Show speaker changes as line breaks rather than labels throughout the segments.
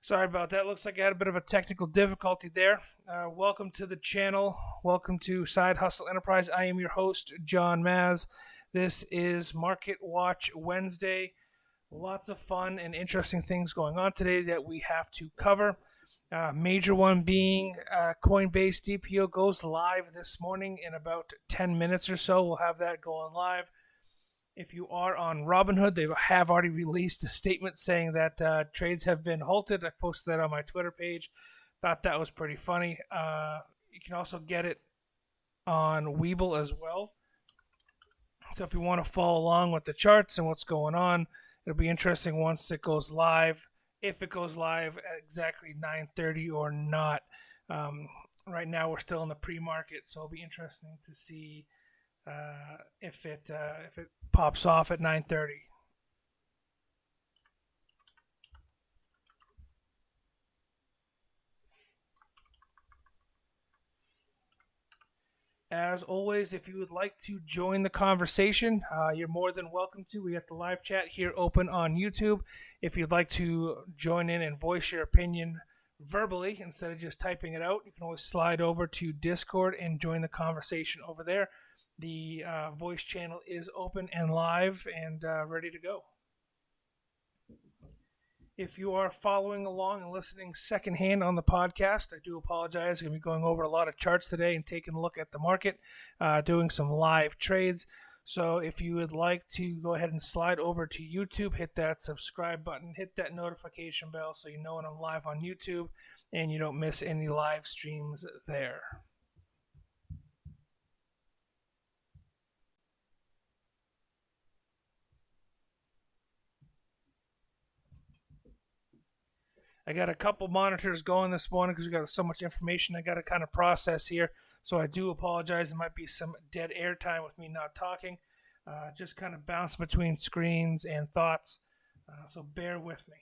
Sorry about that. Looks like I had a bit of a technical difficulty there. Welcome to the channel. Welcome to Side Hustle Enterprise. I am your host, John Maz. This is Market Watch Wednesday. Lots of fun and interesting things going on today that we have to cover. Major one being Coinbase DPO goes live this morning in about 10 minutes or so. We'll have that going live. If you are on Robinhood, they have already released a statement saying that trades have been halted. I posted that on my Twitter page. Thought that was pretty funny. You can also get it on Webull as well. So if you want to follow along with the charts and what's going on, it'll be interesting once it goes live. If it goes live at exactly 9:30 or not. Right now we're still in the pre-market, so it'll be interesting to see if it pops off at 9:30. As always, if you would like to join the conversation, you're more than welcome to. We got the live chat here open on YouTube. If you'd like to join in and voice your opinion verbally instead of just typing it out, you can always slide over to Discord and join the conversation over there. The voice channel is open and live and ready to go. If you are following along and listening secondhand on the podcast, I do apologize. I'm going to be going over a lot of charts today and taking a look at the market, doing some live trades. So if you would like to go ahead and slide over to YouTube, hit that subscribe button, hit that notification bell so you know when I'm live on YouTube and you don't miss any live streams there. I got a couple monitors going this morning because we got so much information I got to kind of process here. So I do apologize. There might be some dead air time with me not talking. Just kind of bounce between screens and thoughts. So bear with me.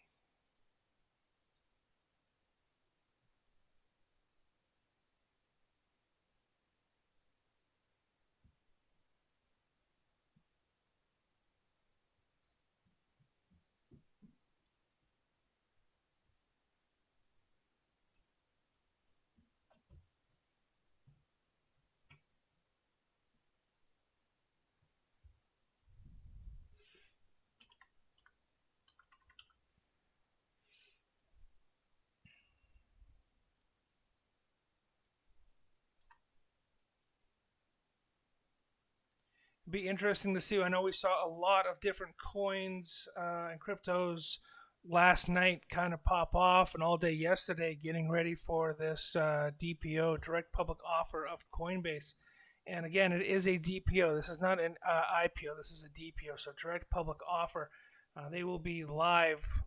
Be interesting to see. I know we saw a lot of different coins and cryptos last night kind of pop off, and all day yesterday getting ready for this DPO, direct public offer of Coinbase. And again, it is a DPO. This is not an IPO. This is a DPO, so direct public offer. They will be live.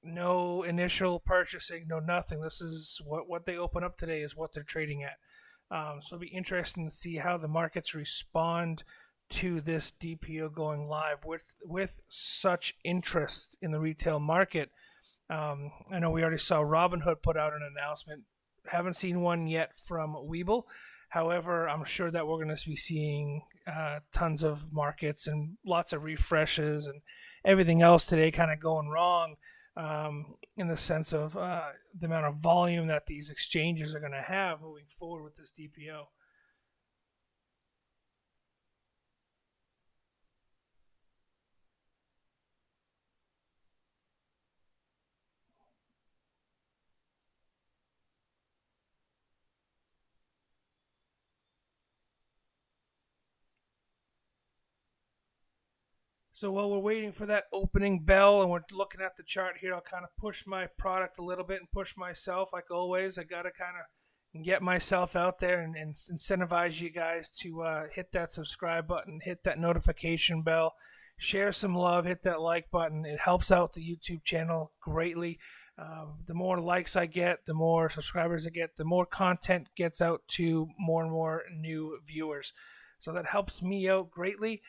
No initial purchasing, no nothing. This is what they open up today is what they're trading at. So it'll be interesting to see how the markets respond to this DPO going live with such interest in the retail market. I know we already saw Robinhood put out an announcement. Haven't seen one yet from Webull. However, I'm sure that we're going to be seeing tons of markets and lots of refreshes and everything else today kind of going wrong. In the sense of the amount of volume that these exchanges are going to have moving forward with this DPO. So while we're waiting for that opening bell and we're looking at the chart here, I'll kind of push my product a little bit and push myself like always. I got to kind of get myself out there and incentivize you guys to hit that subscribe button, hit that notification bell, share some love, hit that like button. It helps out the YouTube channel greatly. The more likes I get, the more subscribers I get, the more content gets out to more and more new viewers. So that helps me out greatly.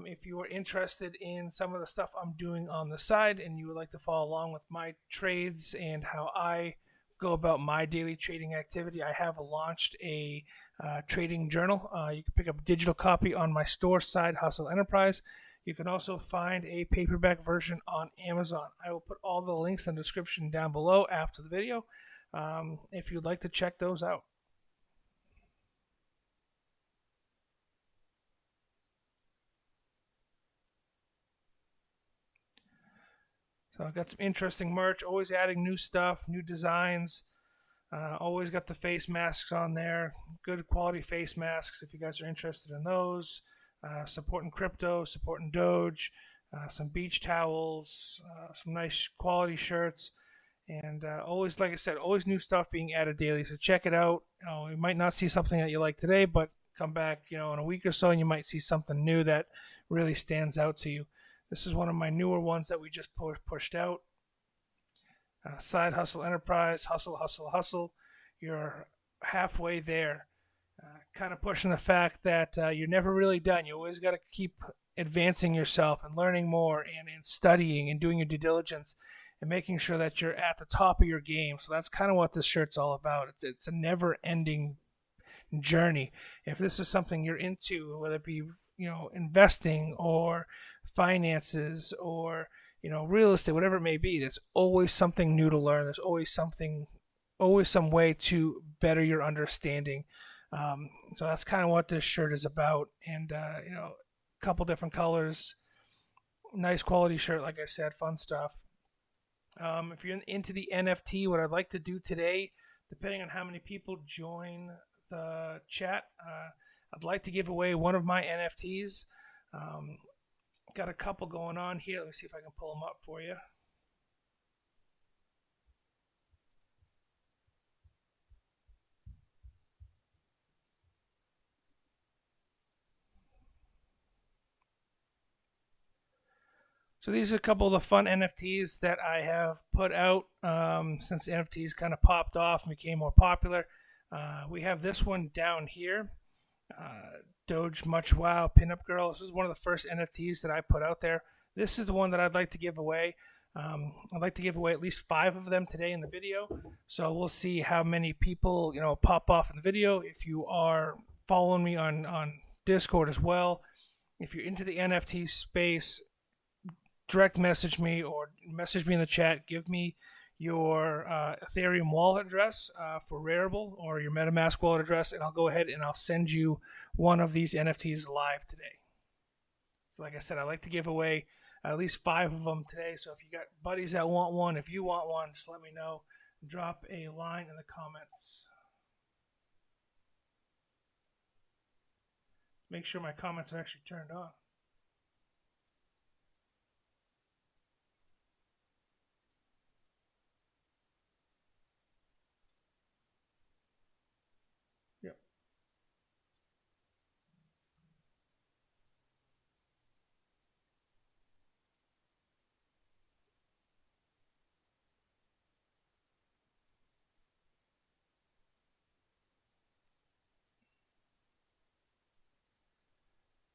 If you are interested in some of the stuff I'm doing on the side and you would like to follow along with my trades and how I go about my daily trading activity, I have launched a trading journal. You can pick up a digital copy on my store, Side Hustle Enterprise. You can also find a paperback version on Amazon. I will put all the links in the description down below after the video if you'd like to check those out. So I've got some interesting merch, always adding new stuff, new designs. Always got the face masks on there. Good quality face masks if you guys are interested in those. Supporting crypto, supporting Doge, some beach towels, some nice quality shirts. And always, like I said, always new stuff being added daily. So check it out. You might not see something that you like today, but come back, in a week or so, and you might see something new that really stands out to you. This is one of my newer ones that we just pushed out. Side hustle enterprise, hustle, hustle, hustle. You're halfway there. Kind of pushing the fact that you're never really done. You always got to keep advancing yourself and learning more and studying and doing your due diligence and making sure that you're at the top of your game. So that's kind of what this shirt's all about. It's a never-ending journey. If this is something you're into, whether it be investing or finances or real estate, whatever it may be, there's always something new to learn. There's always some way to better your understanding. So that's kind of what this shirt is about. And a couple different colors, nice quality shirt, like I said, fun stuff. If you're into the NFT, what I'd like to do today, depending on how many people join the chat, I'd like to give away one of my NFTs. Got a couple going on here. Let me see if I can pull them up for you. So these are a couple of the fun NFTs that I have put out since NFTs kind of popped off and became more popular. We have this one down here. Doge Much Wow Pinup Girl. This is one of the first NFTs that I put out there. This is the one that I'd like to give away. I'd like to give away at least 5 of them today in the video. So we'll see how many people pop off in the video. If you are following me on Discord as well, if you're into the NFT space, direct message me or message me in the chat. Give me your Ethereum wallet address for Rarible or your MetaMask wallet address, and I'll go ahead and I'll send you one of these NFTs live today. So like I said, I like to give away at least 5 of them today. So if you got buddies that want one, if you want one, just let me know. Drop a line in the comments. Let's make sure my comments are actually turned on.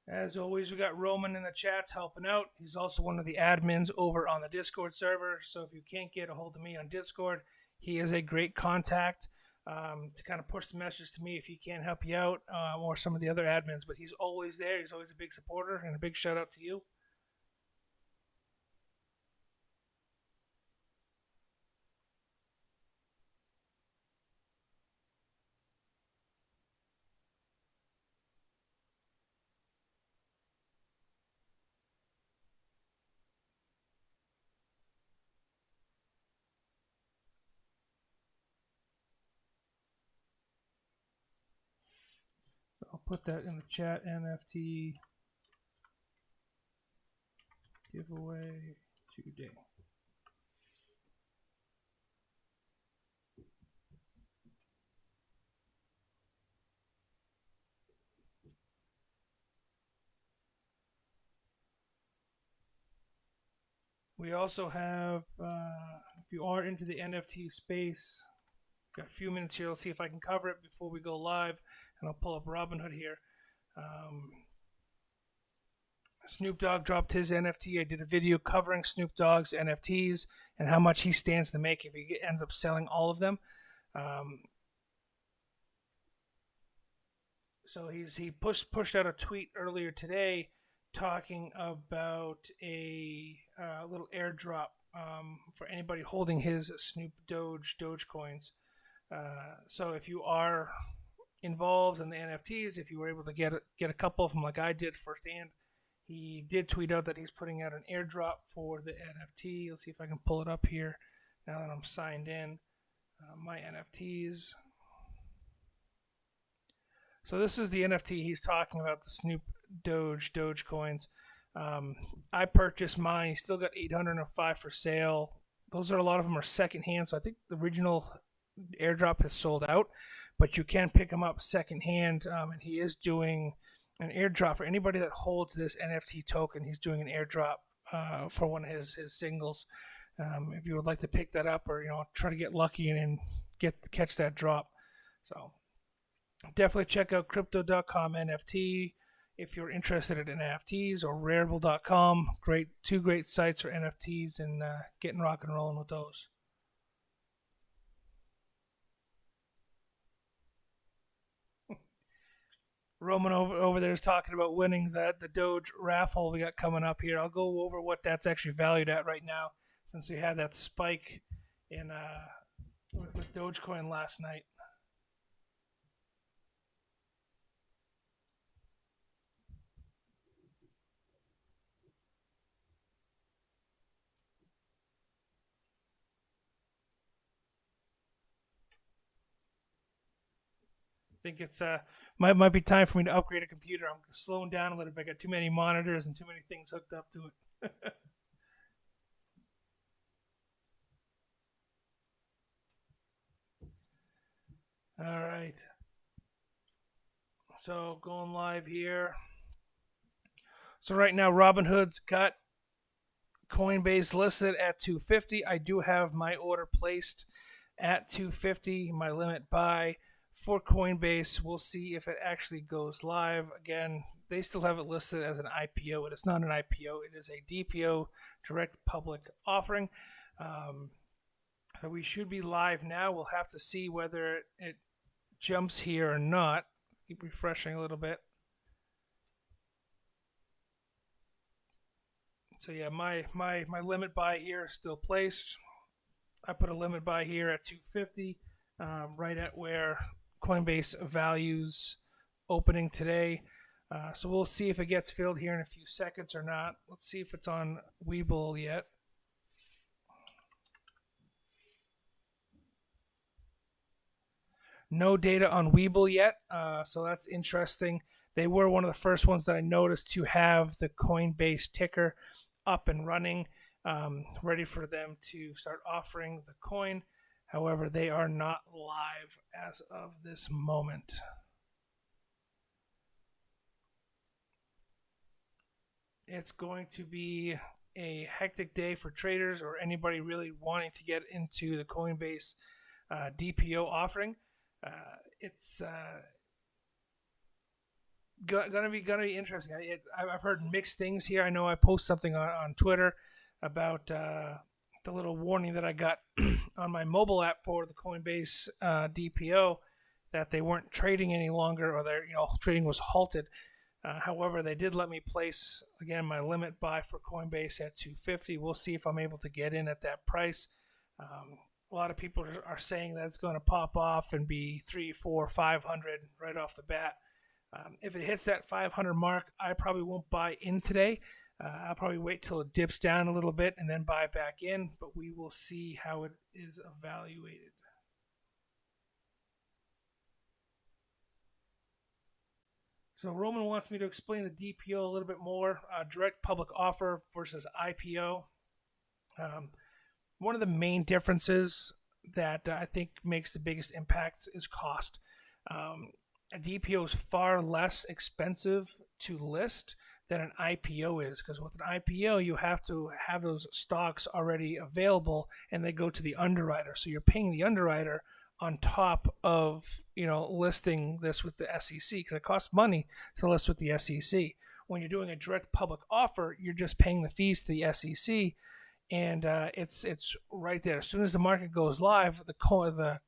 As always, we got Roman in the chats helping out. He's also one of the admins over on the Discord server. So if you can't get a hold of me on Discord, he is a great contact to kind of push the message to me if he can't help you out or some of the other admins. But he's always there. He's always a big supporter, and a big shout out to you. I'll put that in the chat. NFT giveaway today. We also have, if you are into the NFT space, got a few minutes here. Let's see if I can cover it before we go live. And I'll pull up Robinhood here. Snoop Dogg dropped his NFT. I did a video covering Snoop Dogg's NFTs and how much he stands to make if he ends up selling all of them. So he pushed out a tweet earlier today talking about a little airdrop for anybody holding his Snoop Dogecoins. So if you are involved in the NFTs, if you were able to get a couple of them like I did firsthand, he did tweet out that he's putting out an airdrop for the NFT. Let's see if I can pull it up here now that I'm signed in. My NFTs. So this is the NFT he's talking about, the Snoop Dogecoins. I purchased mine. He's still got 805 for sale. Those are, a lot of them are secondhand, so I think the original airdrop has sold out, but you can pick them up secondhand, and he is doing an airdrop for anybody that holds this NFT token. He's doing an airdrop for one of his singles. If you would like to pick that up, or try to get lucky and catch that drop. So definitely check out crypto.com NFT if you're interested in NFTs, or Rarible.com. Two great sites for NFTs, and getting rock and rolling with those. Roman over there is talking about winning the Doge raffle we got coming up here. I'll go over what that's actually valued at right now, since we had that spike in with Dogecoin last night. I think it's might be time for me to upgrade a computer. I'm slowing down a little bit. I got too many monitors and too many things hooked up to it. All right. So going live here. So right now Robinhood's got Coinbase listed at 250. I do have my order placed at 250. My limit buy for Coinbase. We'll see if it actually goes live. Again, they still have it listed as an IPO. It is not an IPO. It is a DPO, direct public offering. So we should be live now. We'll have to see whether it jumps here or not. Keep refreshing a little bit. So yeah, my limit buy here is still placed. I put a limit buy here at 250, right at where Coinbase values opening today. So we'll see if it gets filled here in a few seconds or not. Let's see if it's on Webull yet. No data on Webull yet, so that's interesting. They were one of the first ones that I noticed to have the Coinbase ticker up and running, ready for them to start offering the coin. However, they are not live as of this moment. It's going to be a hectic day for traders or anybody really wanting to get into the Coinbase DPO offering. It's gonna be interesting. I've heard mixed things here. I know I post something on Twitter about the little warning that I got on my mobile app for the Coinbase DPO that they weren't trading any longer, or their trading was halted. However, they did let me place again my limit buy for Coinbase at 250. We'll see if I'm able to get in at that price. A lot of people are saying that it's going to pop off and be 300, 400, 500 right off the bat. If it hits that 500 mark, I probably won't buy in today. I'll probably wait till it dips down a little bit and then buy back in, but we will see how it is evaluated. So Roman wants me to explain the DPO a little bit more. Direct public offer versus IPO. One of the main differences that I think makes the biggest impact is cost. A DPO is far less expensive to list than an IPO is, because with an IPO you have to have those stocks already available and they go to the underwriter. So you're paying the underwriter on top of listing this with the SEC, because it costs money to list with the SEC. When you're doing a direct public offer, you're just paying the fees to the SEC, and it's right there. As soon as the market goes live, the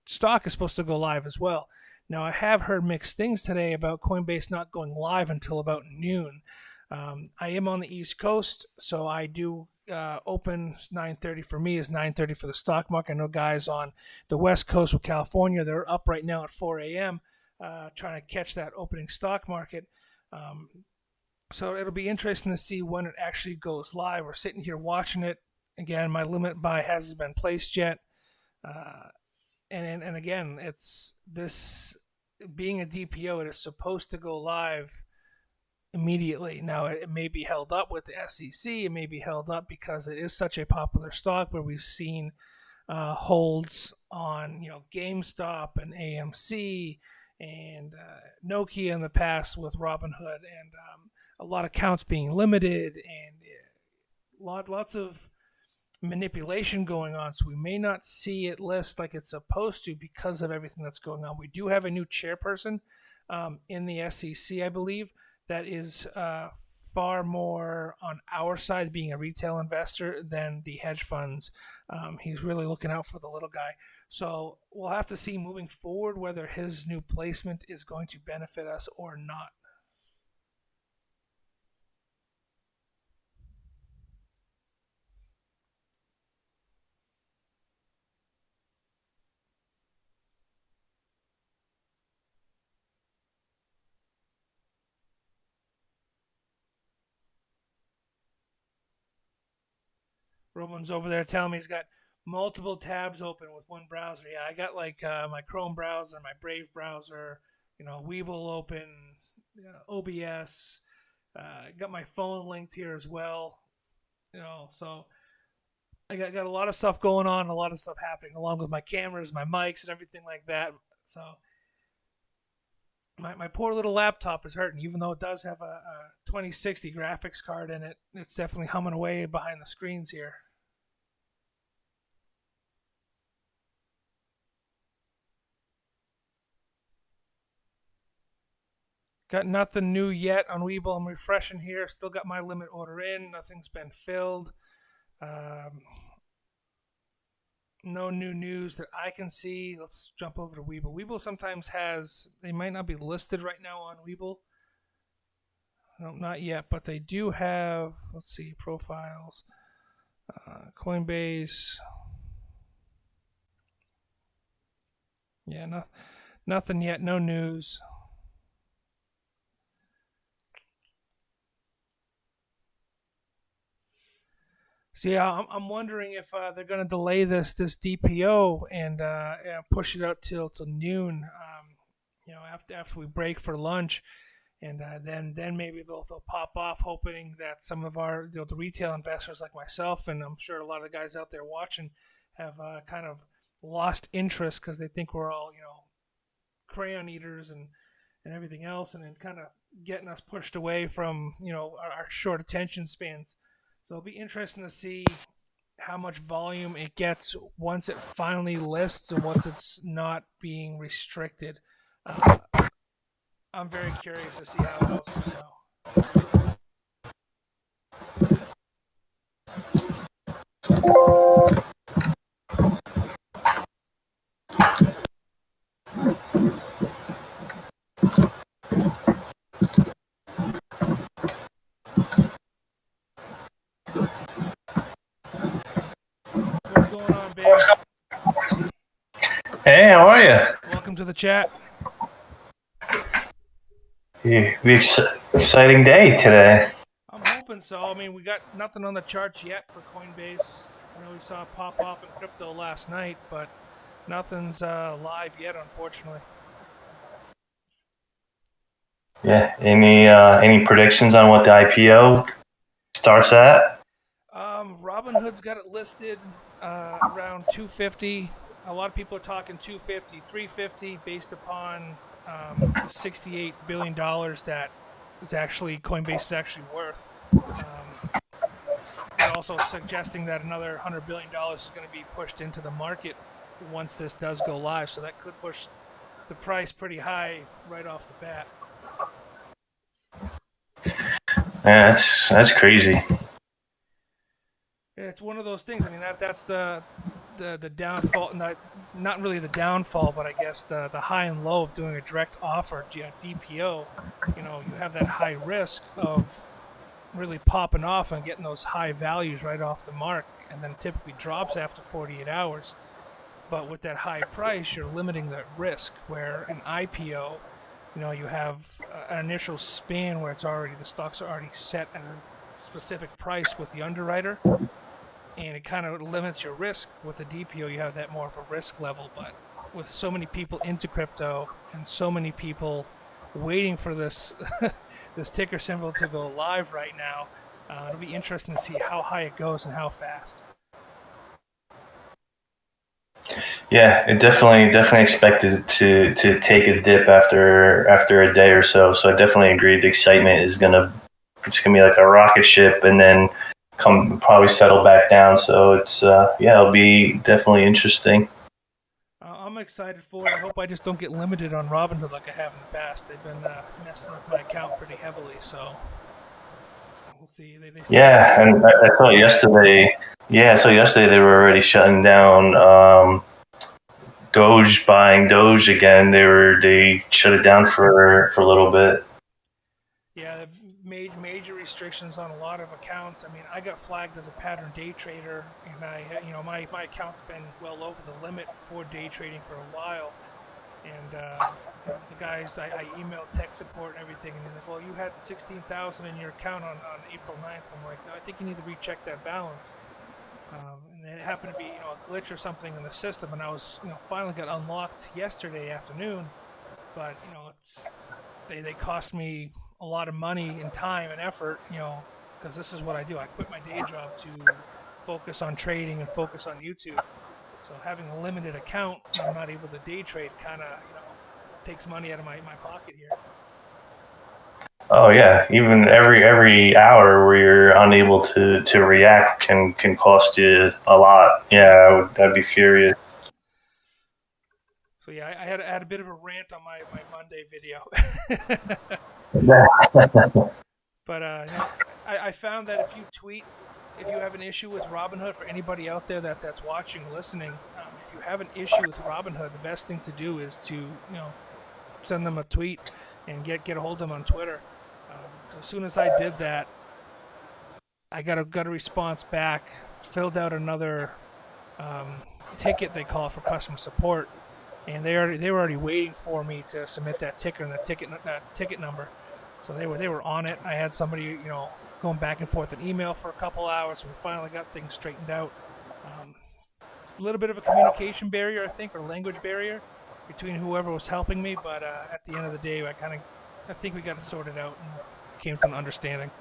stock is supposed to go live as well. Now, I have heard mixed things today about Coinbase not going live until about noon. I am on the East Coast, so I do open 9:30 for me is 9:30 for the stock market. I know guys on the West Coast with California, they're up right now at 4 a.m. Trying to catch that opening stock market. So it'll be interesting to see when it actually goes live. We're sitting here watching it. Again, my limit buy hasn't been placed yet. And again, it's this being a DPO, it is supposed to go live immediately. Now, it may be held up with the SEC. It may be held up because it is such a popular stock where we've seen holds on, GameStop and AMC and Nokia in the past with Robinhood, and a lot of accounts being limited and lots of manipulation going on. So we may not see it list like it's supposed to because of everything that's going on. We do have a new chairperson in the SEC, I believe, that is far more on our side, being a retail investor, than the hedge funds. He's really looking out for the little guy. So we'll have to see moving forward whether his new placement is going to benefit us or not. Roman's over there telling me he's got multiple tabs open with one browser. Yeah, I got like my Chrome browser, my Brave browser, Weeble open, OBS. Got my phone linked here as well. So I got a lot of stuff going on, a lot of stuff happening, along with my cameras, my mics, and everything like that. So my poor little laptop is hurting, even though it does have a 2060 graphics card in it. It's definitely humming away behind the screens here. Got nothing new yet on Weeble. I'm refreshing here. Still got my limit order in. Nothing's been filled. No new news that I can see. Let's jump over to Weeble. Weeble sometimes they might not be listed right now on Weeble. No, not yet, but they do have, let's see, profiles. Coinbase. Yeah, nothing yet. No news. So yeah, I'm wondering if they're going to delay this DPO and push it out till noon. After we break for lunch, and then maybe they'll pop off, hoping that some of our the retail investors like myself, and I'm sure a lot of the guys out there watching, have kind of lost interest because they think we're all crayon eaters and everything else, and then kind of getting us pushed away from our short attention spans. So it'll be interesting to see how much volume it gets once it finally lists and once it's not being restricted. I'm very curious to see how it's going to go. What's going on, babe?
Hey, how are you?
Welcome to the chat.
Exciting day today.
I'm hoping so. I mean, we got nothing on the charts yet for Coinbase. I know we saw a pop off in crypto last night, but nothing's live yet, unfortunately.
Yeah. Any predictions on what the IPO starts at?
Robinhood's got it listed around 250. A lot of people are talking 250, 350, based upon $68 billion that is actually Coinbase is actually worth. They're also suggesting that another $100 billion is going to be pushed into the market once this does go live. So that could push the price pretty high right off the bat.
Yeah, that's crazy.
It's one of those things. I mean, that's the downfall, not really the downfall, but I guess the high and low of doing a direct offer DPO. You have that high risk of really popping off and getting those high values right off the mark, and then typically drops after 48 hours. But with that high price, you're limiting that risk. Where an IPO, you have an initial span where the stocks are already set at a specific price with the underwriter, and it kind of limits your risk. With the DPO, you have that more of a risk level. But with so many people into crypto and so many people waiting for this this ticker symbol to go live right now, it'll be interesting to see how high it goes and how fast.
Yeah, it definitely expected to take a dip after a day or so. So I definitely agree. The excitement it's gonna be like a rocket ship, and then probably settle back down. So it's it'll be definitely interesting.
I'm excited for it. I hope I just don't get limited on Robinhood like I have in the past. They've been messing with my account pretty heavily, so we'll see. They
Yeah, and I saw yesterday. Yeah, so yesterday they were already shutting down Doge, buying Doge again. They shut it down for a little bit.
Yeah, they made major restrictions on a lot of accounts. I mean, I got flagged as a pattern day trader, and my account's been well over the limit for day trading for a while. And the guys, I emailed tech support and everything, and he's like, "Well, you had 16,000 in your account on April 9th." I'm like, "No, I think you need to recheck that balance." And it happened to be a glitch or something in the system, and I was finally got unlocked yesterday afternoon. But they cost me a lot of money and time and effort, because this is what I do. I quit my day job to focus on trading and focus on YouTube. So having a limited account, I'm not able to day trade, kind of takes money out of my pocket here.
Oh yeah, even every hour where you're unable to react can cost you a lot. Yeah, I'd be furious.
So yeah, I had a bit of a rant on my Monday video. But I found that if you have an issue with Robinhood, for anybody out there that's watching, listening, if you have an issue with Robinhood, the best thing to do is to send them a tweet and get a hold of them on Twitter. As soon as I did that, I got a response back, filled out another ticket, they call it, for customer support, and they were already waiting for me to submit that ticker and that ticket number. So they were on it. I had somebody going back and forth in email for a couple hours, and we finally got things straightened out. A little bit of a communication barrier, I think, or language barrier between whoever was helping me, but at the end of the day, I think we got it sorted out and came to an understanding.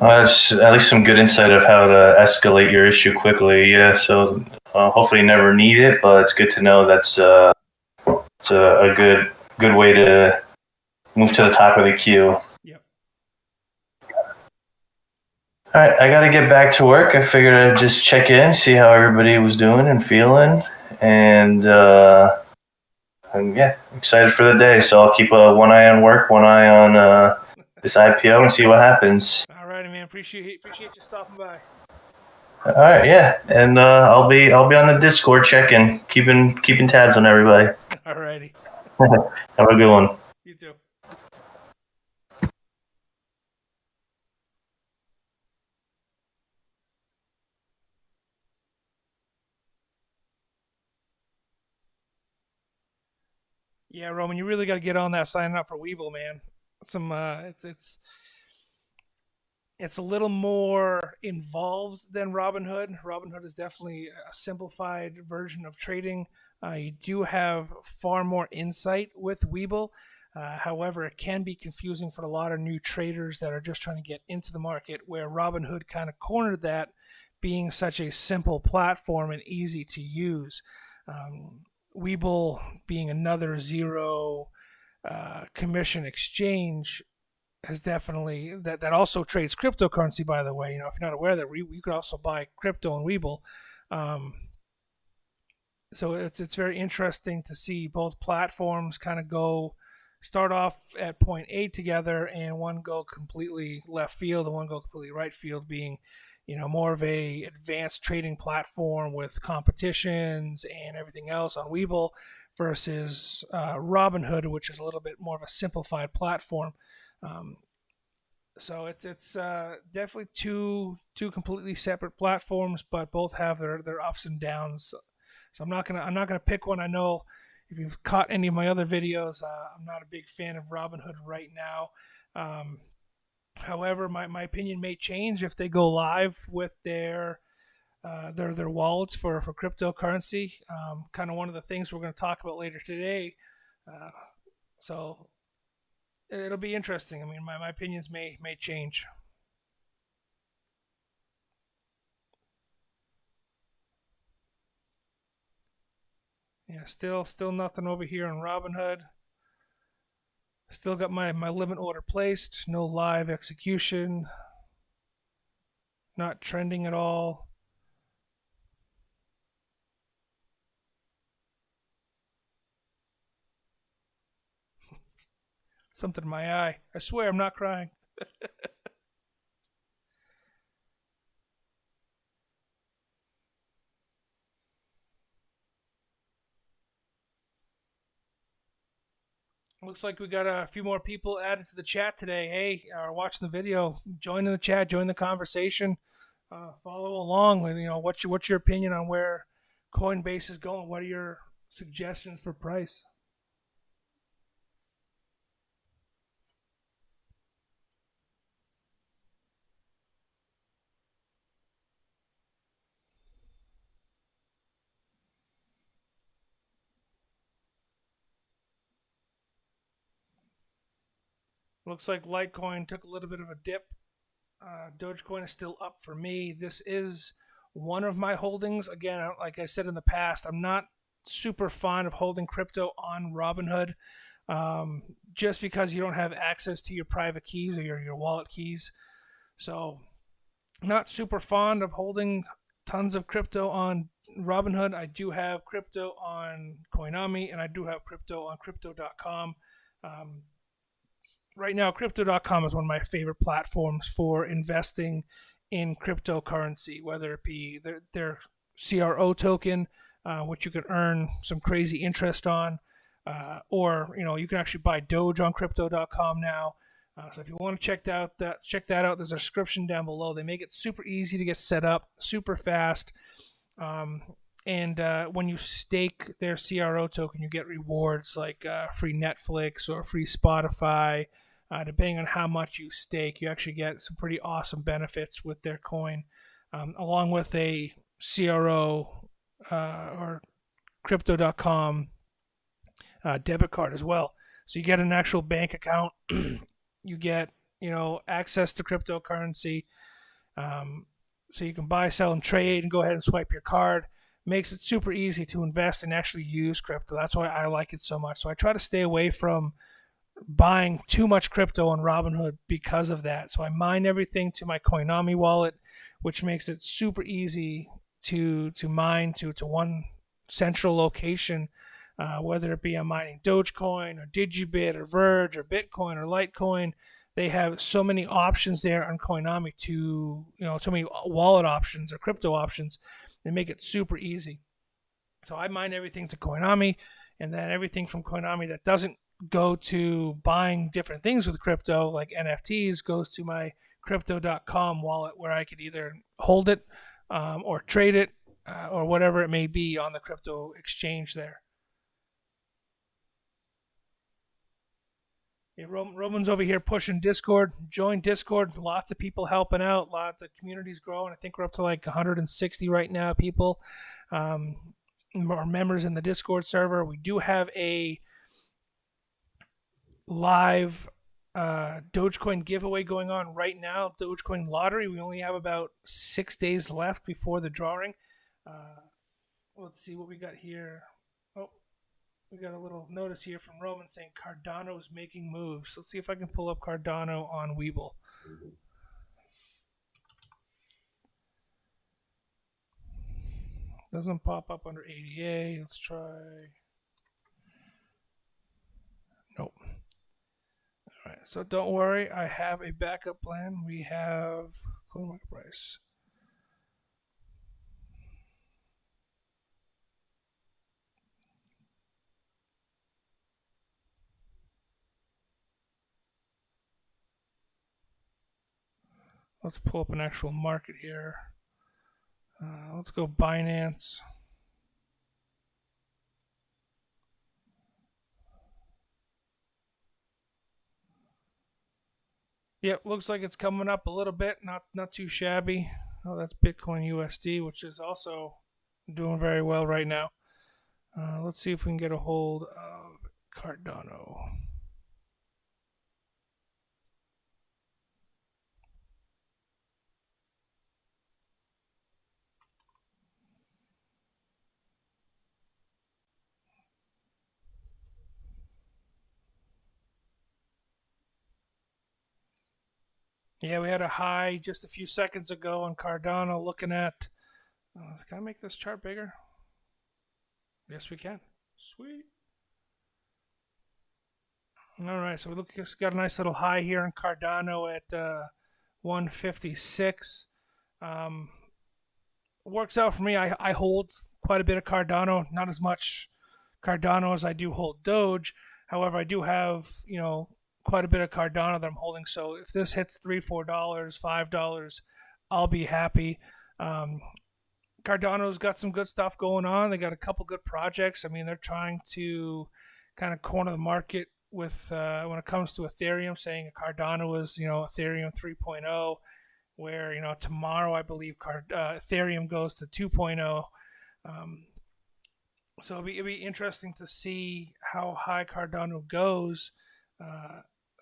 That's at least some good insight of how to escalate your issue quickly. Yeah, so hopefully you never need it, but it's good to know that's it's a good way to move to the top of the queue.
Yep.
All right, I got to get back to work. I figured I'd just check in, see how everybody was doing and feeling, and yeah, excited for the day. So I'll keep one eye on work, one eye on this IPO, and see what happens.
All righty, man. Appreciate you stopping by.
All right, yeah, and I'll be on the Discord checking, keeping tabs on everybody.
All righty.
Have a good one.
You too. Yeah, Roman, you really got to get on that signing up for Webull, man. It's a little more involved than Robinhood. Robinhood is definitely a simplified version of trading. You do have far more insight with Webull. However, it can be confusing for a lot of new traders that are just trying to get into the market, where Robinhood kind of cornered that, being such a simple platform and easy to use. Webull being another zero commission exchange has definitely that also trades cryptocurrency, by the way. If you're not aware that you could also buy crypto on Webull. So it's very interesting to see both platforms kind of start off at point A together, and one go completely left field and one go completely right field, being more of a advanced trading platform with competitions and everything else on Webull, versus Robinhood, which is a little bit more of a simplified platform. So it's definitely two completely separate platforms, but both have their ups and downs. So I'm not gonna pick one. I know if you've caught any of my other videos, I'm not a big fan of Robinhood right now. Um, However, my opinion may change if they go live with their wallets for cryptocurrency. Kind of one of the things we're going to talk about later today. Uh, so it'll be interesting. I mean, my opinions may change. Yeah, still nothing over here on Robinhood. Still got my limit order placed. No live execution. Not trending at all. Something in my eye. I swear I'm not crying. Looks like we got a few more people added to the chat today. Hey, are watching the video, join in the chat, join the conversation, follow along. With, what's your opinion on where Coinbase is going? What are your suggestions for price? Looks like Litecoin took a little bit of a dip. Dogecoin is still up for me. This is one of my holdings. Again, like I said in the past, I'm not super fond of holding crypto on Robinhood, just because you don't have access to your private keys or your wallet keys. So, not super fond of holding tons of crypto on Robinhood. I do have crypto on Coinami, and I do have crypto on Crypto.com. Um, right now, Crypto.com is one of my favorite platforms for investing in cryptocurrency, whether it be their CRO token, which you can earn some crazy interest on, or you can actually buy Doge on Crypto.com now. So if you want to check that out. There's a description down below. They make it super easy to get set up, super fast. Um, and when you stake their CRO token, you get rewards like free Netflix or free Spotify. Depending on how much you stake, you actually get some pretty awesome benefits with their coin, along with a CRO or Crypto.com debit card as well. So you get an actual bank account. You get access to cryptocurrency, so you can buy, sell, and trade, and go ahead and swipe your card. Makes it super easy to invest and actually use crypto. That's why I like it so much. So I try to stay away from buying too much crypto on Robinhood because of that. So I mine everything to my Coinami wallet, which makes it super easy to mine to one central location, whether it be I'm mining Dogecoin or Digibit or Verge or Bitcoin or Litecoin. They have so many options there on Coinami so many wallet options or crypto options. They make it super easy. So I mine everything to Coinami, and then everything from Coinami that doesn't go to buying different things with crypto, like NFTs, goes to my Crypto.com wallet, where I could either hold it or trade it or whatever it may be on the crypto exchange there. Yeah, Roman's over here pushing Discord. Join Discord. Lots of people helping out. The community's growing. I think we're up to like 160 right now. People are members in the Discord server. We do have a live Dogecoin giveaway going on right now. Dogecoin Lottery. We only have about 6 days left before the drawing. Let's see what we got here. Oh, we got a little notice here from Roman saying Cardano is making moves. Let's see if I can pull up Cardano on Webull. Doesn't pop up under ADA. Let's try. Nope. All right. So don't worry. I have a backup plan. We have coin market price. Let's pull up an actual market here. Let's go Binance. Yep, looks like it's coming up a little bit. Not too shabby. Oh, that's Bitcoin USD, which is also doing very well right now. Let's see if we can get a hold of Cardano. Yeah, we had a high just a few seconds ago on Cardano. Looking at, can I make this chart bigger? Yes, we can. Sweet. All right, so we got a nice little high here on Cardano at 156. Works out for me. I hold quite a bit of Cardano, not as much Cardano as I do hold Doge. However, I do have quite a bit of Cardano that I'm holding. So if this hits $3, $4, $5, I'll be happy. Cardano's got some good stuff going on. They got a couple good projects. I mean, they're trying to kind of corner the market with when it comes to Ethereum, saying Cardano is Ethereum 3.0, where tomorrow I believe Ethereum goes to 2.0. So it'll be interesting to see how high Cardano goes.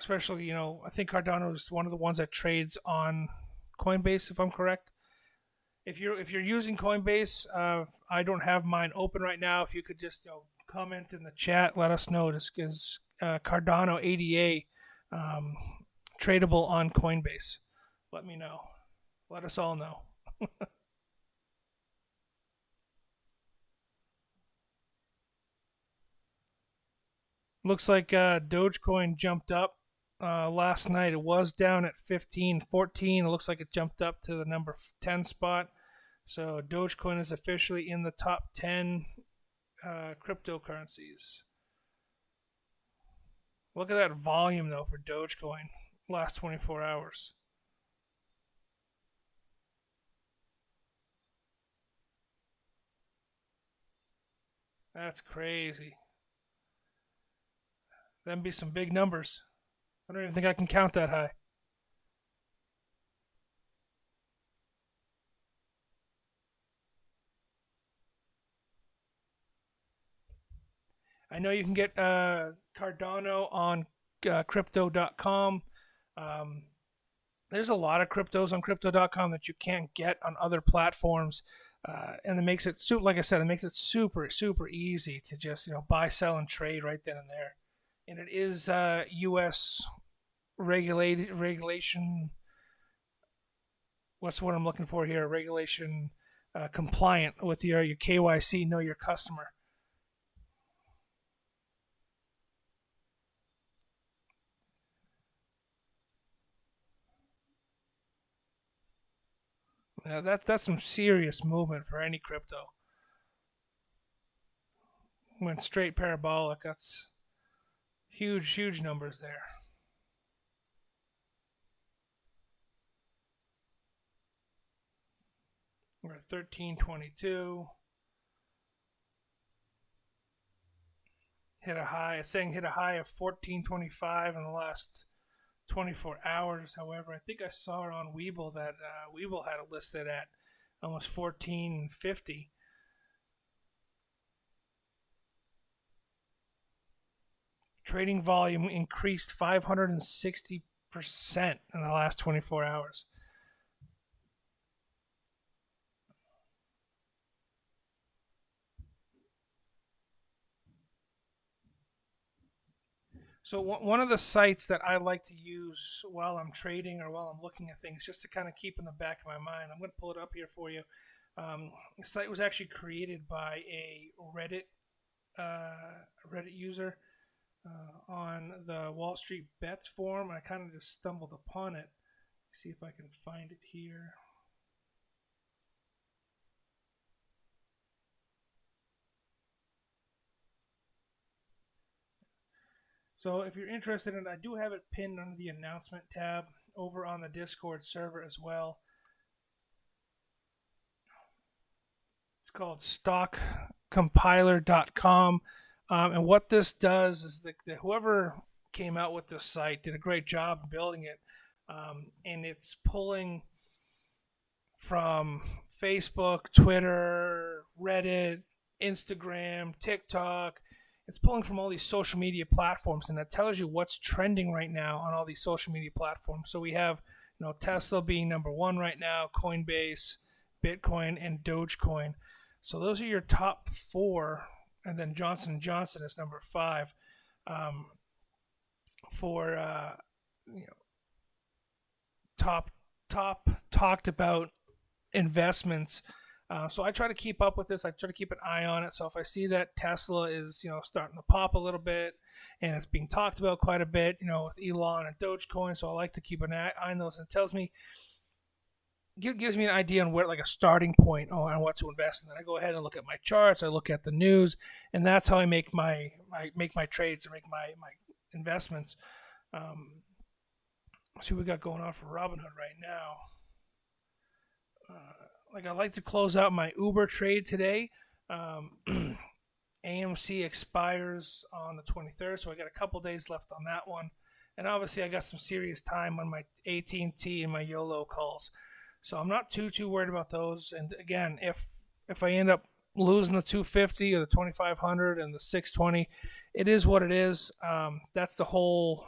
Especially, I think Cardano is one of the ones that trades on Coinbase, if I'm correct. If you're using Coinbase, I don't have mine open right now. If you could just comment in the chat, let us know. This is Cardano ADA tradable on Coinbase. Let me know. Let us all know. Looks like Dogecoin jumped up last night. It was down at 15.14. It looks like it jumped up to the number 10 spot. So Dogecoin is officially in the top 10 cryptocurrencies. Look at that volume, though, for Dogecoin last 24 hours. That's crazy. Them be some big numbers. I don't even think I can count that high. I know you can get Cardano on crypto.com. There's a lot of cryptos on crypto.com that you can't get on other platforms. And it makes it, like I said, it makes it super, super easy to just, buy, sell, and trade right then and there. And it is U.S. regulation. What's what I'm looking for here? Regulation compliant with your KYC, know your customer. That's some serious movement for any crypto. Went straight parabolic. That's huge numbers there. We're at 1322. Hit a high. It's saying hit a high of 1425 in the last 24 hours. However, I think I saw it on Webull that Webull had it listed at almost 1450. Trading volume increased 560% in the last 24 hours. So one of the sites that I like to use while I'm trading or while I'm looking at things, just to kind of keep in the back of my mind, I'm going to pull it up here for you. The site was actually created by a Reddit user on the Wall Street Bets forum. I kind of just stumbled upon it. See if I can find it here. So if you're interested in it, I do have it pinned under the announcement tab. over on the Discord server as well. It's called stockcompiler.com. And what this does is that whoever came out with this site did a great job building it. And it's pulling from Facebook, Twitter, Reddit, Instagram, TikTok. It's pulling from all these social media platforms, and that tells you what's trending right now on all these social media platforms. So we have, Tesla being number one right now, Coinbase, Bitcoin, and Dogecoin. So those are your top four, and then Johnson & Johnson is number 5 for top talked about investments. So I try to keep up with this. I try to keep an eye on it. So if I see that Tesla is starting to pop a little bit, and it's being talked about quite a bit, with Elon and Dogecoin, so I like to keep an eye on those. And it tells me, gives me an idea on where, like, a starting point on what to invest in. Then I go ahead and look at my charts. I look at the news, and that's how I make my trades or make my investments. See what we got going on for Robinhood right now. I like to close out my Uber trade today. AMC expires on the 23rd, so I got a couple days left on that one. And obviously I got some serious time on my AT&T and my YOLO calls. So I'm not too worried about those. And again, if I end up losing the 250 or the 2500 and the 620, it is what it is. That's the whole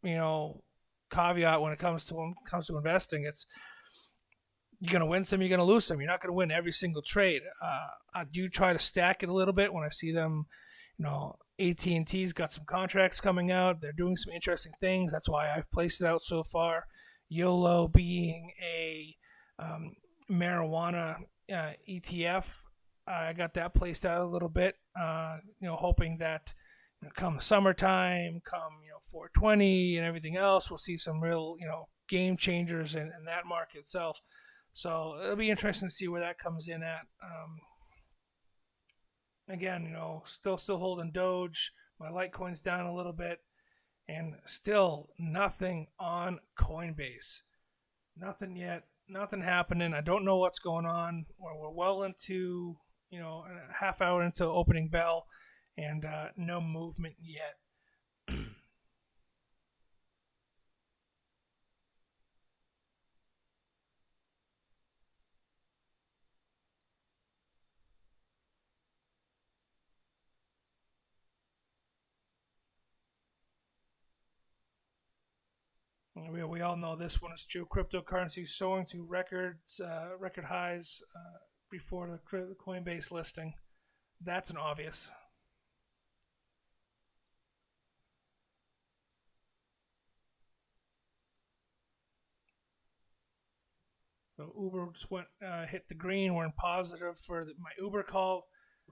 caveat when it comes to investing. It's, you're going to win some, you're going to lose some. You're not going to win every single trade. I do try to stack it a little bit when I see them. AT&T's got some contracts coming out. They're doing some interesting things. That's why I've placed it out so far. YOLO being a marijuana ETF. I got that placed out a little bit, hoping that come summertime, come 420 and everything else, we'll see some real game changers in that market itself. So it'll be interesting to see where that comes in at. Again, still holding Doge. My Litecoin's down a little bit, and still nothing on Coinbase. Nothing yet. Nothing happening. I don't know what's going on. We're well into a half hour into opening bell, and no movement yet. We all know this one is true. Cryptocurrency soaring to record highs before the Coinbase listing. That's an obvious. So Uber just hit the green. We're in positive for my Uber call.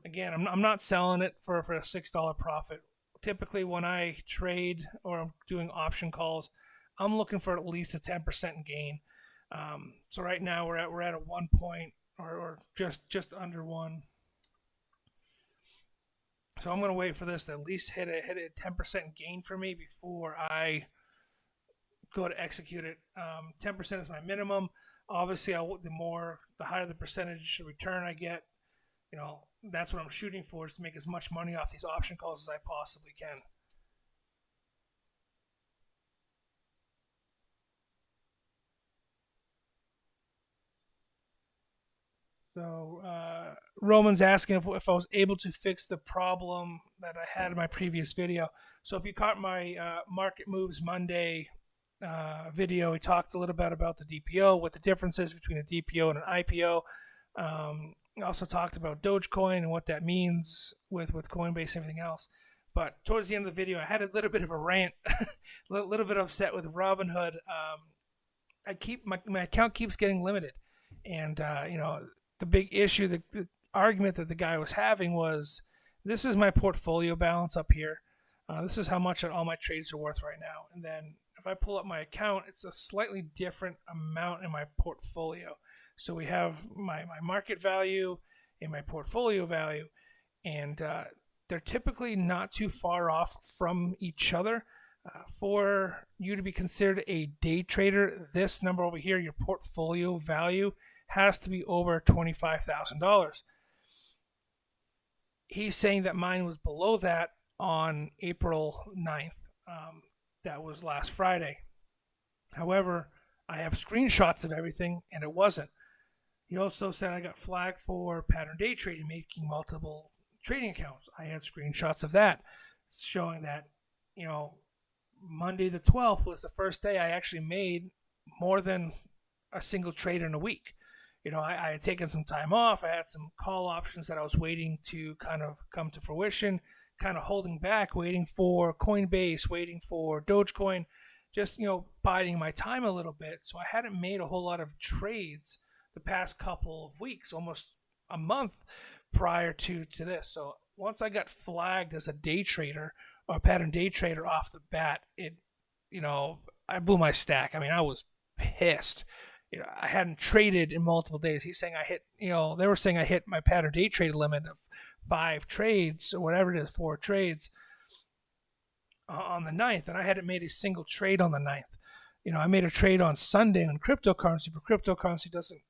Again, I'm not selling it for a $6 profit. Typically, when I trade or I'm doing option calls, I'm looking for at least a 10% gain. So right now we're at a 1 point or just under 1. So I'm going to wait for this to at least hit a 10% gain for me before I go to execute it. 10% is my minimum. Obviously, the higher the percentage return I get, that's what I'm shooting for, is to make as much money off these option calls as I possibly can. So Roman's asking if I was able to fix the problem that I had in my previous video. So if you caught my Market Moves Monday video, we talked a little bit about the DPO, what the difference is between a DPO and an IPO. We also talked about Dogecoin and what that means with Coinbase and everything else. But towards the end of the video, I had a little bit of a rant, a little bit upset with Robinhood. My account keeps getting limited, and the big issue, the argument that the guy was having was, this is my portfolio balance up here. This is how much all my trades are worth right now. And then if I pull up my account, it's a slightly different amount in my portfolio. So we have my market value and my portfolio value, and they're typically not too far off from each other. For you to be considered a day trader, this number over here, your portfolio value, has to be over $25,000. He's saying that mine was below that on April 9th. That was last Friday. However, I have screenshots of everything, and it wasn't. He also said I got flagged for pattern day trading, making multiple trading accounts. I had screenshots of that, showing that, Monday the 12th was the first day I actually made more than a single trade in a week. I had taken some time off. I had some call options that I was waiting to kind of come to fruition, kind of holding back, waiting for Coinbase, waiting for Dogecoin, just, biding my time a little bit. So I hadn't made a whole lot of trades the past couple of weeks, almost a month prior to this. So once I got flagged as a day trader or a pattern day trader off the bat, I blew my stack. I mean, I was pissed. I hadn't traded in multiple days. He's saying I hit, they were saying I hit my pattern day trade limit of 5 trades or whatever it is, 4 trades on the 9th, and I hadn't made a single trade on the 9th. I made a trade on Sunday on cryptocurrency, but cryptocurrency doesn't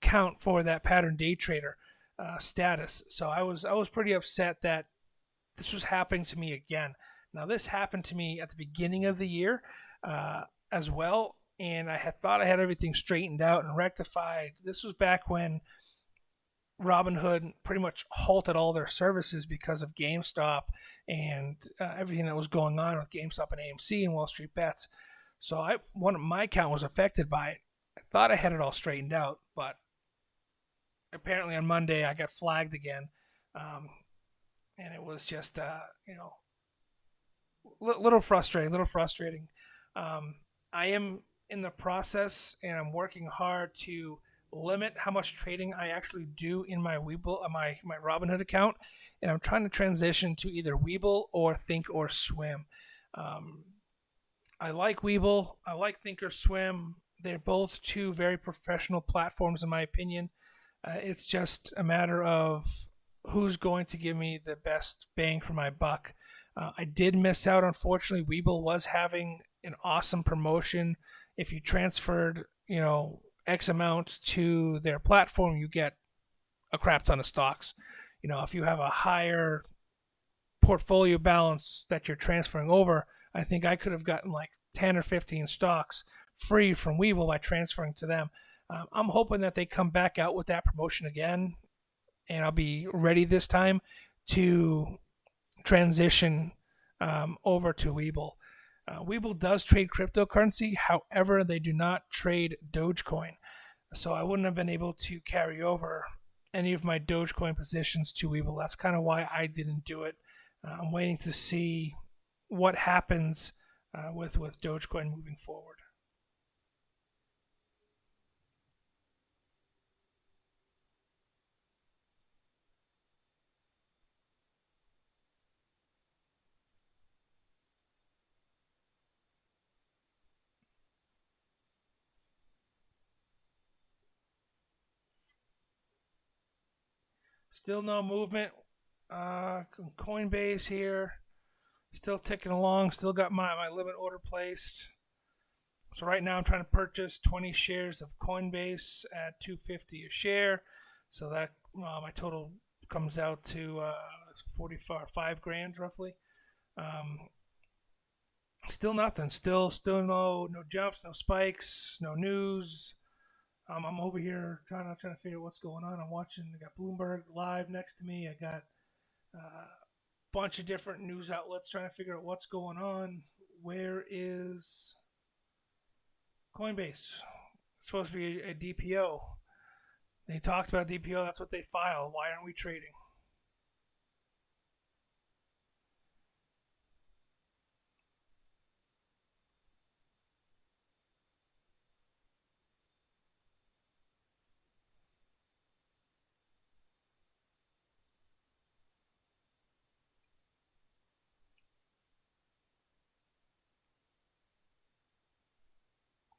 count for that pattern day trader status. So I was pretty upset that this was happening to me again. Now, this happened to me at the beginning of the year as well, and I had thought I had everything straightened out and rectified. This was back when Robinhood pretty much halted all their services because of GameStop and everything that was going on with GameStop and AMC and Wall Street Bets. So my account was affected by it. I thought I had it all straightened out, but apparently on Monday I got flagged again, and it was just little frustrating. I am in the process, and I'm working hard to limit how much trading I actually do in my Webull, my Robinhood account, and I'm trying to transition to either Webull or Thinkorswim. I like Webull. I like Thinkorswim. They're both two very professional platforms, in my opinion. It's just a matter of who's going to give me the best bang for my buck. I did miss out, unfortunately. Webull was having an awesome promotion. If you transferred, X amount to their platform, you get a crap ton of stocks. If you have a higher portfolio balance that you're transferring over, I think I could have gotten like 10 or 15 stocks free from Webull by transferring to them. I'm hoping that they come back out with that promotion again, and I'll be ready this time to transition over to Webull. Webull does trade cryptocurrency, however, they do not trade Dogecoin. So I wouldn't have been able to carry over any of my Dogecoin positions to Webull. That's kind of why I didn't do it. I'm waiting to see what happens with Dogecoin moving forward. Still no movement. Coinbase here, still ticking along. Still got my limit order placed. So right now I'm trying to purchase 20 shares of Coinbase at $250 a share. So that my total comes out to 45 grand roughly. Still nothing. Still no jumps, no spikes, no news. I'm over here trying to figure out what's going on. I'm watching. I got Bloomberg live next to me. I got a bunch of different news outlets trying to figure out what's going on. Where is Coinbase? It's supposed to be a DPO. They talked about DPO. That's what they filed. Why aren't we trading?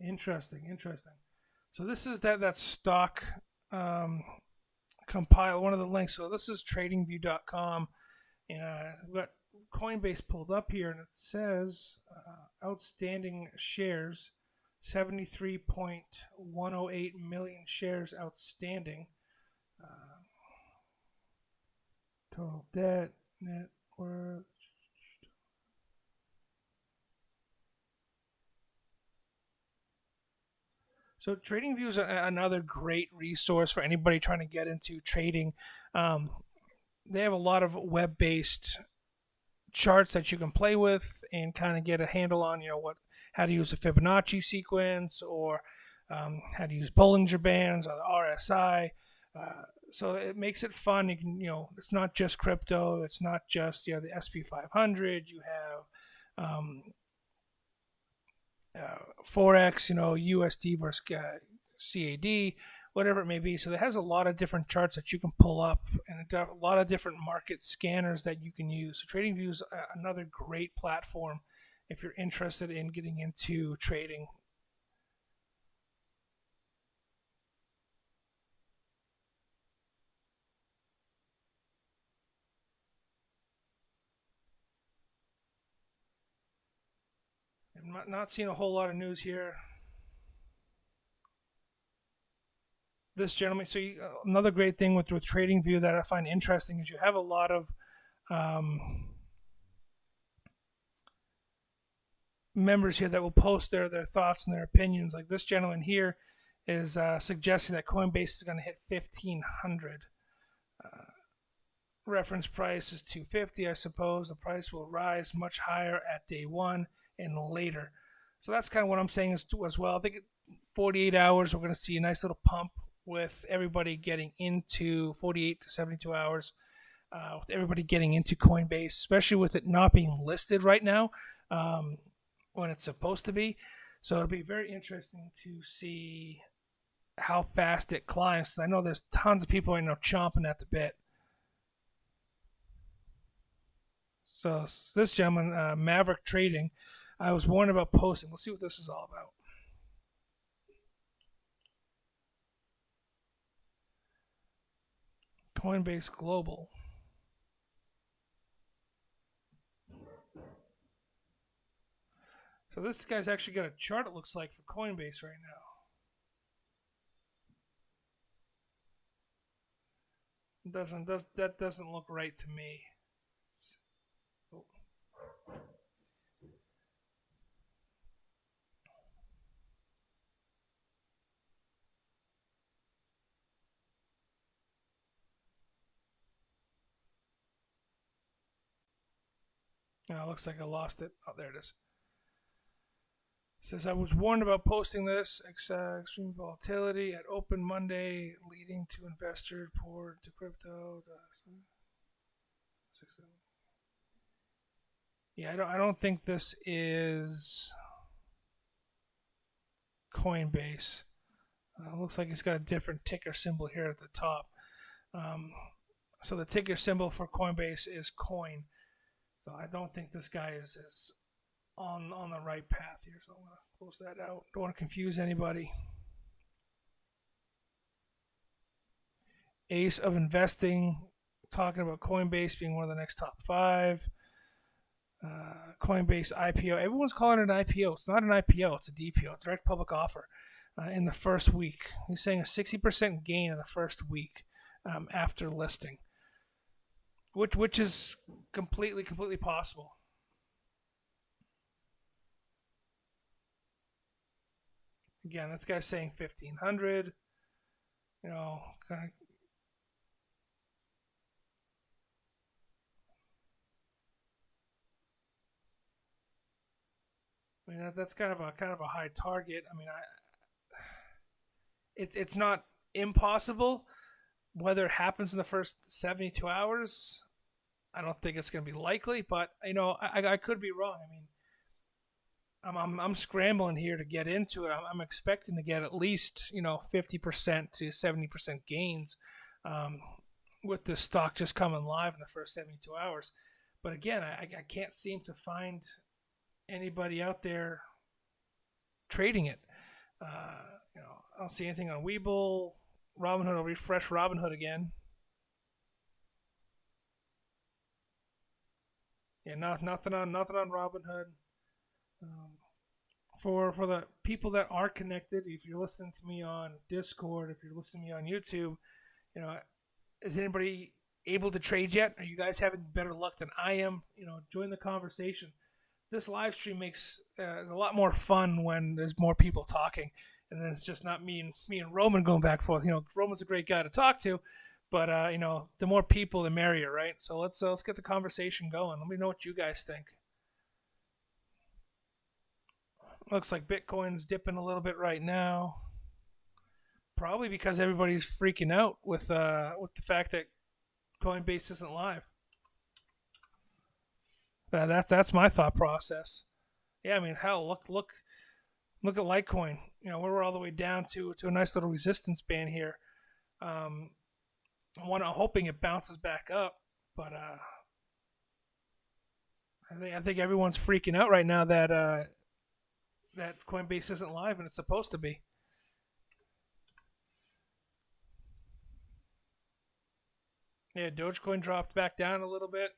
Interesting. So this is that stock compile, one of the links. So this is tradingview.com, and we've got Coinbase pulled up here, and it says outstanding shares, 73.108 million shares outstanding. Total debt, net worth. So TradingView is another great resource for anybody trying to get into trading. They have a lot of web-based charts that you can play with and kind of get a handle on, how to use a Fibonacci sequence, or how to use Bollinger Bands or the RSI. So it makes it fun. You can, it's not just crypto. It's not just the SP 500. You have Forex, USD versus CAD, whatever it may be. So it has a lot of different charts that you can pull up, and a lot of different market scanners that you can use. So TradingView is another great platform if you're interested in getting into trading. I'm not seeing a whole lot of news here. This gentleman, so another great thing with TradingView that I find interesting is you have a lot of members here that will post their thoughts and their opinions. Like this gentleman here is suggesting that Coinbase is going to hit 1,500. Reference price is 250, I suppose. The price will rise much higher at day one and later. So that's kind of what I'm saying as well. I think 48 hours, we're going to see a nice little pump with everybody getting into 48 to 72 hours, with everybody getting into Coinbase, especially with it not being listed right now when it's supposed to be. So it'll be very interesting to see how fast it climbs. I know there's tons of people right now chomping at the bit. So this gentleman, Maverick Trading, I was warned about posting. Let's see what this is all about. Coinbase Global. So this guy's actually got a chart, it looks like, for Coinbase right now. That doesn't look right to me. Oh. Oh, looks like I lost it. Oh, there it is. It says, I was warned about posting this. Extreme volatility at open Monday, leading to investor pour to crypto. Yeah, I don't think this is Coinbase. Looks like it's got a different ticker symbol here at the top. So the ticker symbol for Coinbase is coin. So I don't think this guy is on the right path here. So I'm going to close that out. Don't want to confuse anybody. Ace of Investing, talking about Coinbase being one of the next top 5. Coinbase IPO. Everyone's calling it an IPO. It's not an IPO. It's a DPO, direct public offer, in the first week. He's saying a 60% gain in the first week after listing, which is completely possible. Again, this guy's saying 1,500. Kind of. I mean, that's kind of a high target. I mean, it's not impossible. Whether it happens in the first 72 hours, I don't think it's going to be likely. But I could be wrong. I mean, I'm scrambling here to get into it. I'm expecting to get at least 50% to 70% gains with this stock just coming live in the first 72 hours. But again, I can't seem to find anybody out there trading it. I don't see anything on Webull. Robinhood, I'll refresh Robinhood again. Yeah, nothing on Robinhood. Um, for the people that are connected, if you're listening to me on Discord, if you're listening to me on YouTube, is anybody able to trade yet? Are you guys having better luck than I am? Join the conversation. This live stream makes a lot more fun when there's more people talking, and then it's just not me and Roman going back and forth. Roman's a great guy to talk to, but the more people, the merrier, right? So let's get the conversation going. Let me know what you guys think. Looks like Bitcoin's dipping a little bit right now, probably because everybody's freaking out with the fact that Coinbase isn't live. That's my thought process. Yeah, I mean, hell, look at Litecoin. We're all the way down to a nice little resistance band here. I'm hoping it bounces back up, but I think everyone's freaking out right now that Coinbase isn't live and it's supposed to be. Yeah, Dogecoin dropped back down a little bit.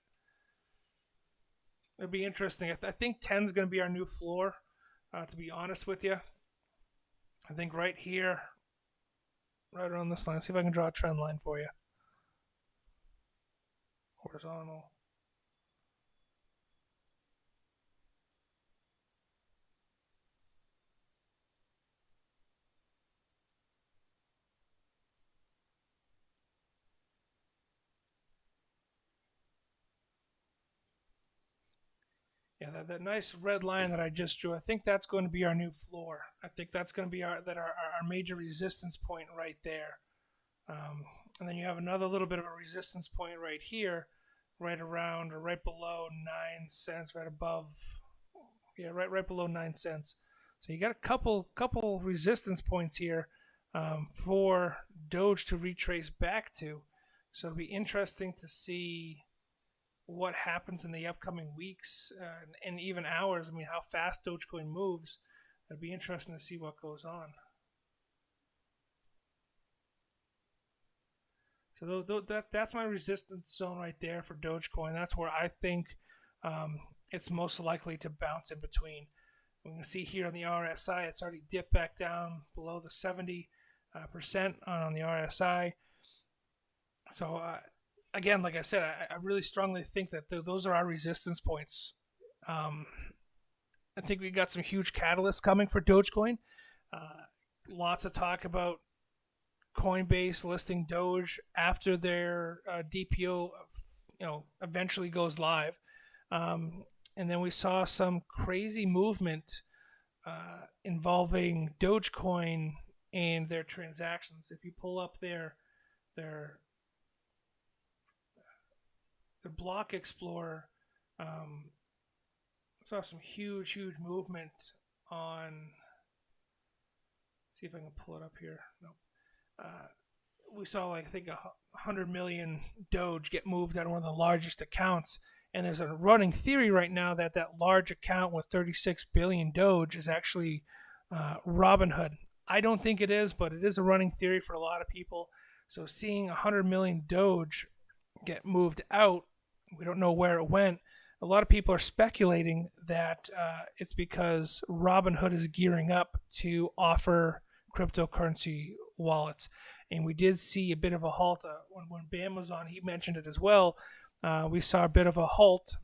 It'll be interesting. I think 10 is going to be our new floor, to be honest with you. I think right here, right around this line. See if I can draw a trend line for you. Horizontal. Yeah, that nice red line that I just drew, I think that's going to be our new floor. I think that's going to be our major resistance point right there. And then you have another little bit of a resistance point right here, right around or right below 9 cents, right above. Yeah, right below 9 cents. So you got a couple resistance points here for Doge to retrace back to. So it'll be interesting to see what happens in the upcoming weeks and even hours. I mean, how fast Dogecoin moves. It'd be interesting to see what goes on. So that's my resistance zone right there for Dogecoin. That's where I think it's most likely to bounce in between. We can see here on the RSI, it's already dipped back down below the 70% on the RSI. So again, like I said, I really strongly think that those are our resistance points. I think we got some huge catalysts coming for Dogecoin. Lots of talk about Coinbase listing Doge after their DPO, eventually goes live. And then we saw some crazy movement involving Dogecoin and their transactions. If you pull up their block explorer, saw some huge movement on. See if I can pull it up here. Nope. We saw, I think, 100 million Doge get moved out of one of the largest accounts. And there's a running theory right now that large account with 36 billion Doge is actually Robinhood. I don't think it is, but it is a running theory for a lot of people. So seeing 100 million Doge get moved out, we don't know where it went. A lot of people are speculating that it's because Robinhood is gearing up to offer cryptocurrency wallets. And we did see a bit of a halt when Bam was on. He mentioned it as well. We saw a bit of a halt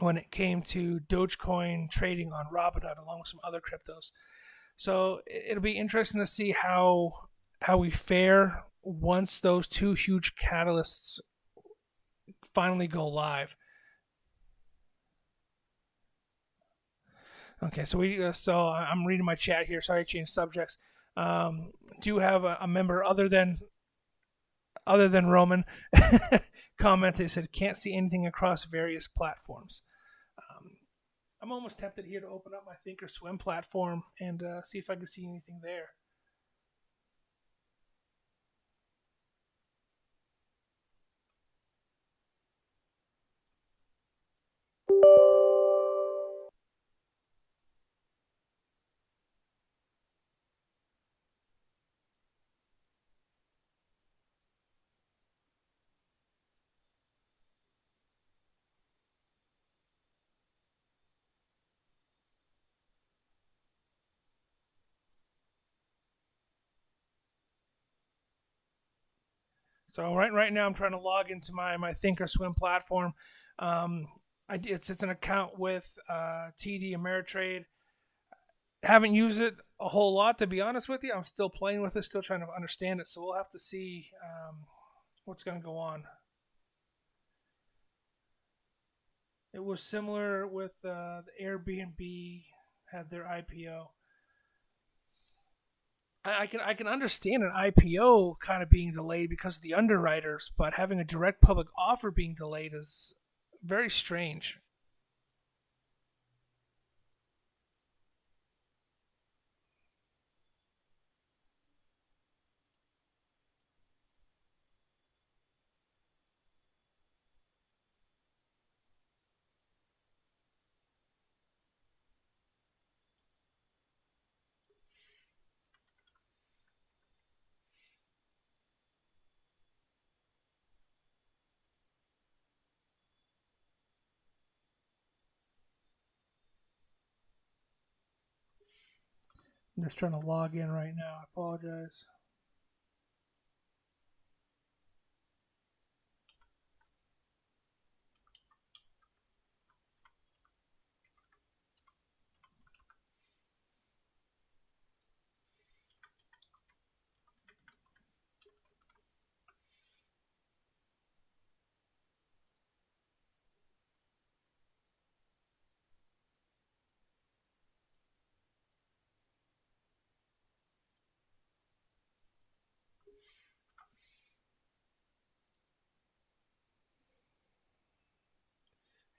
when it came to Dogecoin trading on Robinhood along with some other cryptos. So it'll be interesting to see how we fare once those two huge catalysts finally go live. Okay, so I'm reading my chat here. Sorry, I changed subjects. Do have a member other than Roman commented. They said can't see anything across various platforms. I'm almost tempted here to open up my Thinkorswim platform and see if I can see anything there. So right now I'm trying to log into my Thinkorswim platform. It's an account with TD Ameritrade. Haven't used it a whole lot, to be honest with you. I'm still playing with it, still trying to understand it. So we'll have to see what's going to go on. It was similar with the Airbnb had their IPO. I can understand an IPO kind of being delayed because of the underwriters, but having a direct public offer being delayed is very strange. I'm just trying to log in right now. I apologize.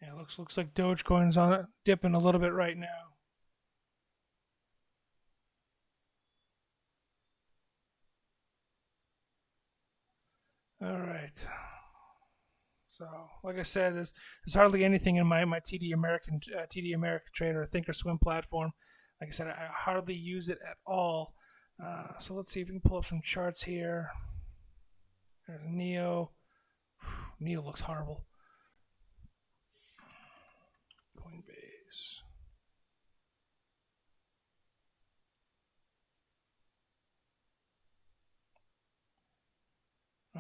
Yeah, looks like Dogecoin's on it, dipping a little bit right now. All right. So, like I said, there's hardly anything in my TD American Trader or Thinkorswim platform. Like I said, I hardly use it at all. So let's see if we can pull up some charts here. There's Neo. Neo looks horrible. Coinbase.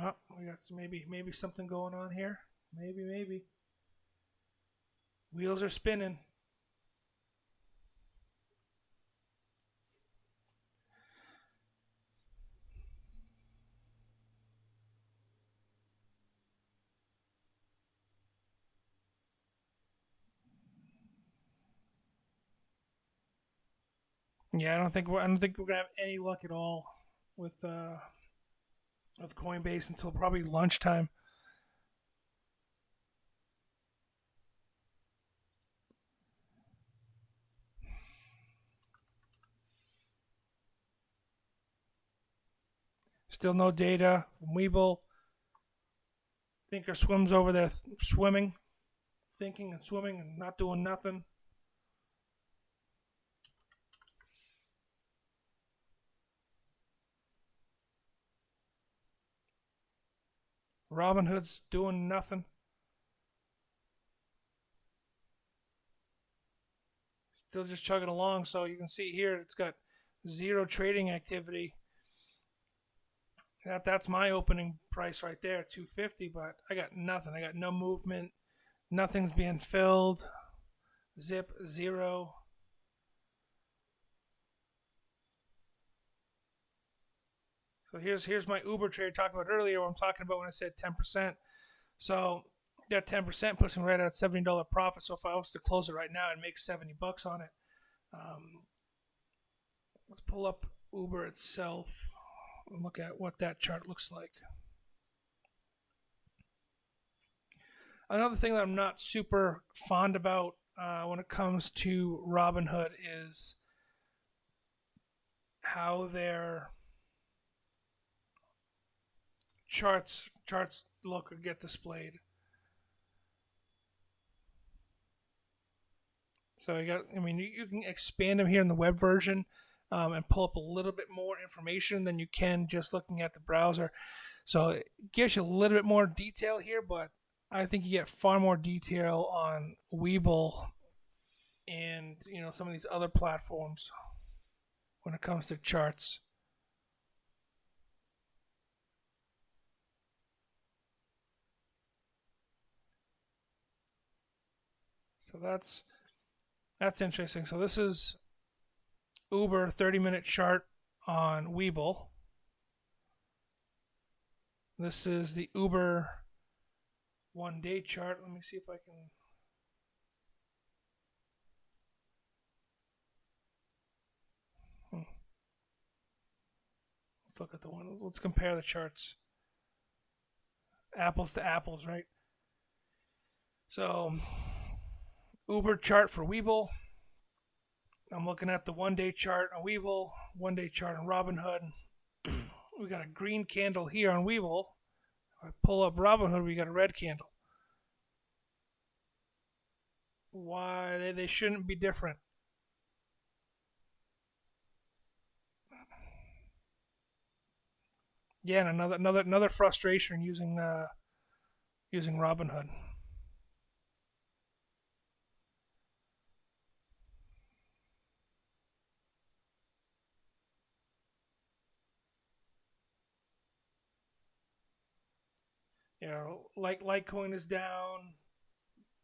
Oh, we got maybe something going on here. Maybe. Wheels are spinning. Yeah, I don't think we're gonna have any luck at all with Coinbase until probably lunchtime. Still no data from Webull. Thinkorswim's over there swimming, thinking and swimming and not doing nothing. Robinhood's doing nothing. Still just chugging along. So you can see here it's got zero trading activity. That's my opening price right there, 250. But I got nothing. I got no movement. Nothing's being filled. Zip zero. So here's my Uber trade I talked about earlier. What I'm talking about when I said 10%. So that 10% puts me right at $70 profit. So if I was to close it right now, I'd make $70 on it. Let's pull up Uber itself and look at what that chart looks like. Another thing that I'm not super fond about when it comes to Robinhood is how their charts look or get displayed. So you can expand them here in the web version and pull up a little bit more information than you can just looking at the browser. So it gives you a little bit more detail here, but I think you get far more detail on Webull and some of these other platforms when it comes to charts. So that's interesting. So this is Uber 30-minute chart on Webull. This is the Uber 1-day chart. Let me see if I can. Let's look at the one. Let's compare the charts. Apples to apples, right? So, Uber chart for Webull. I'm looking at the 1-day chart on Webull, 1-day chart on Robinhood. We got a green candle here on Webull. If I pull up Robinhood, we got a red candle. Why they shouldn't be different? Yeah, and another frustration using Robinhood. You know, Litecoin is down,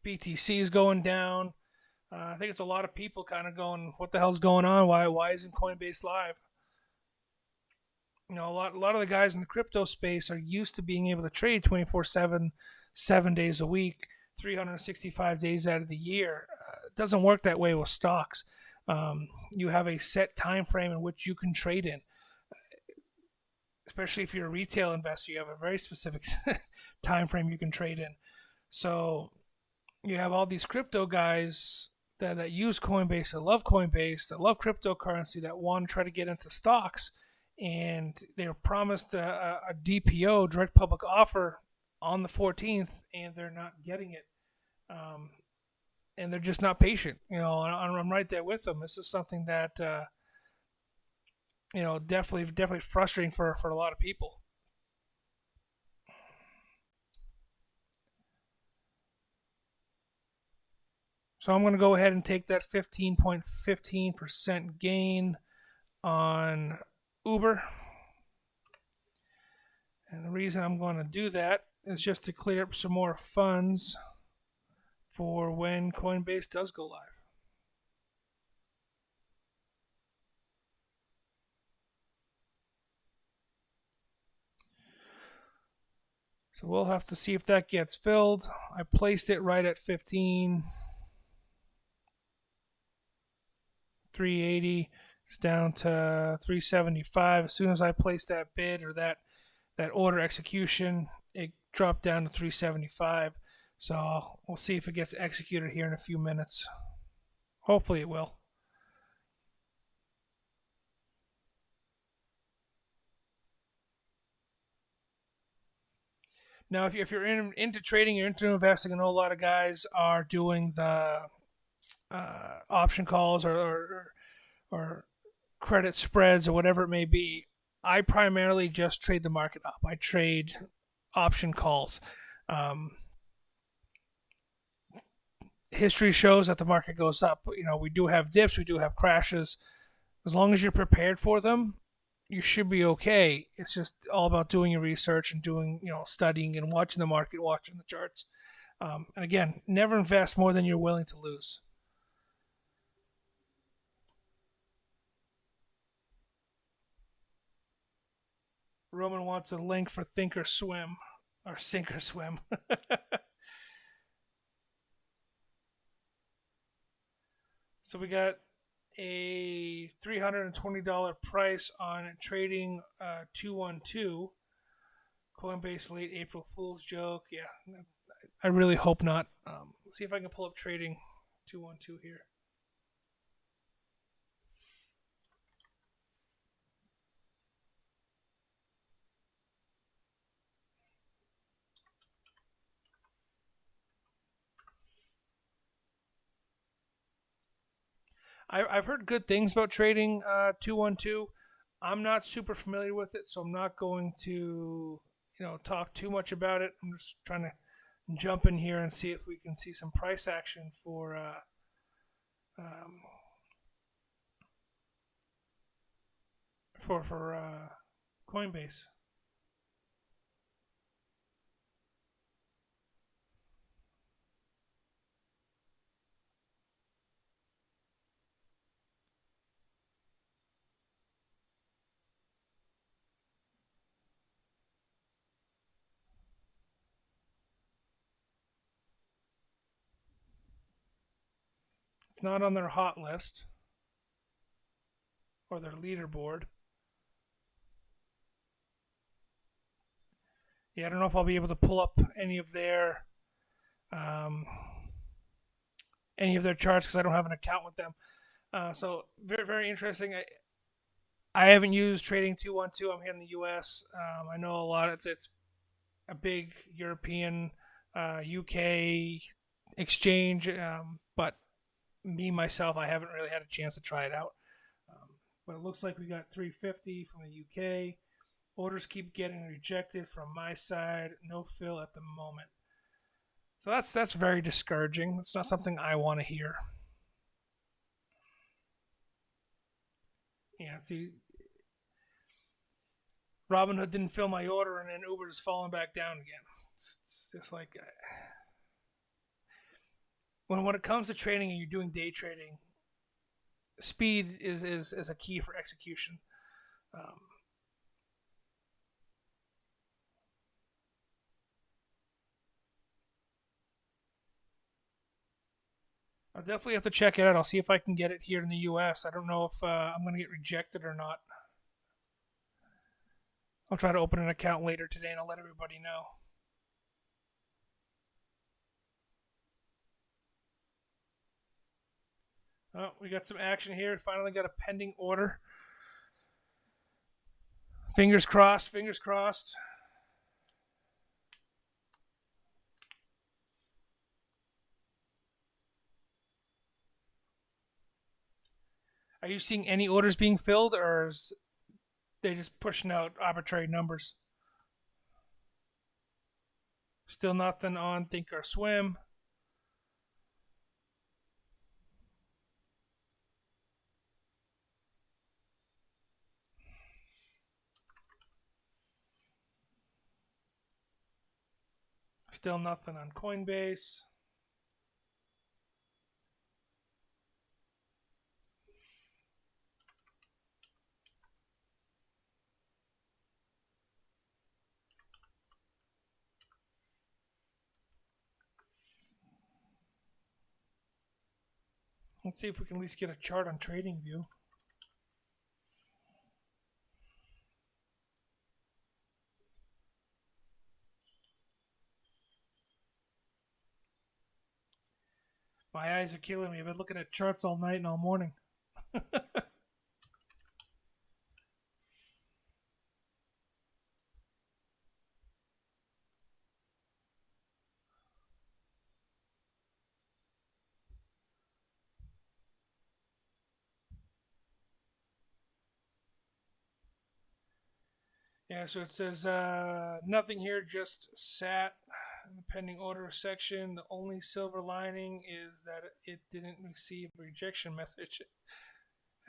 BTC is going down. I think it's a lot of people kind of going, "What the hell's going on? Why isn't Coinbase live?" You know, a lot of the guys in the crypto space are used to being able to trade 24/7, 7 days a week, 365 days out of the year. It doesn't work that way with stocks. You have a set time frame in which you can trade in. Especially if you're a retail investor, you have a very specific time frame you can trade in. So you have all these crypto guys that use Coinbase, that love Coinbase, that love cryptocurrency, that want to try to get into stocks, and they're promised a DPO, direct public offer, on the 14th, and they're not getting it. And they're just not patient. You know, I'm right there with them. This is something that definitely frustrating for a lot of people. So I'm going to go ahead and take that 15.15% gain on Uber. And the reason I'm going to do that is just to clear up some more funds for when Coinbase does go live. So we'll have to see if that gets filled. I placed it right at 15. 380. It's down to 375. As soon as I placed that bid or that order execution, it dropped down to 375. So we'll see if it gets executed here in a few minutes. Hopefully it will. Now, if you're into trading, you're into investing, I know a lot of guys are doing the option calls or credit spreads or whatever it may be. I primarily just trade the market up. I trade option calls. History shows that the market goes up. You know, we do have dips, we do have crashes. As long as you're prepared for them, you should be okay. It's just all about doing your research and doing, studying and watching the market, watching the charts. And again, never invest more than you're willing to lose. Roman wants a link for Thinkorswim or Sinkerswim. So we got a $320 price on trading 212. Coinbase late April Fool's joke. Yeah, I really hope not. Let's see if I can pull up trading 212 here. I've heard good things about trading 212. I'm not super familiar with it, so I'm not going to talk too much about it. I'm just trying to jump in here and see if we can see some price action for Coinbase. It's not on their hot list or their leaderboard. Yeah, I don't know if I'll be able to pull up any of their charts because I don't have an account with them. So very, very interesting. I haven't used Trading 212. I'm here in the U.S. I know a lot. It's a big European, UK exchange, but me myself, I haven't really had a chance to try it out. But it looks like we got 350 from the UK. Orders keep getting rejected from my side. No fill at the moment. So that's very discouraging. It's not something I want to hear. Yeah, see, Robinhood didn't fill my order, and then Uber is falling back down again. It's just like when it comes to trading and you're doing day trading, speed is a key for execution. I'll definitely have to check it out. I'll see if I can get it here in the U.S. I don't know if I'm going to get rejected or not. I'll try to open an account later today and I'll let everybody know. Oh, we got some action here. Finally got a pending order. Fingers crossed, fingers crossed. Are you seeing any orders being filled, or is they just pushing out arbitrary numbers? Still nothing on Think or Swim. Still nothing on Coinbase. Let's see if we can at least get a chart on TradingView. My eyes are killing me. I've been looking at charts all night and all morning. Yeah, so it says nothing here, just sat in the pending order section. The only silver lining is that it didn't receive a rejection message.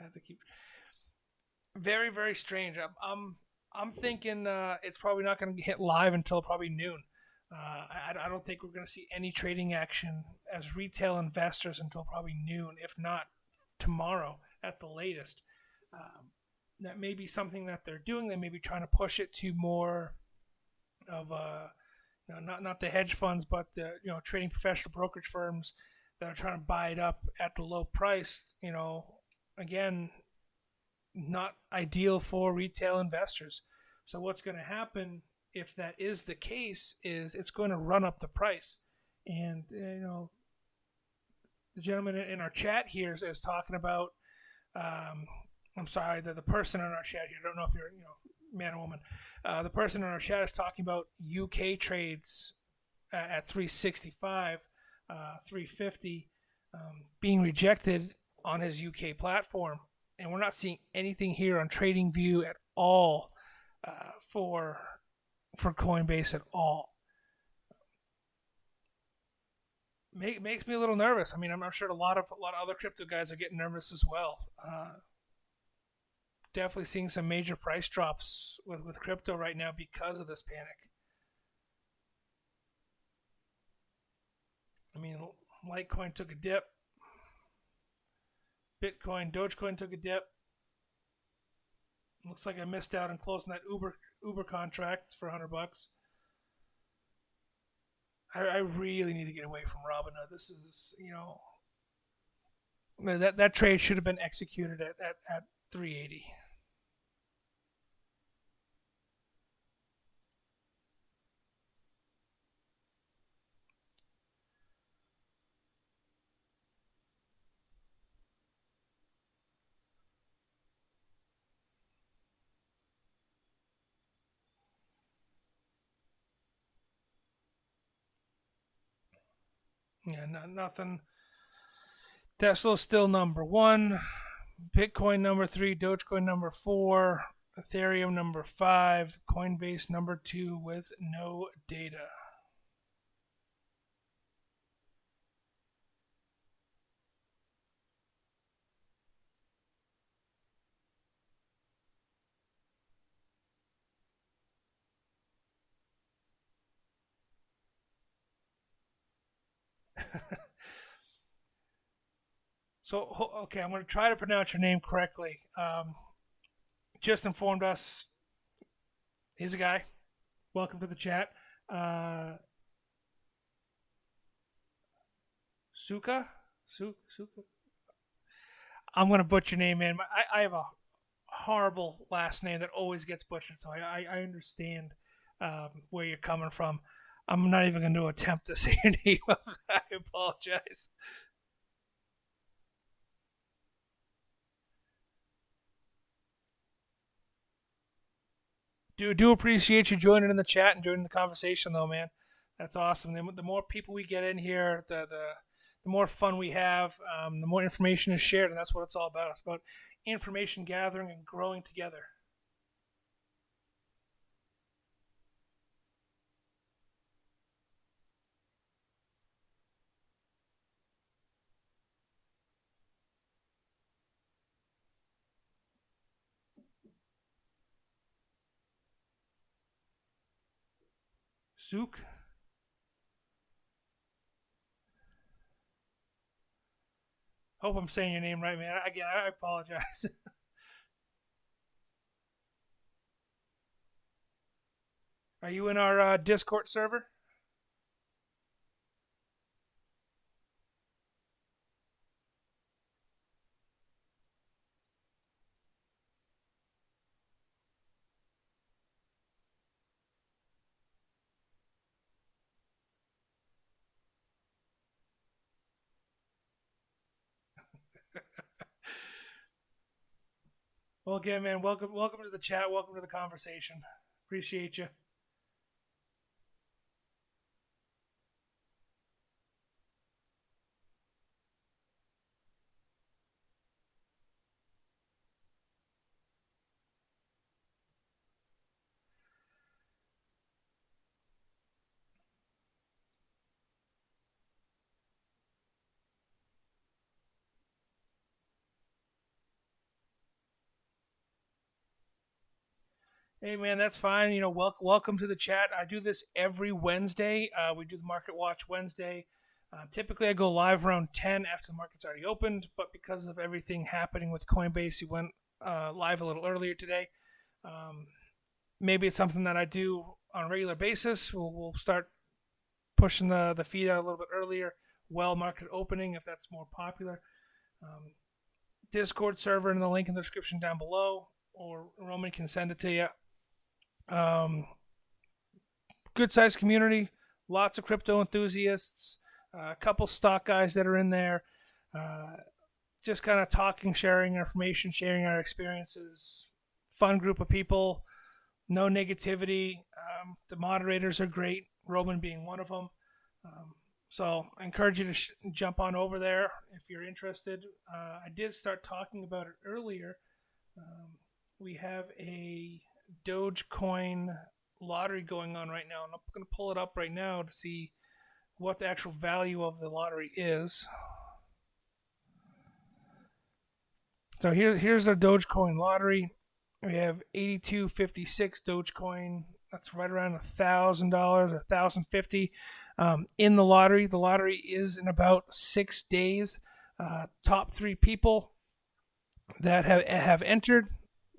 I have to keep. Very, very strange. I'm thinking it's probably not going to hit live until probably noon. I don't think we're going to see any trading action as retail investors until probably noon, if not tomorrow at the latest. That may be something that they're doing. They may be trying to push it to more of not the hedge funds, but the trading professional brokerage firms that are trying to buy it up at the low price. Again, not ideal for retail investors. So what's going to happen if that is the case is it's going to run up the price. And the gentleman in our chat here is talking about. I'm sorry, the person in our chat here, I don't know if you're man or woman. The person in our chat is talking about UK trades at 365, 350 being rejected on his UK platform. And we're not seeing anything here on TradingView at all for Coinbase at all. Makes me a little nervous. I mean, I'm sure a lot of other crypto guys are getting nervous as well. Definitely seeing some major price drops with crypto right now because of this panic. I mean, Litecoin took a dip. Bitcoin, Dogecoin took a dip. Looks like I missed out on closing that Uber contract for $100. I really need to get away from Robinhood. This is, That trade should have been executed at 380. Yeah, nothing. Tesla's still number one. Bitcoin number 3. Dogecoin number 4. Ethereum number 5. Coinbase number 2 with no data. So, okay, I'm going to try to pronounce your name correctly. Just informed us. He's a guy. Welcome to the chat. Suka? Suka? I'm going to butcher your name, man. I have a horrible last name that always gets butchered, so I understand where you're coming from. I'm not even going to attempt to say your name. I apologize. Do appreciate you joining in the chat and joining the conversation, though, man. That's awesome. The more people we get in here, the more fun we have, the more information is shared, and that's what it's all about. It's about information gathering and growing together. Souk? Hope I'm saying your name right, man. Again, I apologize. Are you in our Discord server? Well, again, man, welcome to the chat. Welcome to the conversation. Appreciate you. Hey, man, that's fine. Welcome to the chat. I do this every Wednesday. We do the Market Watch Wednesday. Typically, I go live around 10 after the market's already opened, but because of everything happening with Coinbase, we went live a little earlier today. Maybe it's something that I do on a regular basis. We'll start pushing the feed out a little bit earlier, well market opening, if that's more popular. Discord server in the link in the description down below, or Roman can send it to you. Good sized community, lots of crypto enthusiasts, a couple stock guys that are in there, just kind of talking, sharing information, sharing our experiences. Fun group of people, no negativity. The moderators are great, Roman being one of them. So I encourage you to jump on over there if you're interested. I did start talking about it earlier. We have a Dogecoin Lottery going on right now, and I'm going to pull it up right now to see what the actual value of the lottery is. So here's the Dogecoin Lottery. We have 82.56 Dogecoin. That's right around $1,000, $1,050 in the lottery. The lottery is in about 6 days. Top 3 people that have entered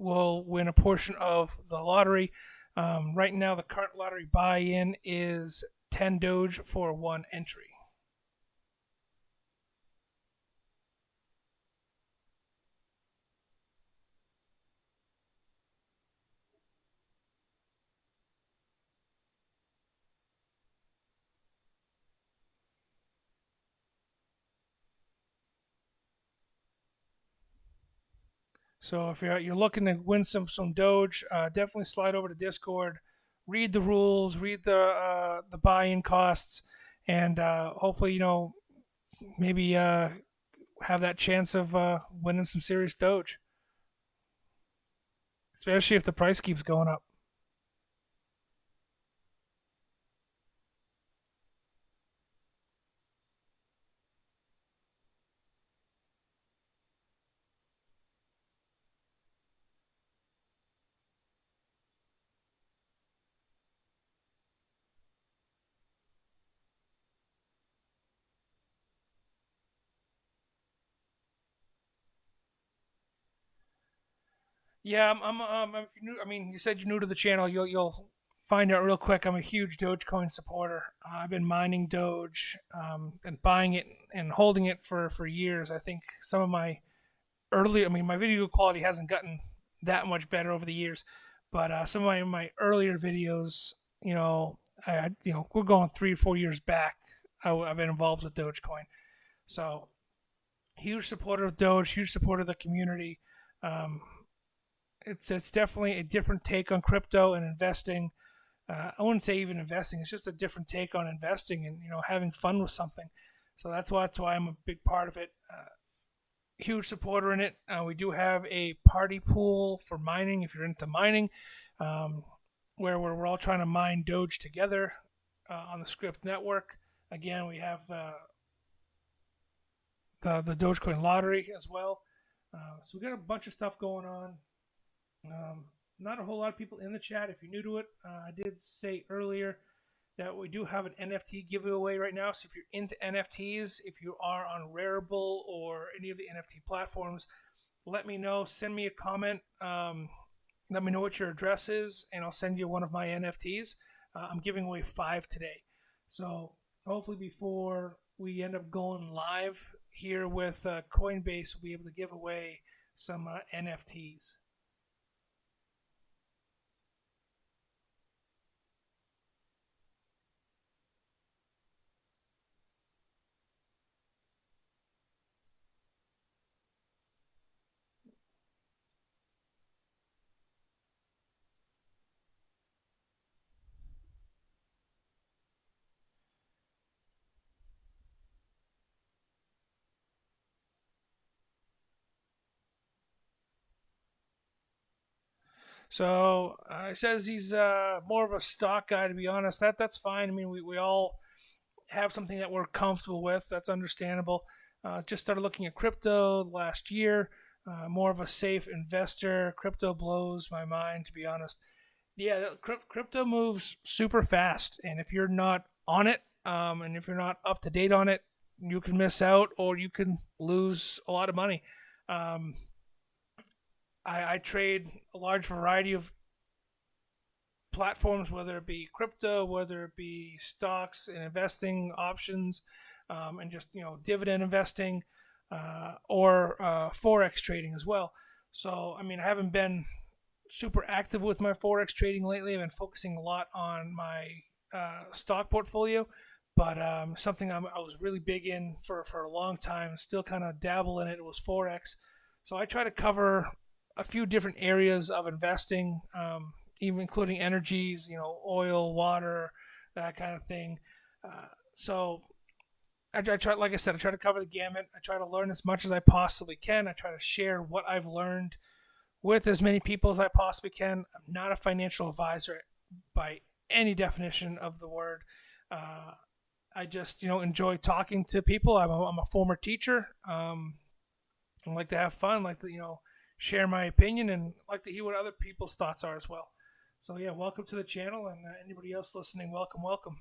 will win a portion of the lottery. Right now, the current lottery buy-in is 10 Doge for 1 entry. So if you're looking to win some Doge, definitely slide over to Discord, read the rules, read the buy-in costs, and hopefully maybe have that chance of winning some serious Doge, especially if the price keeps going up. Yeah, if you're new, I mean, you said you're new to the channel. You'll find out real quick. I'm a huge Dogecoin supporter. I've been mining Doge, and buying it and holding it for years. I think some of my earlier, I mean, my video quality hasn't gotten that much better over the years, but some of my earlier videos, we're going 3 or 4 years back. I've been involved with Dogecoin, so huge supporter of Doge, huge supporter of the community. Um, it's definitely a different take on crypto and investing. I wouldn't say even investing; it's just a different take on investing and having fun with something. So that's why I'm a big part of it. Huge supporter in it. We do have a party pool for mining if you're into mining, um, where we're all trying to mine Doge together on the Script network. Again, we have the Dogecoin Lottery as well. So we got a bunch of stuff going on. Not a whole lot of people in the chat. If you're new to it, I did say earlier that we do have an NFT giveaway right now. So if you're into NFTs, if you are on Rarible or any of the NFT platforms, let me know. Send me a comment. Let me know what your address is, and I'll send you one of my NFTs. I'm giving away 5 today. So hopefully before we end up going live here with Coinbase, we'll be able to give away some NFTs. So he says he's more of a stock guy. To be honest, that's fine. I mean, we all have something that we're comfortable with. That's understandable. Just started looking at crypto last year. More of a safe investor. Crypto blows my mind, to be honest. Yeah, crypto moves super fast, and if you're not on it, and if you're not up to date on it, you can miss out, or you can lose a lot of money. Um, I trade a large variety of platforms, whether it be crypto, whether it be stocks and investing options, and just dividend investing, or forex trading as well. So I mean, I haven't been super active with my forex trading lately. I've been focusing a lot on my stock portfolio, but something I was really big in for a long time, still kind of dabble in it, was forex. So I try to cover a few different areas of investing, even including energies, oil, water, that kind of thing. So I try, like I said, I try to cover the gamut. I try to learn as much as I possibly can. I try to share what I've learned with as many people as I possibly can. I'm not a financial advisor by any definition of the word. I just, enjoy talking to people. I'm a former teacher. I like to have fun, like to, share my opinion, and like to hear what other people's thoughts are as well. So yeah, welcome to the channel, and anybody else listening, welcome, welcome.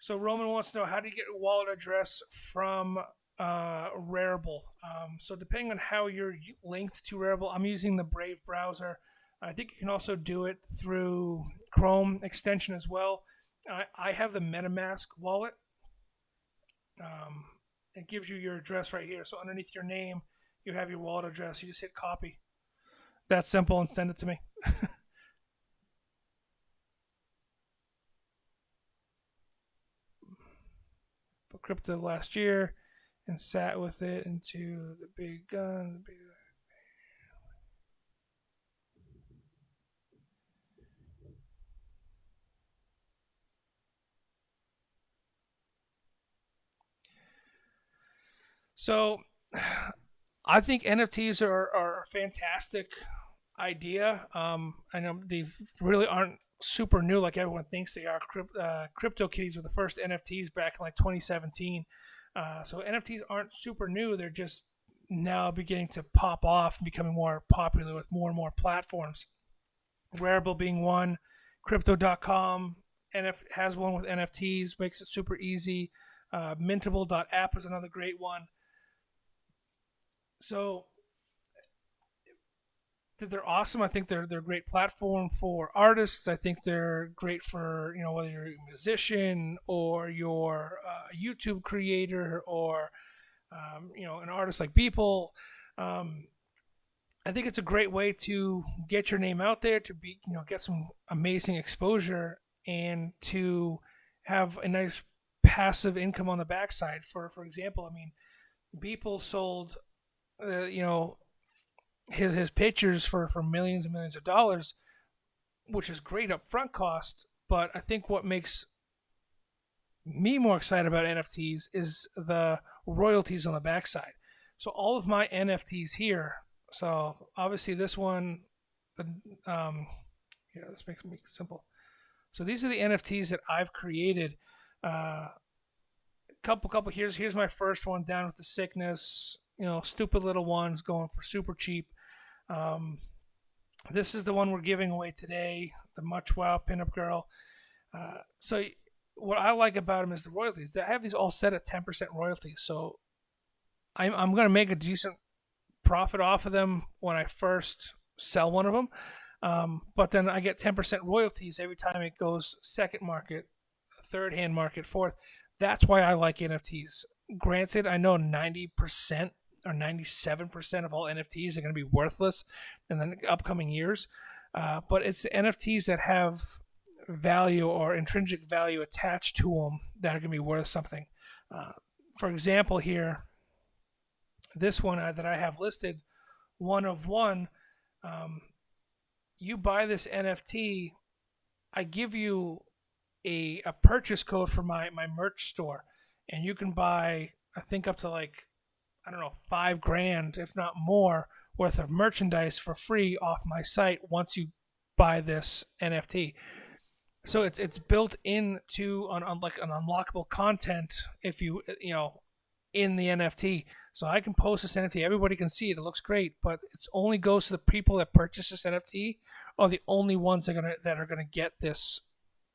So Roman wants to know, how do you get a wallet address from Rarible? So depending on how you're linked to Rarible, I'm using the Brave browser. I think you can also do it through Chrome extension as well. I have the MetaMask wallet. It gives you your address right here. So underneath your name, you have your wallet address. You just hit copy. That's simple, and send it to me. Put crypto last year and sat with it into the big gun. So I think NFTs are a fantastic idea. I know they really aren't super new like everyone thinks they are. CryptoKitties were the first NFTs back in like 2017. So NFTs aren't super new. They're just now beginning to pop off and becoming more popular with more and more platforms. Rarible being one, Crypto.com has one with NFTs, makes it super easy. Mintable.app is another great one. So they're awesome. I think they're a great platform for artists. I think they're great for, whether you're a musician or you're a YouTube creator or an artist like Beeple. I think it's a great way to get your name out there, to be get some amazing exposure, and to have a nice passive income on the backside. For example, I mean, Beeple sold his pictures for millions and millions of dollars, which is great upfront cost. But I think what makes me more excited about NFTs is the royalties on the backside. So all of my NFTs here. So obviously this one, this makes me simple. So these are the NFTs that I've created. Couple. Here's my first one, Down with the Sickness. Stupid little ones going for super cheap. This is the one we're giving away today, the Much Wow Pinup Girl. So what I like about them is the royalties. I have these all set at 10% royalties. So I'm going to make a decent profit off of them when I first sell one of them. But then I get 10% royalties every time it goes second market, third hand market, fourth. That's why I like NFTs. Granted, I know 90% or 97% of all NFTs are going to be worthless in the upcoming years. But it's NFTs that have value or intrinsic value attached to them that are going to be worth something. For example, here, this one that I have listed, one of one, you buy this NFT, I give you a purchase code for my merch store, and you can buy, I think, up to like, I don't know, $5,000, if not more, worth of merchandise for free off my site once you buy this NFT. So it's built into like an unlockable content if you in the NFT. So I can post this NFT, everybody can see it, it looks great, but it only goes to the people that purchase this NFT are the only ones that are gonna get this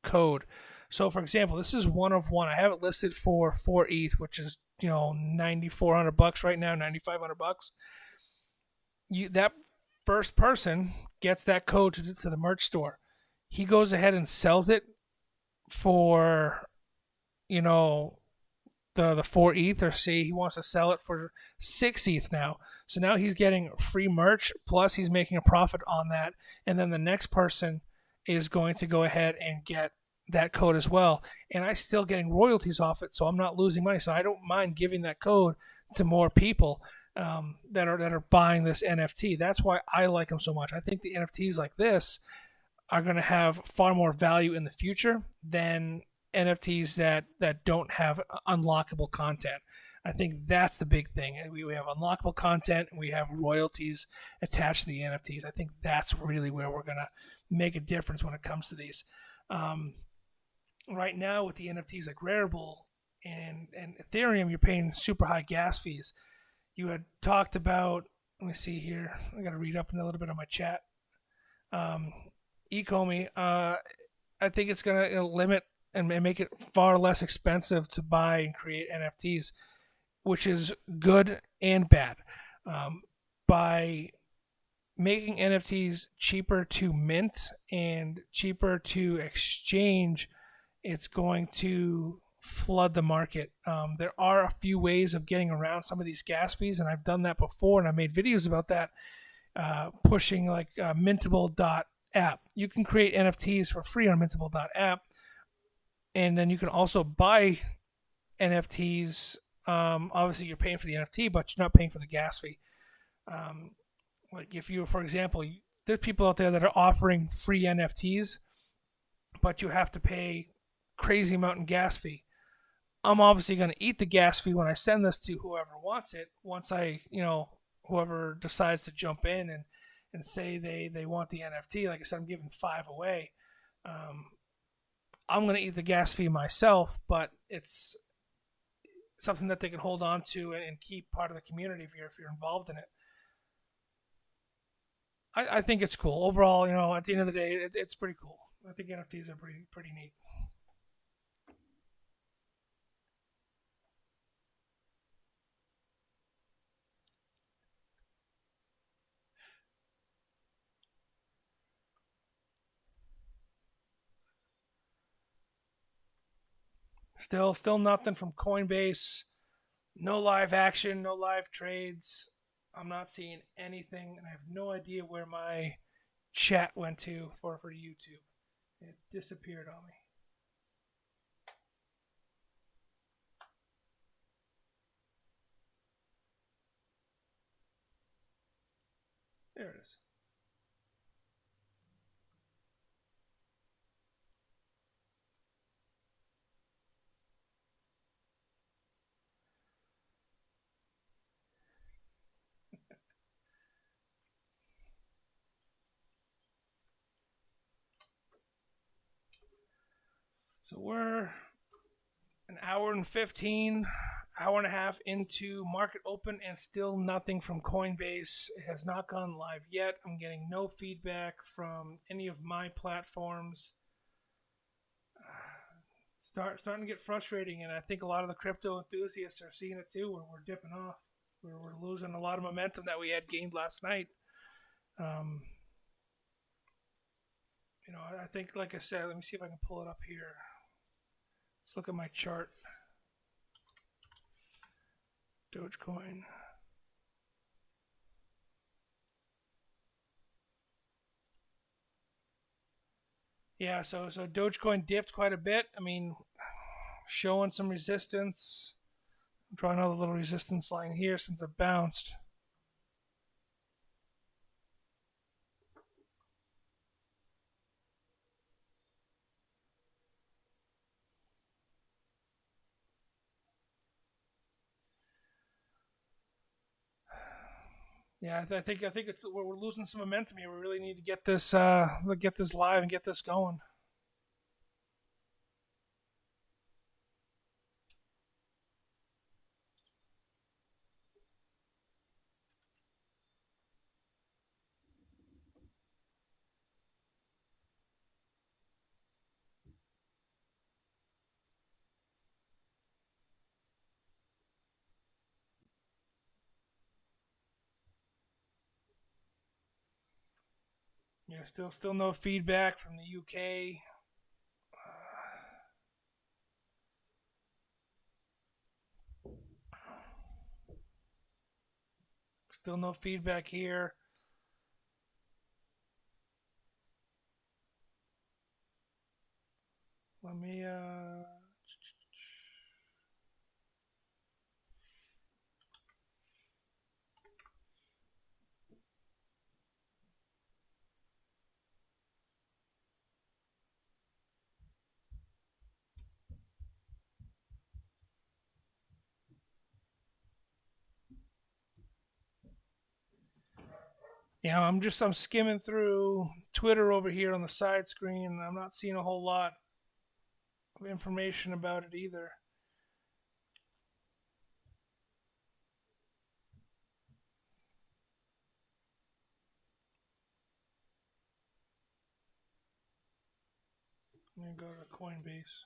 code. So for example, this is one of one. I have it listed for 4 ETH, which is $9,400 right now, $9,500. That first person gets that code to the merch store. He goes ahead and sells it for the 4 ETH, or say he wants to sell it for 6 ETH now. So now he's getting free merch, plus he's making a profit on that. And then the next person is going to go ahead and get that code as well. And I still getting royalties off it, so I'm not losing money. So I don't mind giving that code to more people that are buying this NFT. That's why I like them so much. I think the NFTs like this are going to have far more value in the future than NFTs that don't have unlockable content. I think that's the big thing. We have unlockable content and we have royalties attached to the NFTs. I think that's really where we're going to make a difference when it comes to these. Right now with the NFTs like Rarible and Ethereum, you're paying super high gas fees. You had talked about, let me see here, I got to read up a little bit on my chat. Ecomi, I think it's going to limit and make it far less expensive to buy and create NFTs, which is good and bad. By making NFTs cheaper to mint and cheaper to exchange it's going to flood the market. There are a few ways of getting around some of these gas fees, and I've done that before, and I made videos about that, pushing like Mintable.app. You can create NFTs for free on Mintable.app, and then you can also buy NFTs. Obviously, you're paying for the NFT, but you're not paying for the gas fee. Like if you, for example, there's people out there that are offering free NFTs, but you have to pay crazy amount in gas fee. I'm obviously going to eat the gas fee when I send this to whoever wants it. Once whoever decides to jump in and say they want the NFT, like I said, I'm giving 5 away. I'm going to eat the gas fee myself, but it's something that they can hold on to and keep part of the community if you're involved in it. I think it's cool. Overall, at the end of the day, it's pretty cool. I think NFTs are pretty neat. Still nothing from Coinbase. No live action, no live trades. I'm not seeing anything, and I have no idea where my chat went to for YouTube. It disappeared on me. There it is. So we're an hour and 15, hour and a half into market open, and still nothing from Coinbase. It has not gone live yet. I'm getting no feedback from any of my platforms. Starting to get frustrating, and I think a lot of the crypto enthusiasts are seeing it too. We're dipping off. We're losing a lot of momentum that we had gained last night. I think, like I said, let me see if I can pull it up here. Let's look at my chart. Dogecoin. Yeah, so Dogecoin dipped quite a bit. I mean, showing some resistance. I'm drawing another little resistance line here since it bounced. Yeah, I think we're losing some momentum here. We really need to get this live and get this going. Yeah, still no feedback from the UK. Still no feedback here. Let me I'm skimming through Twitter over here on the side screen, and I'm not seeing a whole lot of information about it either. Let me go to Coinbase.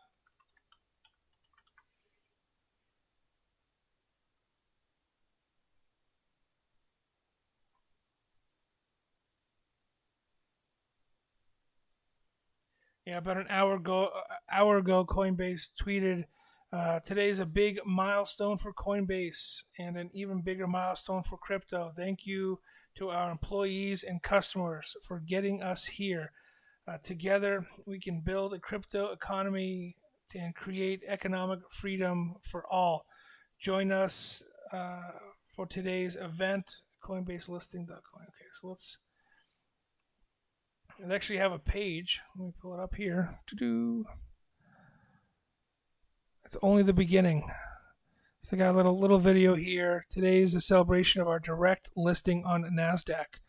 Yeah, about an hour ago, Coinbase tweeted, "Today's a big milestone for Coinbase and an even bigger milestone for crypto. Thank you to our employees and customers for getting us here. Together, we can build a crypto economy and create economic freedom for all. Join us for today's event, Coinbase listing.coin." Okay, so let's. They actually have a page. Let me pull it up here. It's only the beginning. So I got a little video here. Today is the celebration of our direct listing on NASDAQ.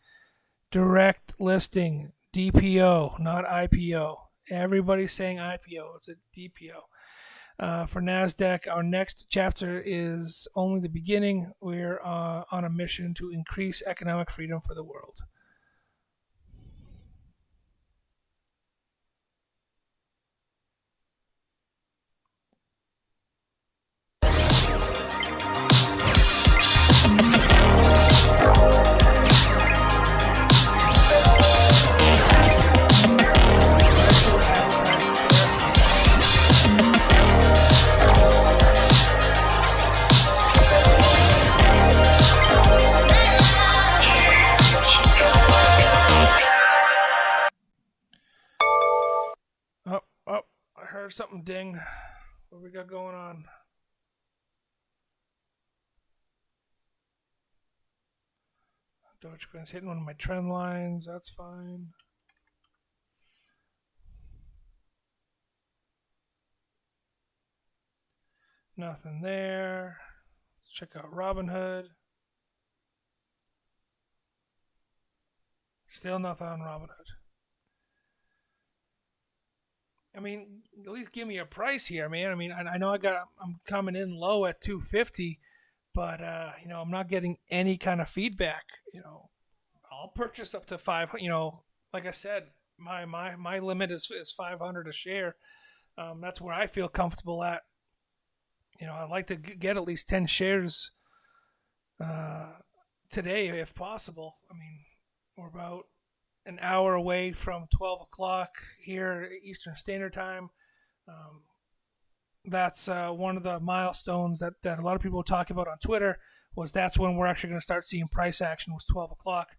Direct listing, DPO, not IPO. Everybody's saying IPO. It's a DPO. For NASDAQ, our next chapter is only the beginning. We're on a mission to increase economic freedom for the world. I heard something ding. What we got going on? Dogecoin's hitting one of my trend lines. That's fine. Nothing there. Let's check out Robinhood. Still nothing on Robinhood. I mean, at least give me a price here, man. I mean, I know I'm coming in low at 250, but I'm not getting any kind of feedback. I'll purchase up to 500. Like I said, my limit is 500 a share. That's where I feel comfortable at. I'd like to get at least 10 shares today, if possible. I mean, we're about an hour away from 12 o'clock here Eastern Standard Time. That's one of the milestones that a lot of people talk about on Twitter. That's when we're actually going to start seeing price action. Was 12 o'clock.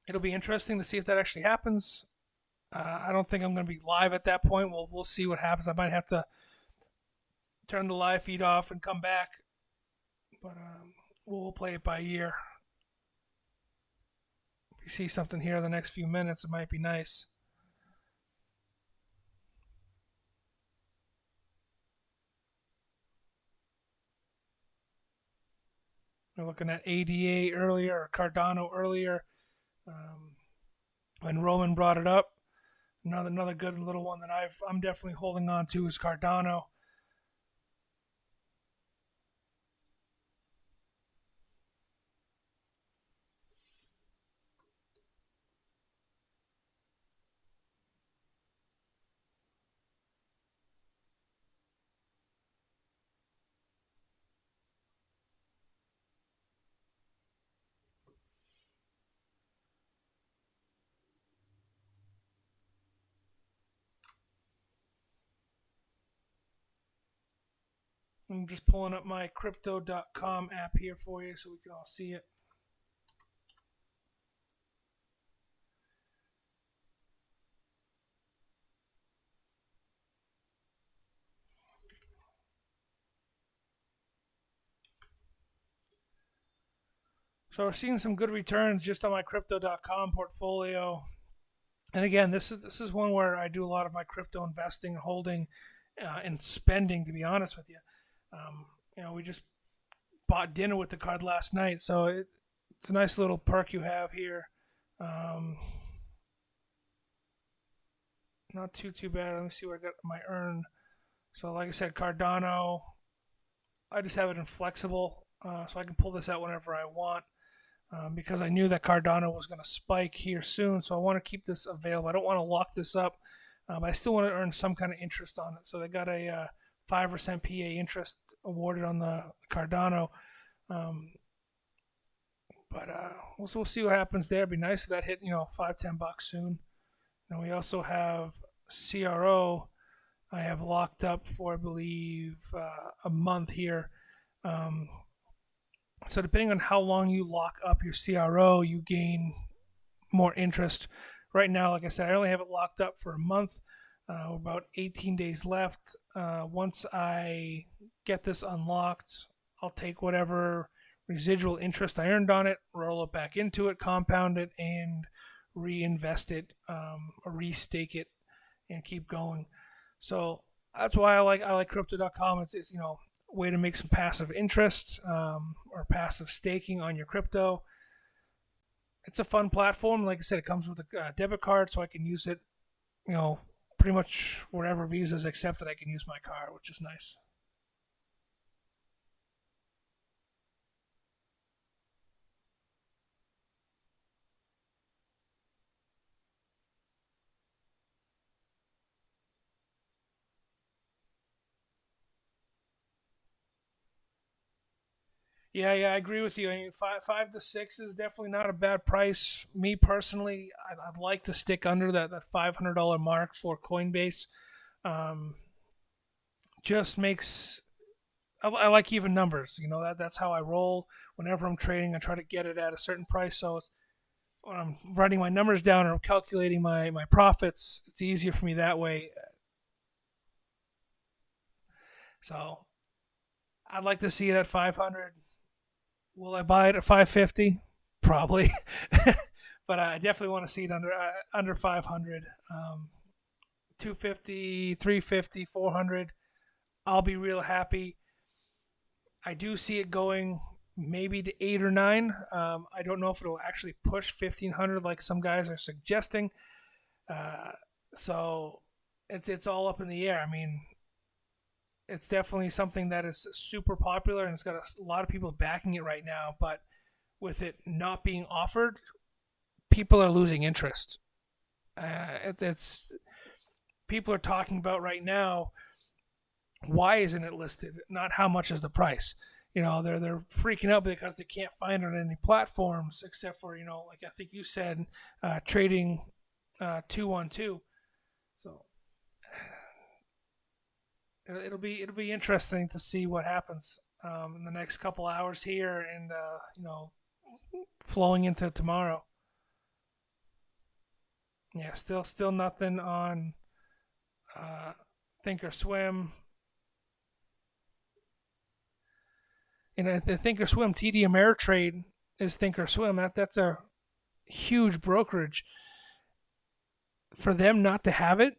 It'll be interesting to see if that actually happens. I don't think I'm going to be live at that point. We'll see what happens. I might have to turn the live feed off and come back, but we'll play it by ear. If you see something here in the next few minutes, it might be nice. We're looking at ADA earlier, or Cardano earlier, when Roman brought it up. Another good little one that I'm definitely holding on to is Cardano. I'm just pulling up my crypto.com app here for you so we can all see it. So we're seeing some good returns just on my crypto.com portfolio. And again, this is one where I do a lot of my crypto investing and holding and spending, to be honest with you. We just bought dinner with the card last night, so it's a nice little perk you have here. Not too bad. Let me see where I got my earn. So like I said, Cardano, I just have it in flexible, so I can pull this out whenever I want. Because I knew that Cardano was going to spike here soon, so I want to keep this available. I don't want to lock this up, but I still want to earn some kind of interest on it. So they got a 5% PA interest awarded on the Cardano. But we'll see what happens there. It'd be nice if that hit $5-10 soon. And we also have CRO. I have locked up for, I believe, a month here. So depending on how long you lock up your CRO, you gain more interest. Right now, like I said, I only have it locked up for a month. About 18 days left. Once I get this unlocked, I'll take whatever residual interest I earned on it, roll it back into it, compound it, and reinvest it, or restake it, and keep going. So that's why I like crypto.com. It's a way to make some passive interest, or passive staking on your crypto. It's a fun platform. Like I said, it comes with a debit card, so I can use it, pretty much wherever Visa's accepted. I can use my card, which is nice. Yeah, I agree with you. I mean, five to six is definitely not a bad price. Me personally, I'd like to stick under that $500 mark for Coinbase. Um, just makes I like even numbers. That's how I roll. Whenever I'm trading, I try to get it at a certain price. So when I'm writing my numbers down or I'm calculating my profits, it's easier for me that way. So I'd like to see it at 500. Will I buy it at 550? Probably, but I definitely want to see it under 500. 250, 350, 400. I'll be real happy. I do see it going maybe to 8 or 9. I don't know if it'll actually push 1,500 like some guys are suggesting. So it's all up in the air. I mean, it's definitely something that is super popular and it's got a lot of people backing it right now. But with it not being offered, people are losing interest. It's people are talking about right now. Why isn't it listed? Not how much is the price. They're freaking out because they can't find it on any platforms except for like I think you said, trading 212. So it'll be interesting to see what happens in the next couple hours here, and flowing into tomorrow. Yeah, still nothing on Thinkorswim. The Thinkorswim TD Ameritrade is Thinkorswim. That's a huge brokerage. For them not to have it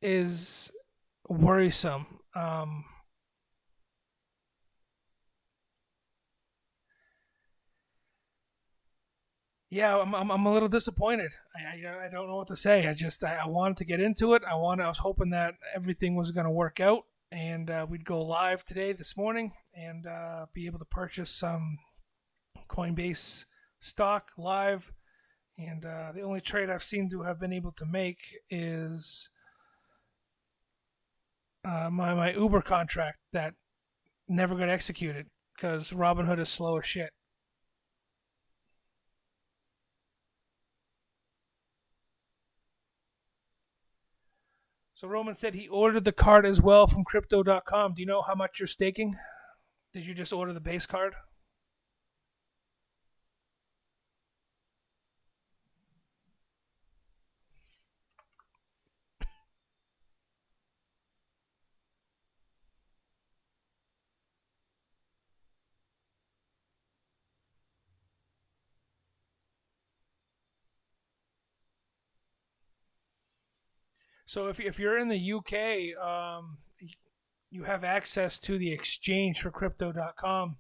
is worrisome. Yeah, I'm a little disappointed. I don't know what to say. I wanted to get into it. I was hoping that everything was going to work out, and we'd go live this morning, and be able to purchase some Coinbase stock live. And the only trade I've seen to have been able to make is my Uber contract that never got executed because Robinhood is slow as shit. So Roman said he ordered the card as well from crypto.com. Do you know how much you're staking? Did you just order the base card? So if you're in the UK, you have access to the exchange for crypto.com.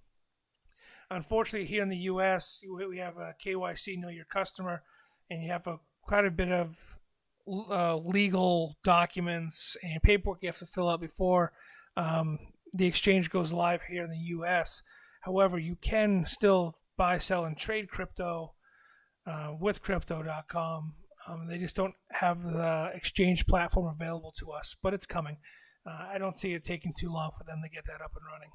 Unfortunately, here in the US, we have a KYC, know your customer, and you have quite a bit of legal documents and paperwork you have to fill out before the exchange goes live here in the US. However, you can still buy, sell, and trade crypto with crypto.com. They just don't have the exchange platform available to us, but it's coming. I don't see it taking too long for them to get that up and running.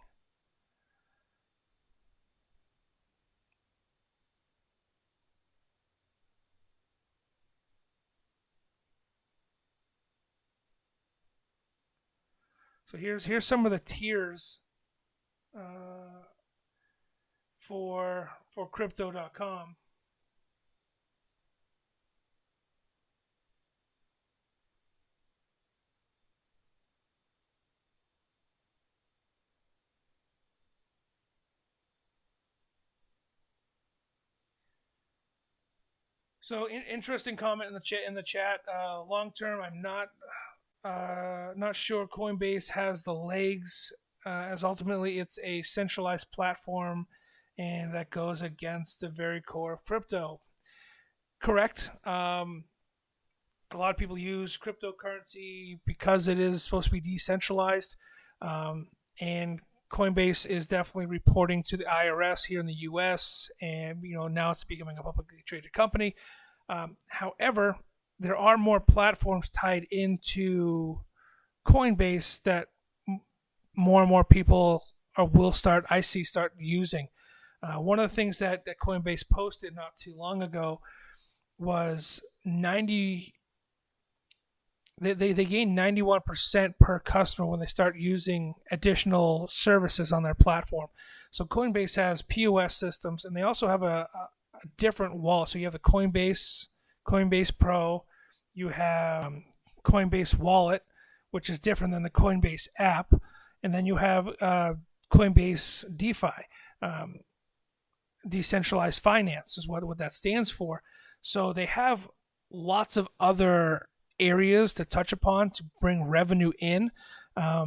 So here's some of the tiers for crypto.com. So interesting comment in the chat. Long term, I'm not sure Coinbase has the legs, as ultimately it's a centralized platform, and that goes against the very core of crypto. Correct. A lot of people use cryptocurrency because it is supposed to be decentralized, and Coinbase is definitely reporting to the IRS here in the U.S., and now it's becoming a publicly traded company. However, there are more platforms tied into Coinbase that more and more people will start using. One of the things that Coinbase posted not too long ago was they gain 91% per customer when they start using additional services on their platform. So Coinbase has POS systems, and they also have a different wallet. So you have the Coinbase Pro, you have Coinbase Wallet, which is different than the Coinbase app, and then you have Coinbase DeFi, decentralized finance is what that stands for. So they have lots of other areas to touch upon to bring revenue in. I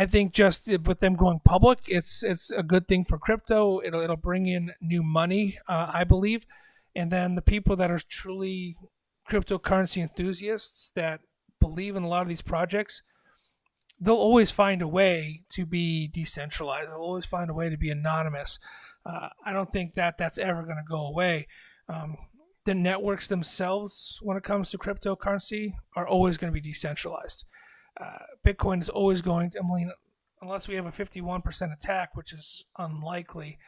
think just with them going public, it's a good thing for crypto. It'll bring in new money, I believe, and then the people that are truly cryptocurrency enthusiasts that believe in a lot of these projects, they'll always find a way to be decentralized. They'll always find a way to be anonymous. I don't think that's ever going to go away. The networks themselves, when it comes to cryptocurrency, are always going to be decentralized. Bitcoin is always going to, unless we have a 51% attack, which is unlikely.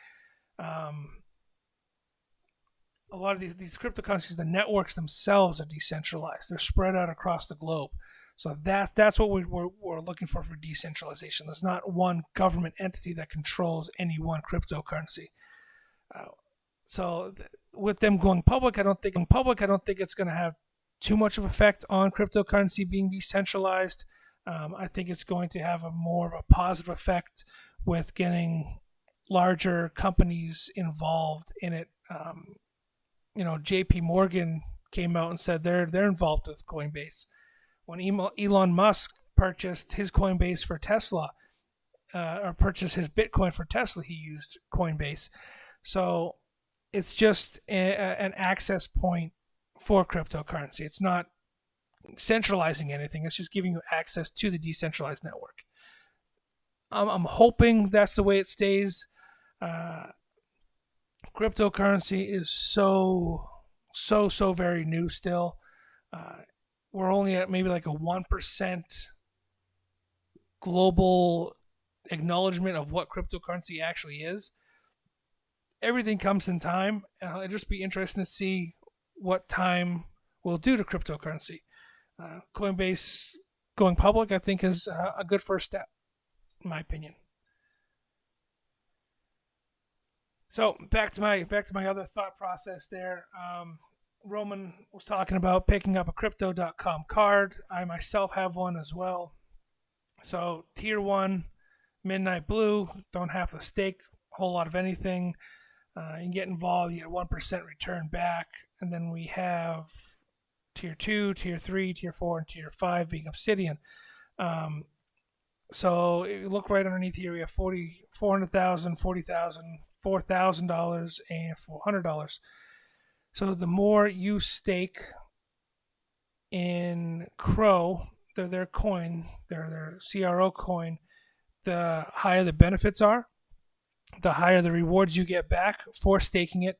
A lot of these cryptocurrencies, the networks themselves are decentralized. They're spread out across the globe. So that's what we're looking for decentralization. There's not one government entity that controls any one cryptocurrency. With them going public, I don't think it's going to have too much of an effect on cryptocurrency being decentralized. I think it's going to have more of a positive effect with getting larger companies involved in it. JP Morgan came out and said they're involved with Coinbase. When Elon Musk purchased his Coinbase for Tesla, or purchased his Bitcoin for Tesla, he used Coinbase. So it's just an access point for cryptocurrency. It's not centralizing anything. It's just giving you access to the decentralized network. I'm hoping that's the way it stays. Cryptocurrency is so very new still. We're only at maybe like a 1% global acknowledgement of what cryptocurrency actually is. Everything comes in time. It'll just be interesting to see what time will do to cryptocurrency. Coinbase going public, I think, is a good first step, in my opinion. So back to my other thought process there. Roman was talking about picking up a crypto.com card. I myself have one as well. So tier 1, Midnight Blue, don't have to stake a whole lot of anything. You can get involved, you get 1% return back. And then we have tier 2, tier 3, tier 4, and tier 5 being Obsidian. So if you look right underneath here, we have $400,000, $40,000, $4,000, and $400. So the more you stake in Crow, their coin, their CRO coin, the higher the benefits are, the higher the rewards you get back for staking it,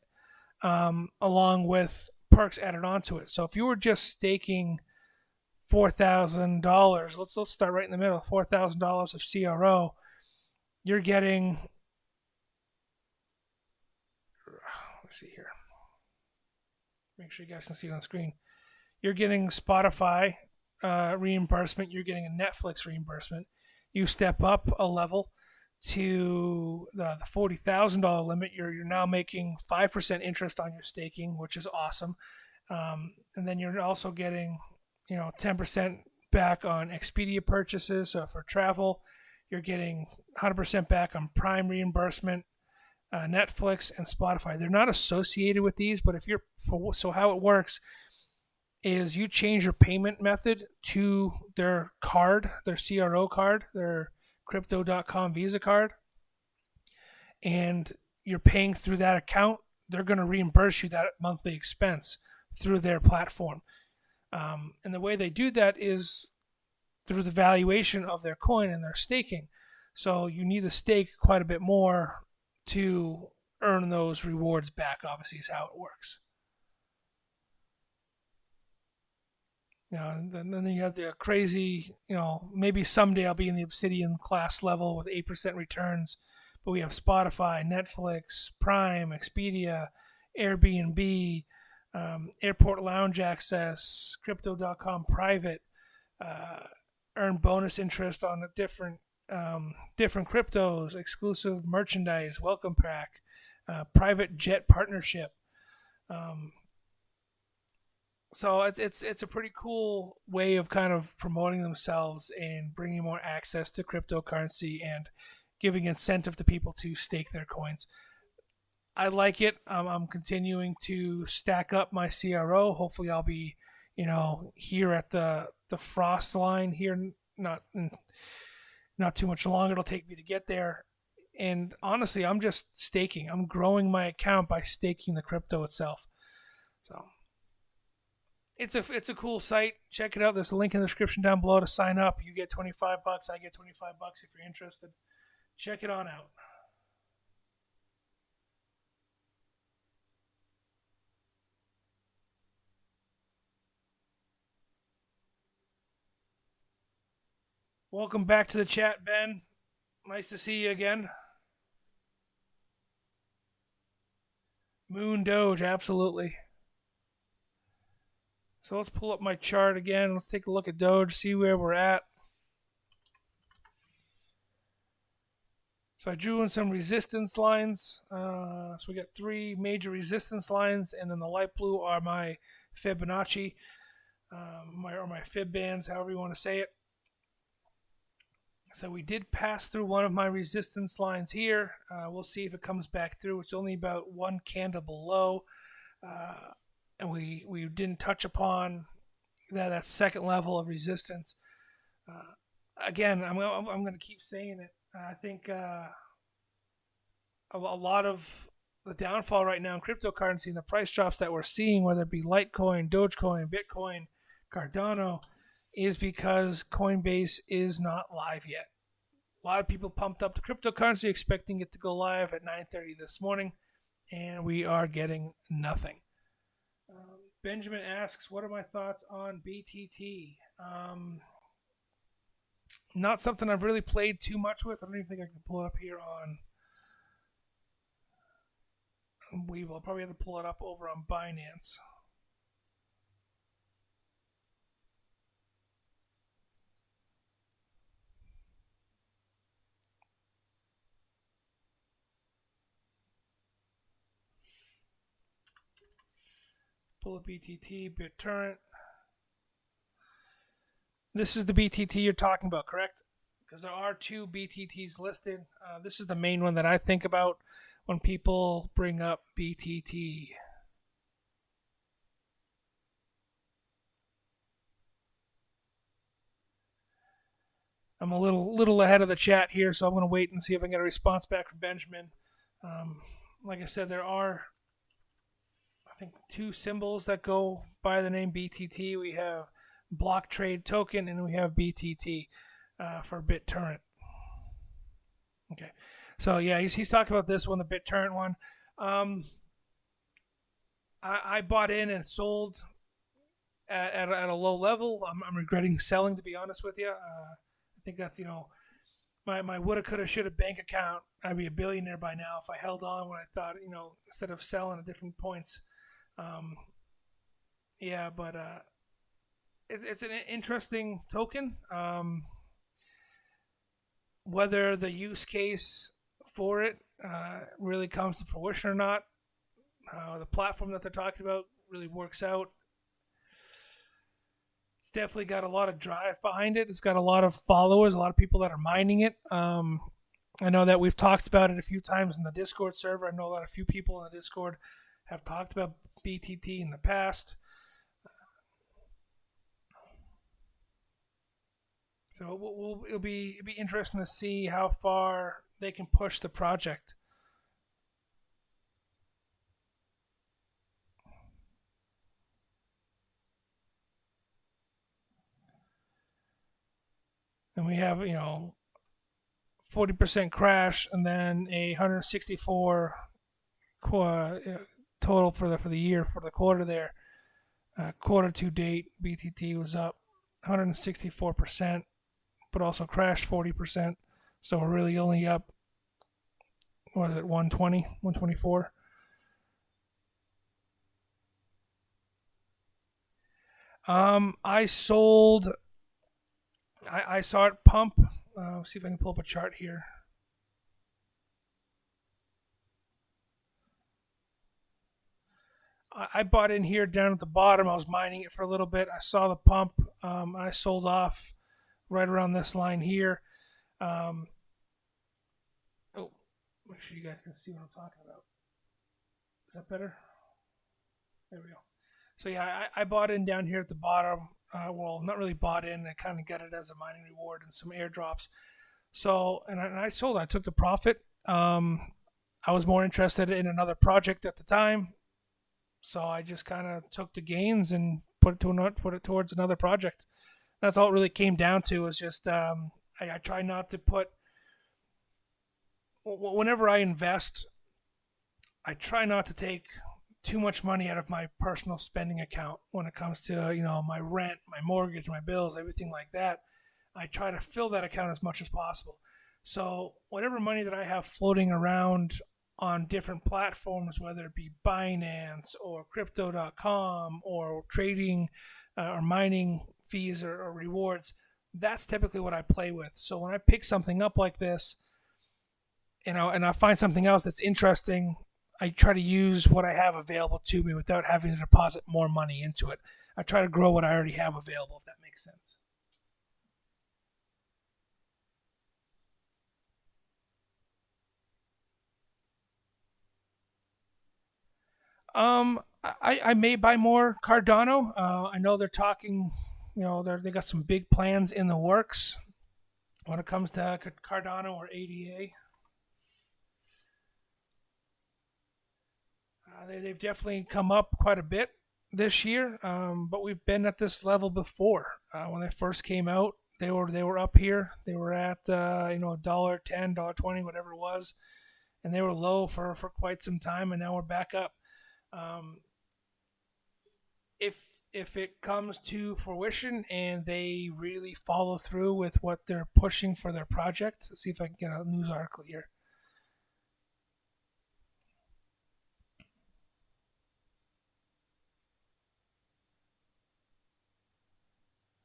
along with perks added onto it. So if you were just staking $4,000, let's start right in the middle, $4,000 of CRO, you're getting, let's see here, make sure you guys can see it on the screen. You're getting Spotify reimbursement, you're getting a Netflix reimbursement. You step up a level to the $40,000 limit, you're now making 5% interest on your staking, which is awesome. And then you're also getting 10% back on Expedia purchases. So for travel, you're getting 100% back on Prime reimbursement, Netflix, and Spotify. They're not associated with these, but so how it works is you change your payment method to their card, their CRO card, their Crypto.com Visa card, and you're paying through that account. They're going to reimburse you that monthly expense through their platform. And the way they do that is through the valuation of their coin and their staking. So you need to stake quite a bit more to earn those rewards back, obviously, is how it works. And then you have the crazy, maybe someday I'll be in the Obsidian class level with 8% returns, but we have Spotify, Netflix, Prime, Expedia, Airbnb, airport lounge access, Crypto.com private, earn bonus interest on different cryptos, exclusive merchandise, welcome pack, private jet partnership. So it's a pretty cool way of kind of promoting themselves and bringing more access to cryptocurrency and giving incentive to people to stake their coins. I like it. I'm continuing to stack up my CRO. Hopefully, I'll be, here at the frost line here. Not too much longer it'll take me to get there. And honestly, I'm just staking. I'm growing my account by staking the crypto itself. So it's a cool site. Check it out. There's a link in the description down below to sign up. You get $25. I get $25 if you're interested. Check it on out. Welcome back to the chat, Ben. Nice to see you again. Moon Doge, absolutely. So let's pull up my chart again. Let's take a look at Doge, see where we're at. So I drew in some resistance lines. So we got 3 major resistance lines, and then the light blue are my Fibonacci, my Fib bands, however you want to say it. So we did pass through one of my resistance lines here. We'll see if it comes back through. It's only about 1 candle below. And we didn't touch upon that second level of resistance. Again, I'm going to keep saying it. I think a lot of the downfall right now in cryptocurrency and the price drops that we're seeing, whether it be Litecoin, Dogecoin, Bitcoin, Cardano, is because Coinbase is not live yet. A lot of people pumped up the cryptocurrency expecting it to go live at 9:30 this morning, and we are getting nothing. Benjamin asks, what are my thoughts on BTT? Not something I've really played too much with. I don't even think I can pull it up here on Webull. I'll probably have to pull it up over on Binance. Pull up BTT, BitTorrent. This is the BTT you're talking about, correct? Because there are 2 BTTs listed. This is the main one that I think about when people bring up BTT. I'm a little ahead of the chat here, so I'm going to wait and see if I can get a response back from Benjamin. Like I said, there are, I think, 2 symbols that go by the name BTT. We have Block Trade Token, and we have BTT for BitTorrent. Okay, so yeah, he's talking about this one, the BitTorrent one. I bought in and sold at a low level. I'm regretting selling, to be honest with you. I think that's, my woulda, coulda, shoulda bank account. I'd be a billionaire by now if I held on when I thought, instead of selling at different points. Yeah, but it's an interesting token. Whether the use case for it really comes to fruition or not, the platform that they're talking about really works out. It's definitely got a lot of drive behind it. It's got a lot of followers, a lot of people that are mining it. I know that we've talked about it a few times in the Discord server. I know that a few people in the Discord have talked about BTT in the past. So it'll be interesting to see how far they can push the project. And we have, 40% crash, and then a 164 total for the year for the quarter there. Quarter to date, BTT was up 164%, but also crashed 40%. So we're really only up, what was it, 120, 124? I sold. I saw it pump. See if I can pull up a chart here. I bought in here down at the bottom. I was mining it for a little bit. I saw the pump. I sold off right around this line here. Oh, make sure you guys can see what I'm talking about. Is that better? There we go. So yeah, I bought in down here at the bottom. Well, not really bought in. I kind of got it as a mining reward and some airdrops. So, and I sold. I took the profit. I was more interested in another project at the time, so I just kind of took the gains and put it towards another project. That's all it really came down to. Was just I try not to put. Whenever I invest, I try not to take too much money out of my personal spending account when it comes to my rent, my mortgage, my bills, everything like that. I try to fill that account as much as possible. So whatever money that I have floating around on different platforms, whether it be Binance or Crypto.com or trading or mining fees or rewards, that's typically what I play with. So when I pick something up like this, and I find something else that's interesting, I try to use what I have available to me without having to deposit more money into it. I try to grow what I already have available, if that makes sense. I may buy more Cardano. I know they're talking, they got some big plans in the works when it comes to Cardano or ADA. They've definitely come up quite a bit this year, but we've been at this level before. When they first came out, they were up here. They were at $1.10, $1.20, whatever it was, and they were low for quite some time, and now we're back up. If it comes to fruition and they really follow through with what they're pushing for their project, let's see if I can get a news article here.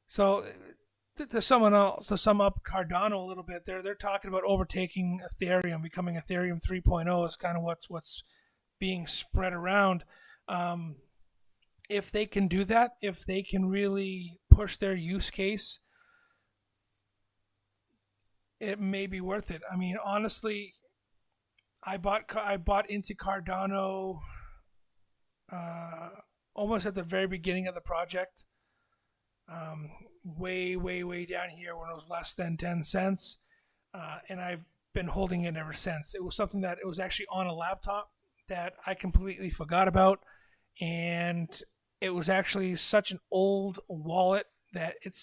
So to sum up Cardano a little bit, they're talking about overtaking Ethereum, becoming Ethereum 3.0 is kind of what's being spread around. If they can do that, if they can really push their use case, it may be worth it. I mean, honestly, I bought into Cardano almost at the very beginning of the project. Way down here when it was less than 10 cents. And I've been holding it ever since. It was something that it was actually on a laptop that I completely forgot about. And it was actually such an old wallet that it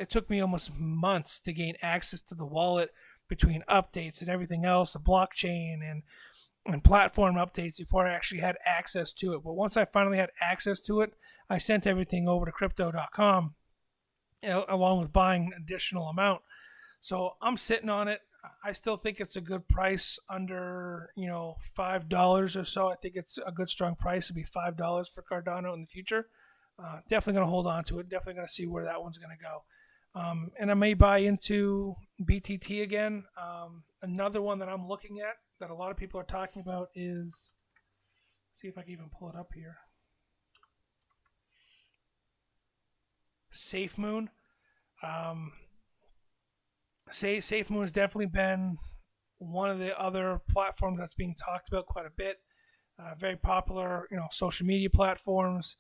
took me almost months to gain access to the wallet between updates and everything else, the blockchain and platform updates before I actually had access to it. But once I finally had access to it, I sent everything over to Crypto.com along with buying an additional amount. So I'm sitting on it. I still think it's a good price under, $5 or so. I think it's a good strong price. It'd be $5 for Cardano in the future. Definitely going to hold on to it. Definitely going to see where that one's going to go. And I may buy into BTT again. Another one that I'm looking at that a lot of people are talking about is, see if I can even pull it up here. SafeMoon. SafeMoon has definitely been one of the other platforms that's being talked about quite a bit. Very popular, social media platforms.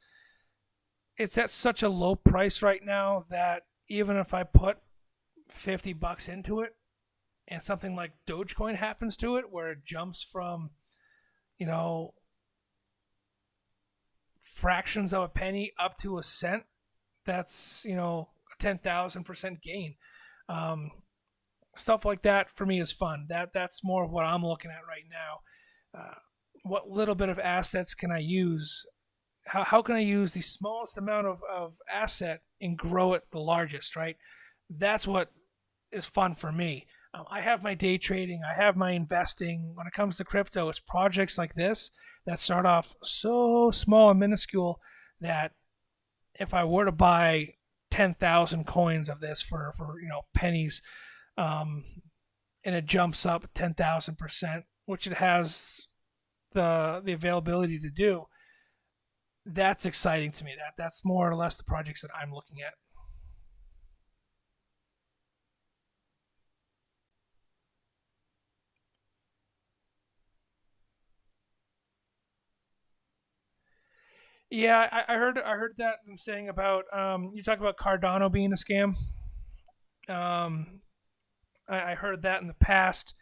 It's at such a low price right now that even if I put $50 into it and something like Dogecoin happens to it, where it jumps from, fractions of a penny up to a cent, that's, a 10,000% gain. Stuff like that for me is fun. That's more of what I'm looking at right now. What little bit of assets can I use? How can I use the smallest amount of asset and grow it the largest, right? That's what is fun for me. I have my day trading. I have my investing. When it comes to crypto, it's projects like this that start off so small and minuscule that if I were to buy 10,000 coins of this for pennies, and it jumps up 10,000%, which it has the availability to do, that's exciting to me. That's more or less the projects that I'm looking at. Yeah, I heard that them saying about you talk about Cardano being a scam. Um, I heard that in the past.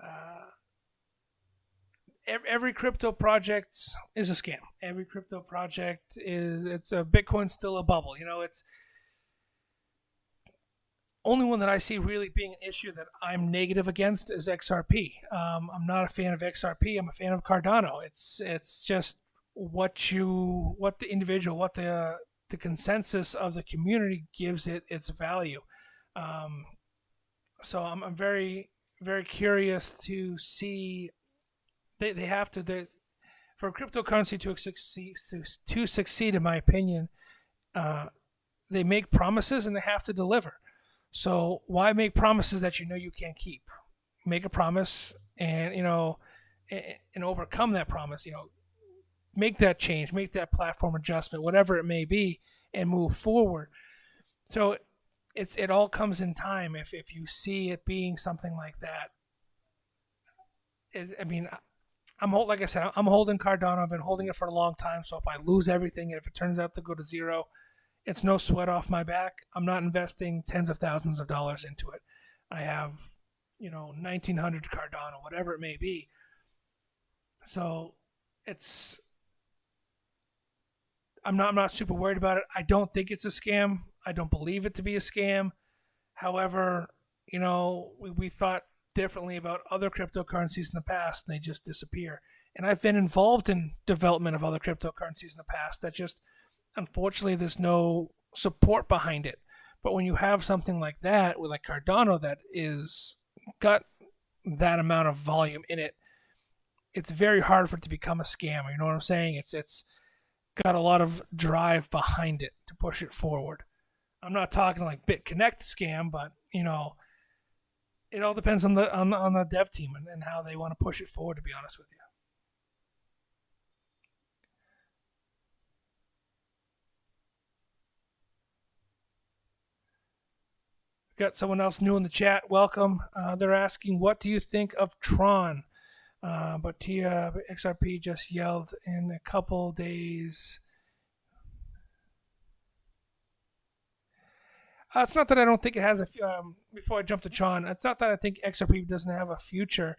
Uh, every crypto project is a scam. Every crypto project it's a Bitcoin's still a bubble. It's only one that I see really being an issue that I'm negative against is XRP. I'm not a fan of XRP. I'm a fan of Cardano. It's just what the consensus of the community gives it its value. Um, so I'm very very curious to see they have to for cryptocurrency to succeed in my opinion. uh, they make promises and they have to deliver. So why make promises that you can't keep? Make a promise and and overcome that promise. Make that change, make that platform adjustment, whatever it may be, and move forward. So it all comes in time. If you see it being something like that, I mean, like I said, I'm holding Cardano. I've been holding it for a long time. So if I lose everything and if it turns out to go to zero, it's no sweat off my back. I'm not investing tens of thousands of dollars into it. I have 1900 Cardano, whatever it may be. So it's I'm not super worried about it. I don't think it's a scam. I don't believe it to be a scam. However, we thought differently about other cryptocurrencies in the past and they just disappear. And I've been involved in development of other cryptocurrencies in the past that just unfortunately there's no support behind it. But when you have something like that, with like Cardano that is got that amount of volume in it, it's very hard for it to become a scam. You know what I'm saying? It's got a lot of drive behind it to push it forward. I'm not talking like BitConnect scam, but it all depends on the dev team and how they want to push it forward. To be honest with you. Got someone else new in the chat. Welcome. They're asking, what do you think of Tron? But XRP just yelled in a couple days. It's not that I don't think it has before I jump to Tron, it's not that I think XRP doesn't have a future.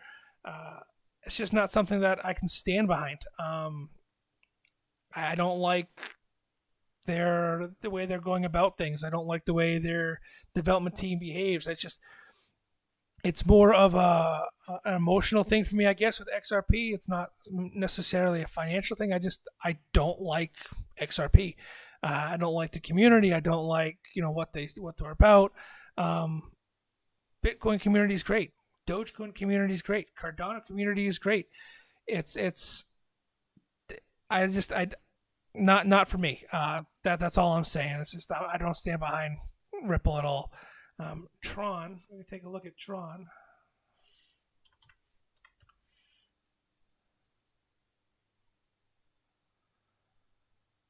It's just not something that I can stand behind. I don't like the way they're going about things. I don't like the way their development team behaves. It's more of an emotional thing for me, I guess. With XRP, it's not necessarily a financial thing. I don't like XRP. I don't like the community. I don't like what they're about. Bitcoin community is great. Dogecoin community is great. Cardano community is great. It's I not for me. That's all I'm saying. It's just I don't stand behind Ripple at all. Tron. Let me take a look at Tron.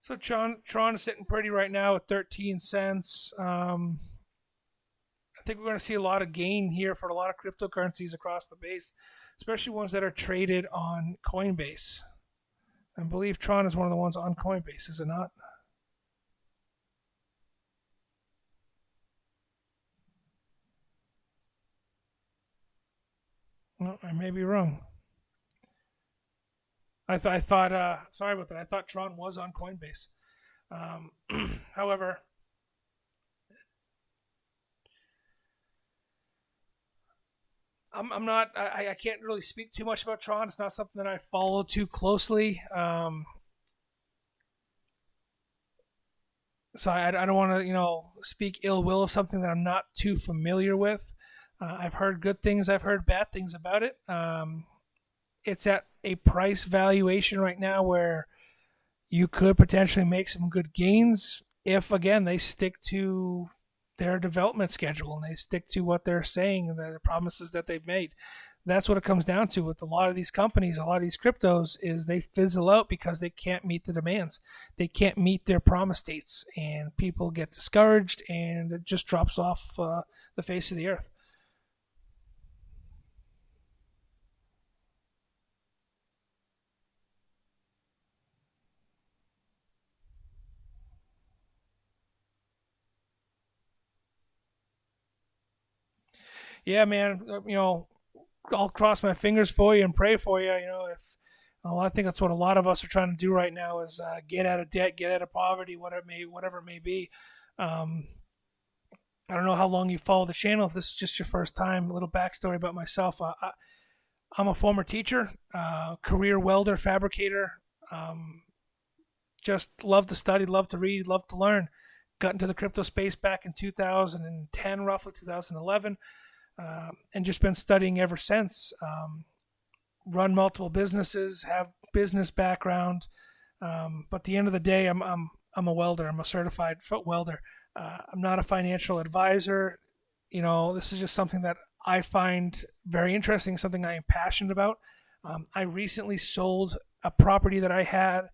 So Tron is sitting pretty right now at 13 cents. I think we're going to see a lot of gain here for a lot of cryptocurrencies across the base, especially ones that are traded on Coinbase. I believe Tron is one of the ones on Coinbase, is it not? Well, I may be wrong. I thought. Sorry about that. I thought Tron was on Coinbase. Um, However, I'm not. I can't really speak too much about Tron. It's not something that I follow too closely. So I don't want to speak ill will of something that I'm not too familiar with. I've heard good things. I've heard bad things about it. It's at a price valuation right now where you could potentially make some good gains if, again, they stick to their development schedule and they stick to what they're saying and the promises that they've made. That's what it comes down to with a lot of these companies, a lot of these cryptos, is they fizzle out because they can't meet the demands. They can't meet their promise dates, and people get discouraged, and it just drops off the face of the earth. Yeah, man. I'll cross my fingers for you and pray for you. If well, I think that's what a lot of us are trying to do right now is get out of debt, get out of poverty, whatever it may be. Um, I don't know how long you follow the channel. If this is just your first time, a little backstory about myself. I'm a former teacher, career welder, fabricator. Um, just love to study, love to read, love to learn. Got into the crypto space back in 2010, roughly 2011, and just been studying ever since. Run multiple businesses, have business background, but at the end of the day, I'm a welder. I'm a certified foot welder. I'm not a financial advisor. This is just something that I find very interesting, something I am passionate about. I recently sold a property that I had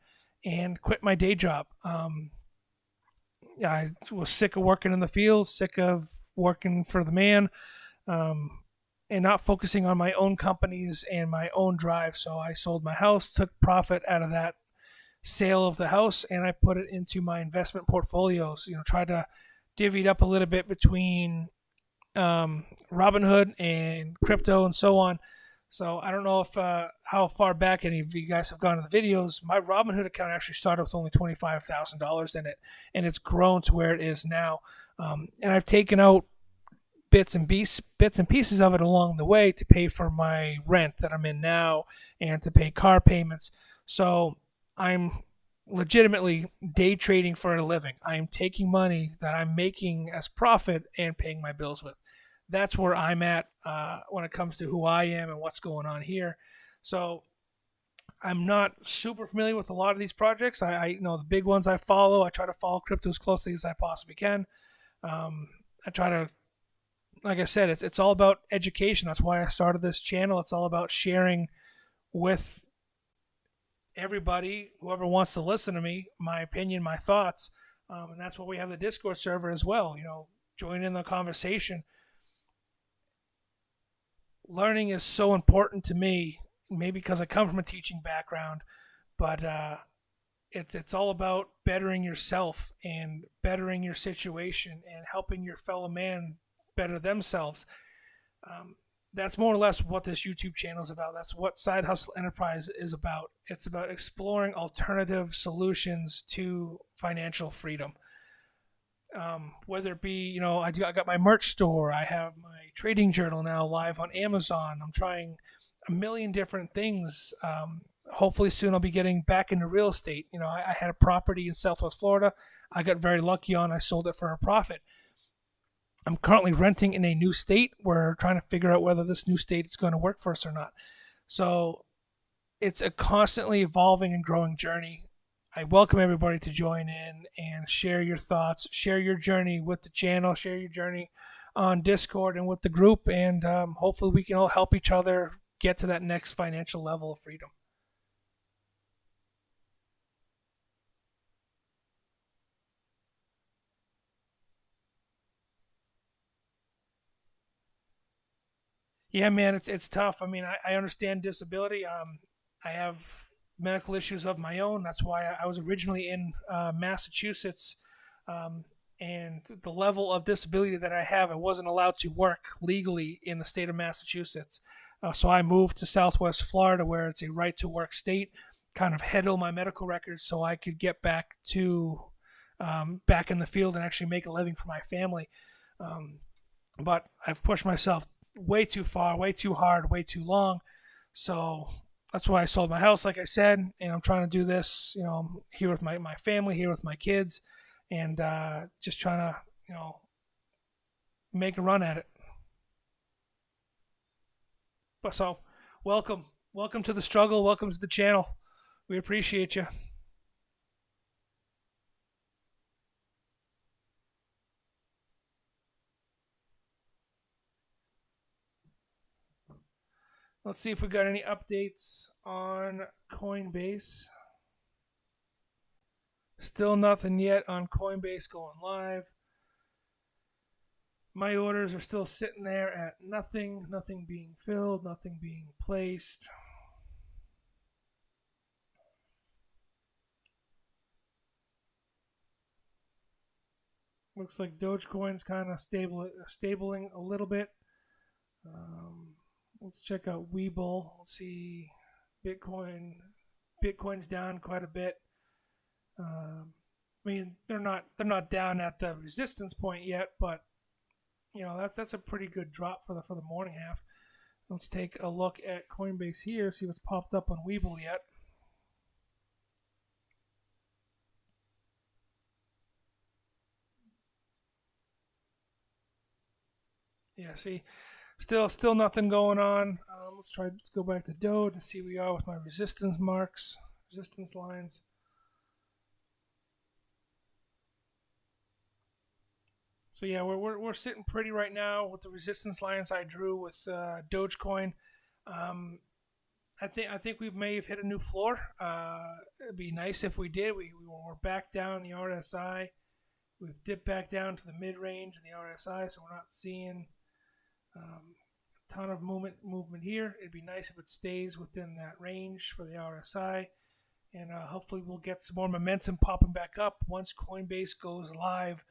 and quit my day job. I was sick of working in the field, sick of working for the man, um, and not focusing on my own companies and my own drive. So I sold my house, took profit out of that sale of the house, and I put it into my investment portfolios. Tried to divvy it up a little bit between Robinhood and crypto and so on. So I don't know if how far back any of you guys have gone to the videos. My Robinhood account actually started with only $25,000 in it, and it's grown to where it is now. And I've taken out bits and pieces of it along the way to pay for my rent that I'm in now and to pay car payments. So I'm legitimately day trading for a living. I'm taking money that I'm making as profit and paying my bills with. That's where I'm at when it comes to who I am and what's going on here. So I'm not super familiar with a lot of these projects. I know the big ones I follow. I try to follow crypto as closely as I possibly can. I try to, like I said, it's all about education. That's why I started this channel. It's all about sharing with everybody, whoever wants to listen to me, my opinion, my thoughts. And that's why we have the Discord server as well. Join in the conversation. Learning is so important to me, maybe because I come from a teaching background, but it's all about bettering yourself and bettering your situation and helping your fellow man better themselves. That's more or less what this YouTube channel is about. That's what Side Hustle Enterprise is about. It's about exploring alternative solutions to financial freedom. Whether it be, I got my merch store. I have my trading journal now live on Amazon. I'm trying a million different things. Hopefully soon I'll be getting back into real estate. I had a property in Southwest Florida. I got very lucky on. I sold it for a profit. I'm currently renting in a new state. We're trying to figure out whether this new state is going to work for us or not. So it's a constantly evolving and growing journey. I welcome everybody to join in and share your thoughts, share your journey with the channel, share your journey on Discord and with the group, and hopefully we can all help each other get to that next financial level of freedom. Yeah, man, it's tough. I mean, I understand disability. I have medical issues of my own. That's why I was originally in Massachusetts, and the level of disability that I have, I wasn't allowed to work legally in the state of Massachusetts. So I moved to Southwest Florida, where it's a right to work state. Kind of handle my medical records so I could get back to back in the field and actually make a living for my family. But I've pushed myself way too far, way too hard, way too long. So that's why I sold my house, like I said, and I'm trying to do this, here with my family, here with my kids, and just trying to, make a run at it. But so, welcome to the struggle, welcome to the channel. We appreciate you. Let's see if we got any updates on Coinbase. Still nothing yet on Coinbase going live. My orders are still sitting there at nothing being filled, nothing being placed. Looks like Dogecoin's kind of stabling a little bit. Let's check out Webull. Let's see, Bitcoin's down quite a bit. I mean, they're not down at the resistance point yet, but that's a pretty good drop for the morning half. Let's take a look at Coinbase here, see what's popped up on Webull yet. Yeah, see, still nothing going on. Let's go back to Doge and see where we are with my resistance lines. So yeah, we're sitting pretty right now with the resistance lines I drew with Dogecoin. I think we may have hit a new floor. It'd be nice if we did. We're back down the RSI. We've dipped back down to the mid range in the RSI, so we're not seeing a ton of movement here. It'd be nice if it stays within that range for the RSI, and hopefully we'll get some more momentum popping back up once Coinbase goes live,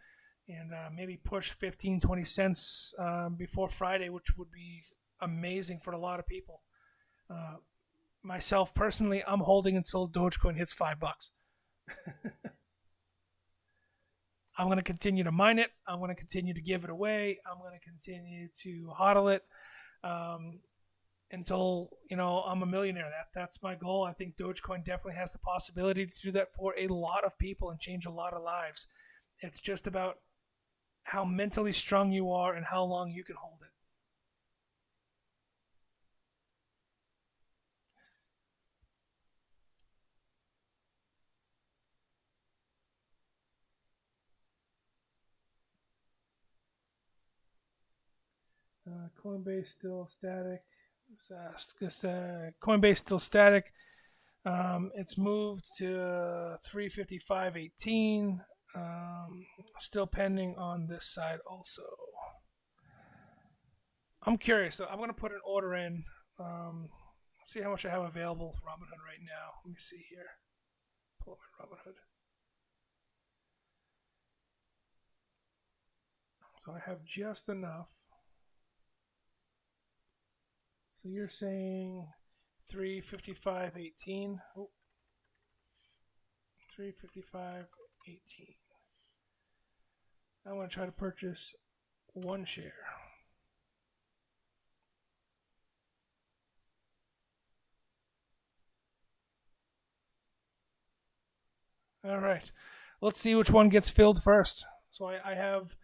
and maybe push 15-20 cents before Friday, which would be amazing for a lot of people. Myself personally, I'm holding until Dogecoin hits $5. I'm going to continue to mine it. I'm going to continue to give it away. I'm going to continue to hodl it until I'm a millionaire. That's my goal. I think Dogecoin definitely has the possibility to do that for a lot of people and change a lot of lives. It's just about how mentally strong you are and how long you can hold it. Coinbase still static. Coinbase still static. It's moved to 355.18. Still pending on this side also. I'm curious. I'm going to put an order in. See how much I have available with Robinhood right now. Let me see here. Pull up my Robinhood. So I have just enough. So you're saying 355.18. Oh, 355.18. I want to try to purchase one share. All right, let's see which one gets filled first. So I have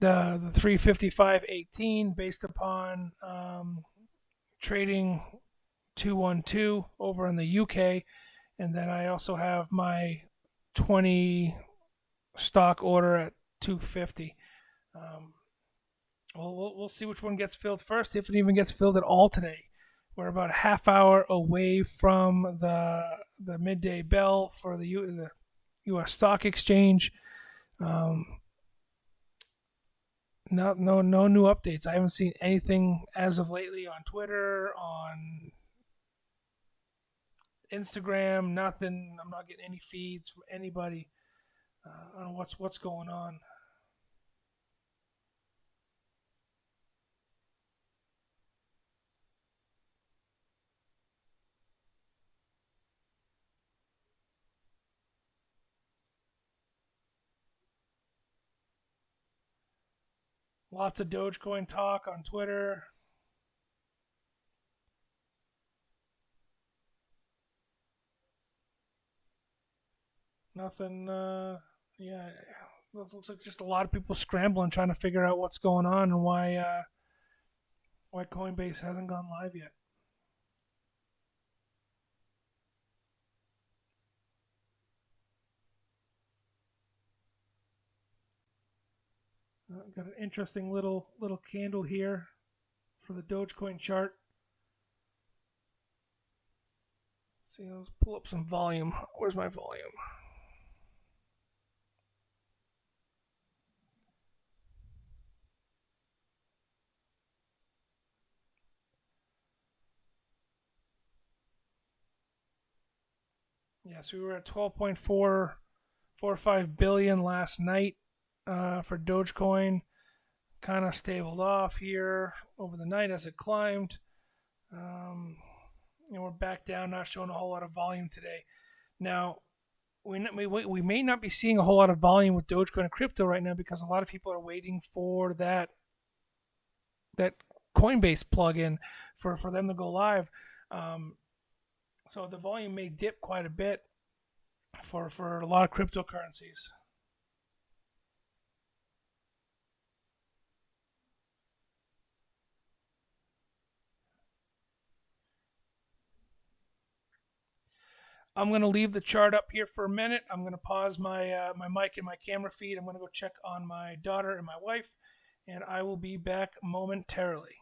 the 355.18 based upon trading 212 over in the UK, And then I also have my 20 stock order at 250. We'll see which one gets filled first, if it even gets filled at all today. We're about a half hour away from the midday bell for the U.S. Stock Exchange. No new updates. I haven't seen anything as of lately on Twitter, on Instagram. Nothing. I'm not getting any feeds from anybody on what's going on. Lots of Dogecoin talk on Twitter. Nothing. Yeah, looks like just a lot of people scrambling, trying to figure out what's going on and why Coinbase hasn't gone live yet. Got an interesting little candle here for the Dogecoin chart. Let's see, let's pull up some volume. Where's my volume? Yes, we were at 12.445 billion last night for Dogecoin. Kind of stabled off here over the night as it climbed. We're back down, not showing a whole lot of volume today. Now, we may not be seeing a whole lot of volume with Dogecoin and crypto right now because a lot of people are waiting for that Coinbase plugin for them to go live. So the volume may dip quite a bit for a lot of cryptocurrencies. I'm going to leave the chart up here for a minute. I'm going to pause my my mic and my camera feed. I'm going to go check on my daughter and my wife, and I will be back momentarily.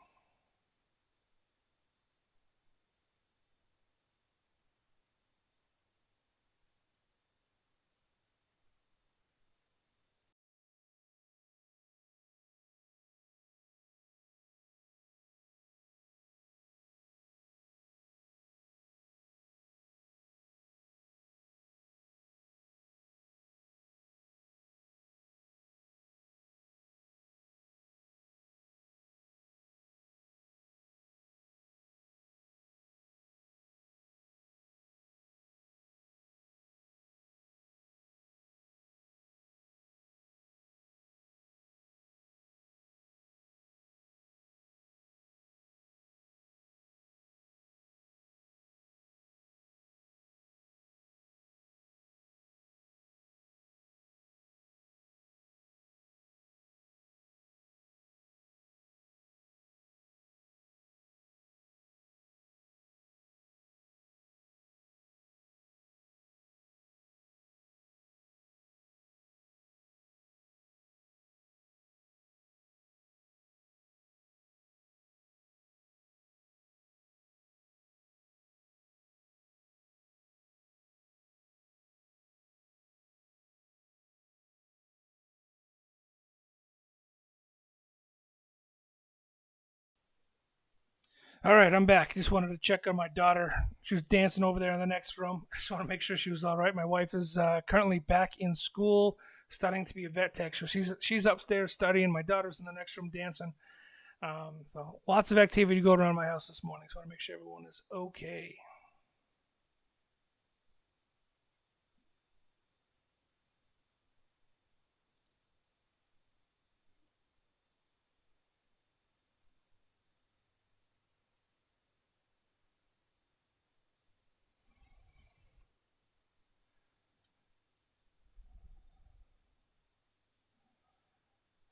All right, I'm back. Just wanted to check on my daughter. She was dancing over there in the next room. I just want to make sure she was all right. My wife is currently back in school, studying to be a vet tech. So she's upstairs studying. My daughter's in the next room dancing. So lots of activity going around my house this morning. So I want to make sure everyone is okay.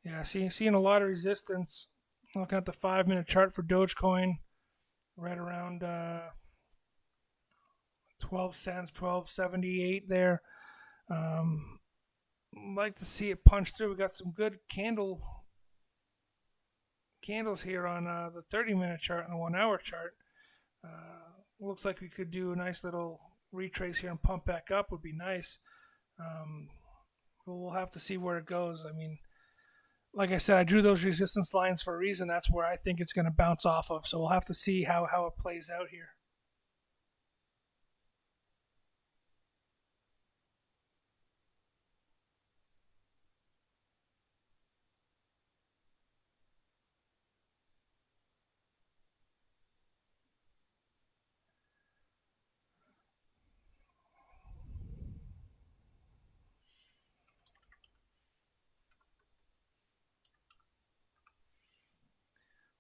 Yeah, seeing a lot of resistance. Looking at the 5-minute chart for Dogecoin, right around 12 cents, 12.78 there. Like to see it punch through. We got some good candles here on the 30-minute chart and the 1 hour chart. Looks like we could do a nice little retrace here and pump back up. Would be nice. We'll have to see where it goes. I mean, like I said, I drew those resistance lines for a reason. That's where I think it's going to bounce off of. So we'll have to see how it plays out here.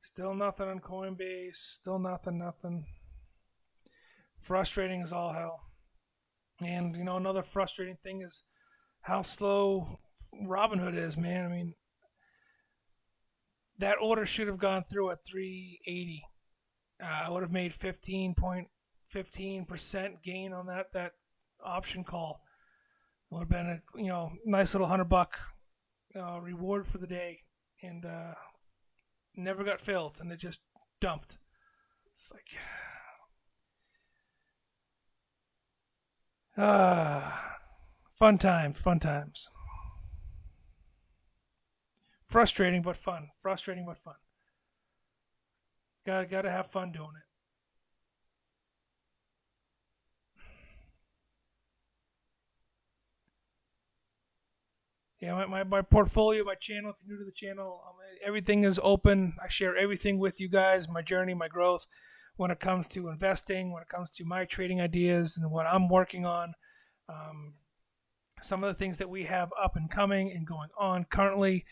Still nothing on Coinbase. Still nothing. Frustrating as all hell. And, another frustrating thing is how slow Robinhood is, man. I mean, that order should have gone through at 380. I would have made 15% gain on that option call. It would have been a nice little $100 reward for the day, and never got filled, and it just dumped. It's like, fun times. Frustrating but fun. Gotta have fun doing it. Yeah, my portfolio, my channel, if you're new to the channel, everything is open. I share everything with you guys, my journey, my growth, when it comes to investing, when it comes to my trading ideas and what I'm working on. Some of the things that we have up and coming and going on currently.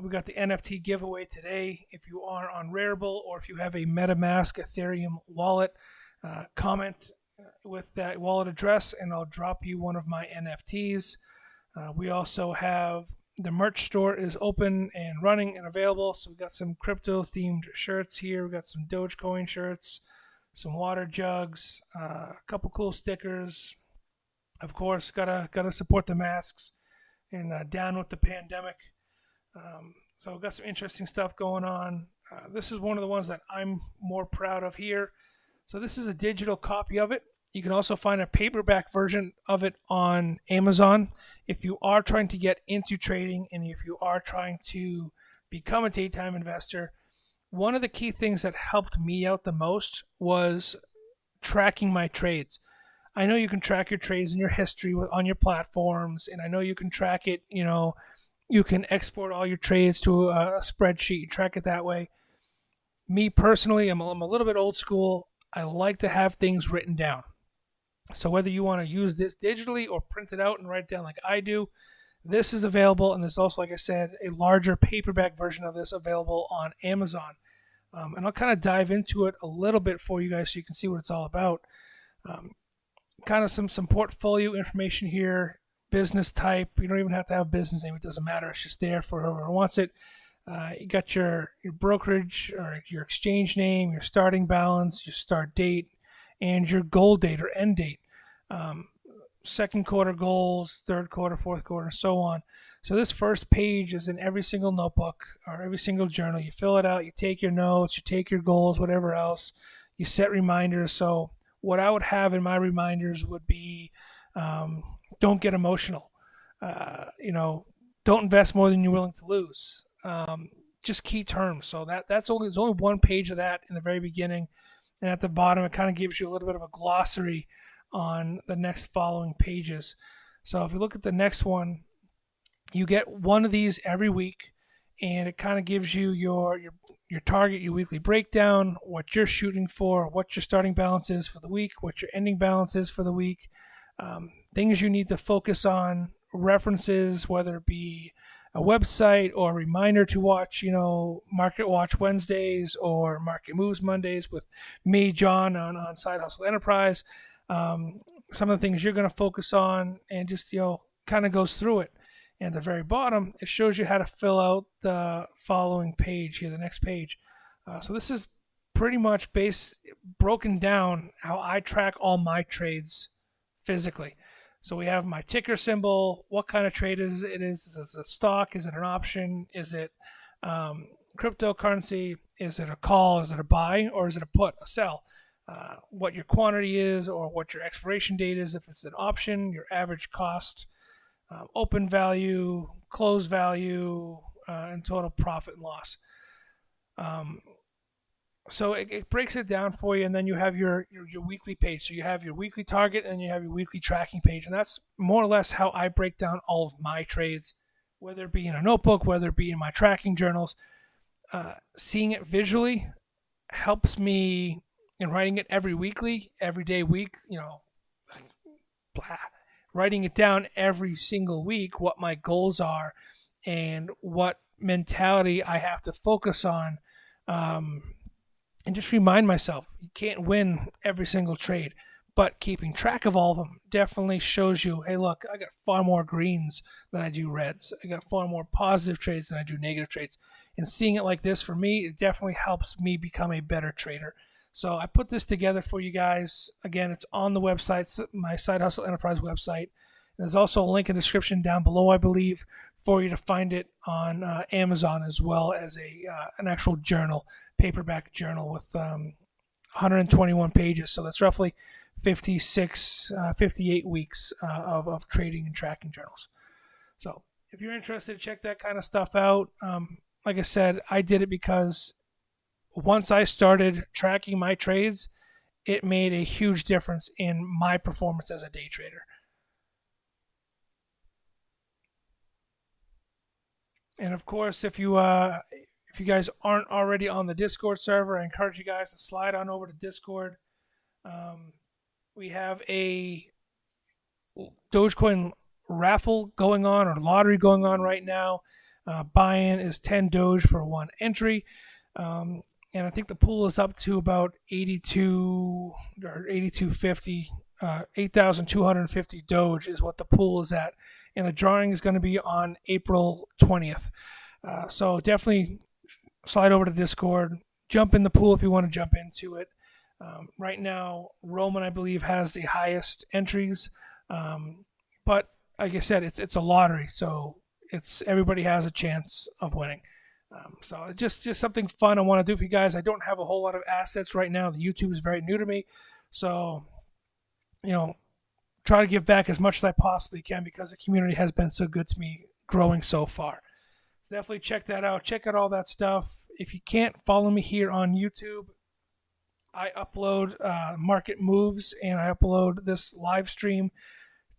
We got the Nft Giveaway today. If you are on Rarible or if you have a MetaMask Ethereum wallet, comment with that wallet address and I'll drop you one of my NFTs. We also have the merch store is open and running and available. So we got some crypto themed shirts here. We got some Dogecoin shirts, some water jugs, a couple cool stickers. Of course, gotta support the masks and down with the pandemic. So we've got some interesting stuff going on. This is one of the ones that I'm more proud of here. So this is a digital copy of it. You can also find a paperback version of it on Amazon. If you are trying to get into trading and if you are trying to become a daytime investor, one of the key things that helped me out the most was tracking my trades. I know you can track your trades and your history on your platforms, and I know you can track it, you can export all your trades to a spreadsheet, track it that way. Me personally, I'm a little bit old school. I like to have things written down. So whether you want to use this digitally or print it out and write it down like I do, this is available. And there's also, like I said, a larger paperback version of this available on Amazon. And I'll kind of dive into it a little bit for you guys so you can see what it's all about. Kind of some portfolio information here, business type. You don't even have to have a business name. It doesn't matter. It's just there for whoever wants it. You got your brokerage or your exchange name, your starting balance, your start date, and your goal date or end date. Second quarter goals, third quarter, fourth quarter, and so on. So this first page is in every single notebook or every single journal. You fill it out, you take your notes, you take your goals, whatever else. You set reminders. So what I would have in my reminders would be don't get emotional. Don't invest more than you're willing to lose. Just key terms. So there's only one page of that in the very beginning. And at the bottom, it kind of gives you a little bit of a glossary on the next following pages. So if you look at the next one, you get one of these every week, and it kind of gives you your target, your weekly breakdown, what you're shooting for, what your starting balance is for the week, what your ending balance is for the week, things you need to focus on, references, whether it be a website or a reminder to watch, Market Watch Wednesdays or Market Moves Mondays with me, John, on Side Hustle Enterprise. Some of the things you're going to focus on, and just, kind of goes through it. And at the very bottom, it shows you how to fill out the following page here, the next page. So this is pretty much broken down how I track all my trades physically. So we have my ticker symbol. What kind of trade is it? Is it a stock? Is it an option? Is it cryptocurrency? Is it a call? Is it a buy? Or is it a put, a sell? What your quantity is, or what your expiration date is if it's an option, your average cost, open value, close value, and total profit and loss. So it breaks it down for you, and then you have your weekly page. So you have your weekly target, and you have your weekly tracking page, and that's more or less how I break down all of my trades, whether it be in a notebook, whether it be in my tracking journals. Seeing it visually helps me in writing it every day, writing it down every single week, what my goals are and what mentality I have to focus on. And just remind myself, you can't win every single trade, but keeping track of all of them definitely shows you, hey, look, I got far more greens than I do reds. I got far more positive trades than I do negative trades. And seeing it like this, for me, it definitely helps me become a better trader. So I put this together for you guys. Again, it's on the website, my Side Hustle Enterprise website. There's also a link in the description down below, I believe, for you to find it on Amazon, as well as an actual journal, paperback journal with 121 pages. So that's roughly 58 weeks of trading and tracking journals. So if you're interested, check that kind of stuff out. Like I said, I did it because once I started tracking my trades, it made a huge difference in my performance as a day trader. And of course, if you guys aren't already on the Discord server, I encourage you guys to slide on over to Discord. We have a Dogecoin raffle going on, or lottery going on right now. Buy-in is 10 Doge for one entry. And I think the pool is up to about 8,250 Doge is what the pool is at. And the drawing is going to be on April 20th. So definitely slide over to Discord. Jump in the pool if you want to jump into it. Right now, Roman, I believe, has the highest entries. But like I said, it's a lottery, so everybody has a chance of winning. So it's just something fun I want to do for you guys. I don't have a whole lot of assets right now. The YouTube is very new to me. So, try to give back as much as I possibly can, because the community has been so good to me growing so far. So definitely check that out. Check out all that stuff. If you can't follow me here on YouTube, I upload market moves, and I upload this live stream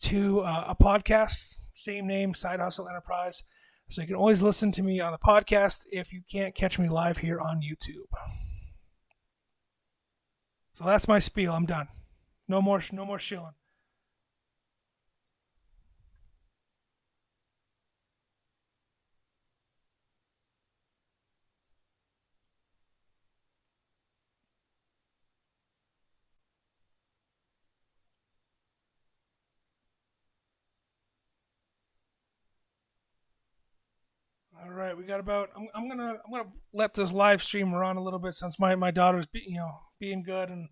to a podcast, same name, Side Hustle Enterprise. So you can always listen to me on the podcast if you can't catch me live here on YouTube. So that's my spiel. I'm done. No more shilling. All right, we got about. I'm gonna let this live stream run a little bit, since my daughter's being good and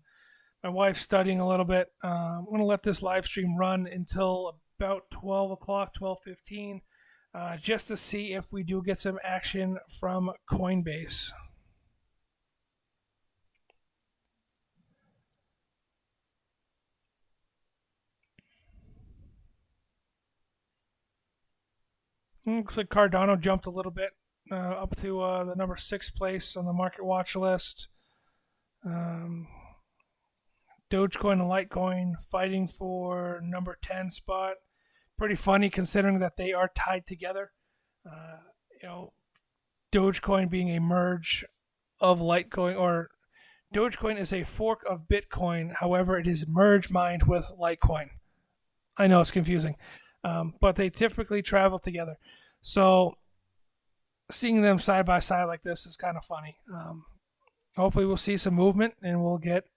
my wife's studying a little bit. I'm gonna let this live stream run until about 12 o'clock, 12:15, just to see if we do get some action from Coinbase. Looks like Cardano jumped a little bit up to the number 6 place on the market watch list. Dogecoin and Litecoin fighting for number 10 spot. Pretty funny considering that they are tied together. Dogecoin being a merge of Litecoin, or Dogecoin is a fork of Bitcoin. However, it is merge mined with Litecoin. I know it's confusing. But they typically travel together. So seeing them side by side like this is kind of funny. Hopefully we'll see some movement, and we'll get,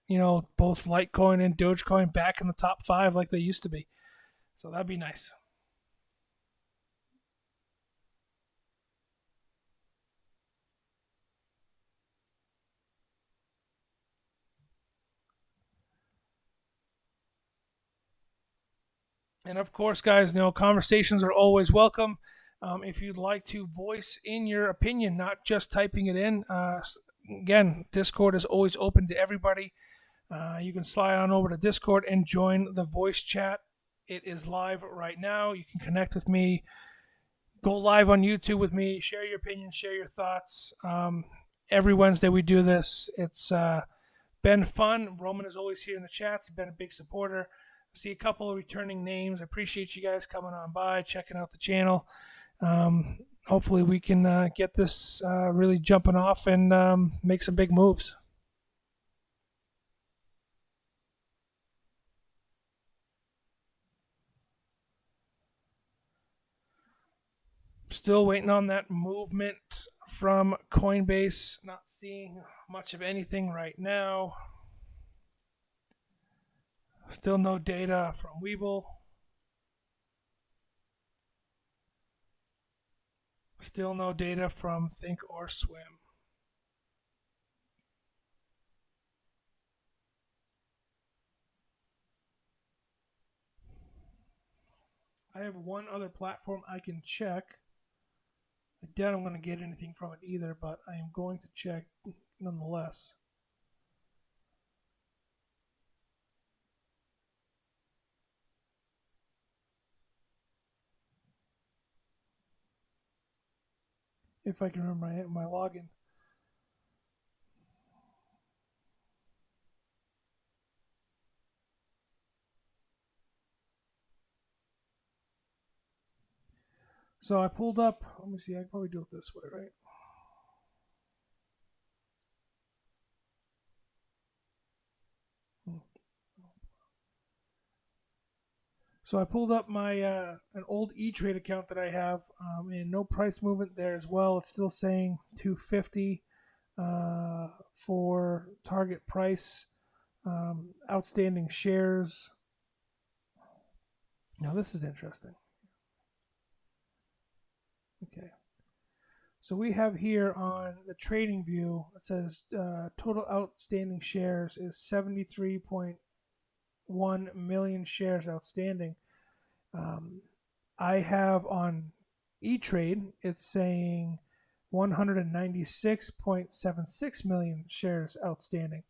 both Litecoin and Dogecoin back in the top 5 like they used to be. So that'd be nice. And of course, guys, conversations are always welcome. If you'd like to voice in your opinion, not just typing it in, again, Discord is always open to everybody. You can slide on over to Discord and join the voice chat. It is live right now. You can connect with me, go live on YouTube with me, share your opinions, share your thoughts. Every Wednesday we do this. It's been fun. Roman is always here in the chats. He's been a big supporter. I see a couple of returning names. I appreciate you guys coming on by, checking out the channel. Hopefully we can get this really jumping off and make some big moves. Still waiting on that movement from Coinbase. Not seeing much of anything right now. Still no data from Webull. Still no data from Think or Swim. I have one other platform I can check. I doubt I'm going to get anything from it either, but I am going to check nonetheless. If I can remember my login. So I pulled up, let me see, I can probably do it this way, right? So I pulled up my an old E-Trade account that I have, and no price movement there as well. It's still saying 250 for target price. Outstanding shares. Now this is interesting. Okay. So we have here on the trading view, it says total outstanding shares is 73.1 million shares outstanding. I have on E-Trade, it's saying 196.76 million shares outstanding.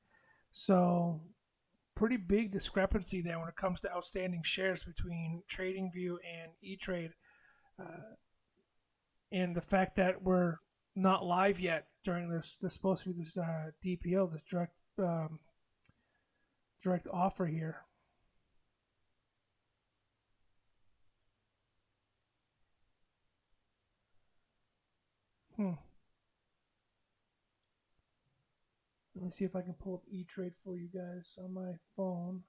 So pretty big discrepancy there when it comes to outstanding shares between TradingView and E-Trade. And the fact that we're not live yet during this supposed to be this DPO, this direct offer here. Let me see if I can pull up E-Trade for you guys on my phone.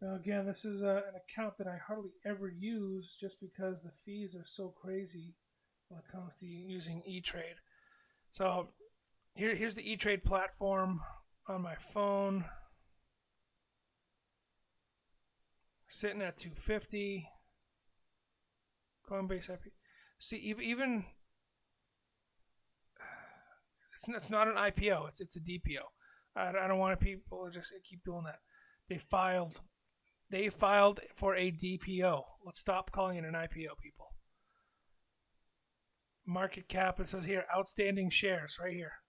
Now again, this is an account that I hardly ever use just because the fees are so crazy when it comes to using E-Trade. So here's the E-Trade platform on my phone. Sitting at 250. Coinbase IP. See, even it's not an IPO. It's a DPO. I don't want people to just keep doing that. They filed for a DPO. Let's stop calling it an IPO, people. Market cap, it says here, outstanding shares, right here.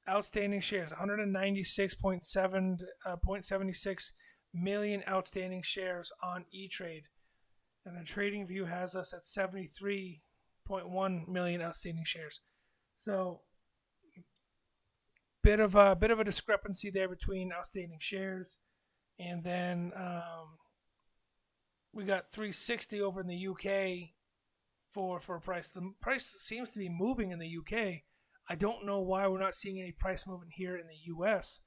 Outstanding shares, 196.76 million outstanding shares on E-Trade. And the TradingView has us at 73.1 million outstanding shares. So bit of a discrepancy there between outstanding shares, and then we got 360 over in the UK for price. The price seems to be moving in the UK. I don't know why we're not seeing any price movement here in the US,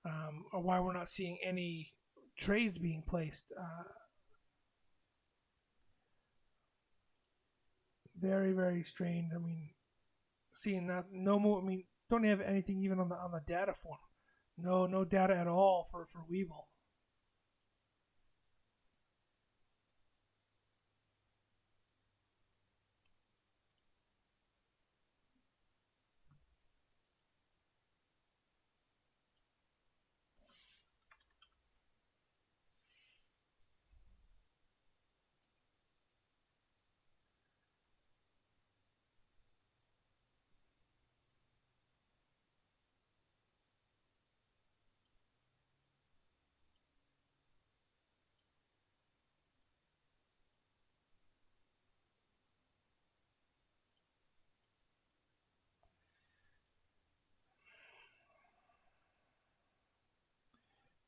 or why we're not seeing any trades being placed. Very, very strange. I mean, seeing no more. I mean, don't have anything even on the data form. No data at all for Webull.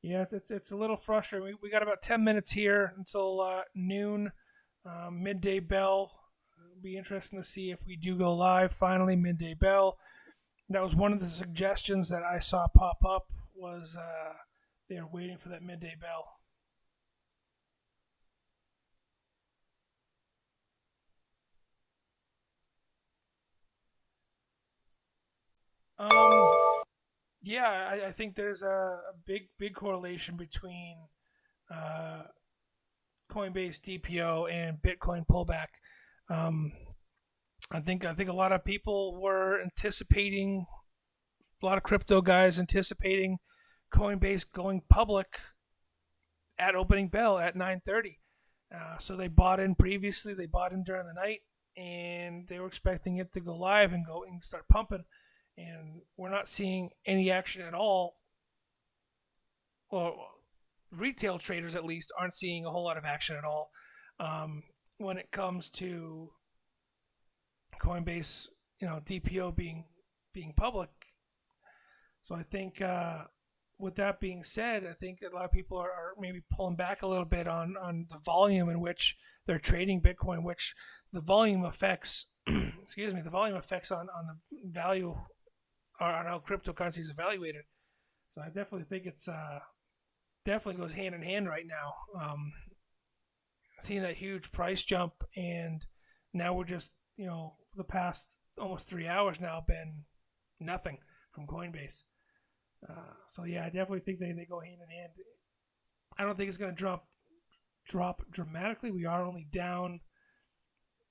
Yeah, it's a little frustrating. We got about 10 minutes here until noon, midday bell. It'll be interesting to see if we do go live finally, midday bell. That was one of the suggestions that I saw pop up was they're waiting for that midday bell. Um, yeah, I think there's a big correlation between uh, Coinbase DPO and Bitcoin pullback. Um, I think a lot of people were anticipating, a lot of crypto guys anticipating Coinbase going public at opening bell at 9:30. So they bought in previously. They bought in during the night, and they were expecting it to go live and go and start pumping. And we're not seeing any action at all. Well, retail traders at least aren't seeing a whole lot of action at all when it comes to Coinbase, DPO being public. So I think with that being said, I think a lot of people are maybe pulling back a little bit on the volume in which they're trading Bitcoin, which the volume affects, excuse me, the volume affects on the value or on how cryptocurrency is evaluated. So I definitely think it's definitely goes hand in hand right now. Seeing that huge price jump, and now we're just, for the past almost 3 hours now, been nothing from Coinbase. So yeah, I definitely think they go hand in hand. I don't think it's going to drop dramatically. We are only down,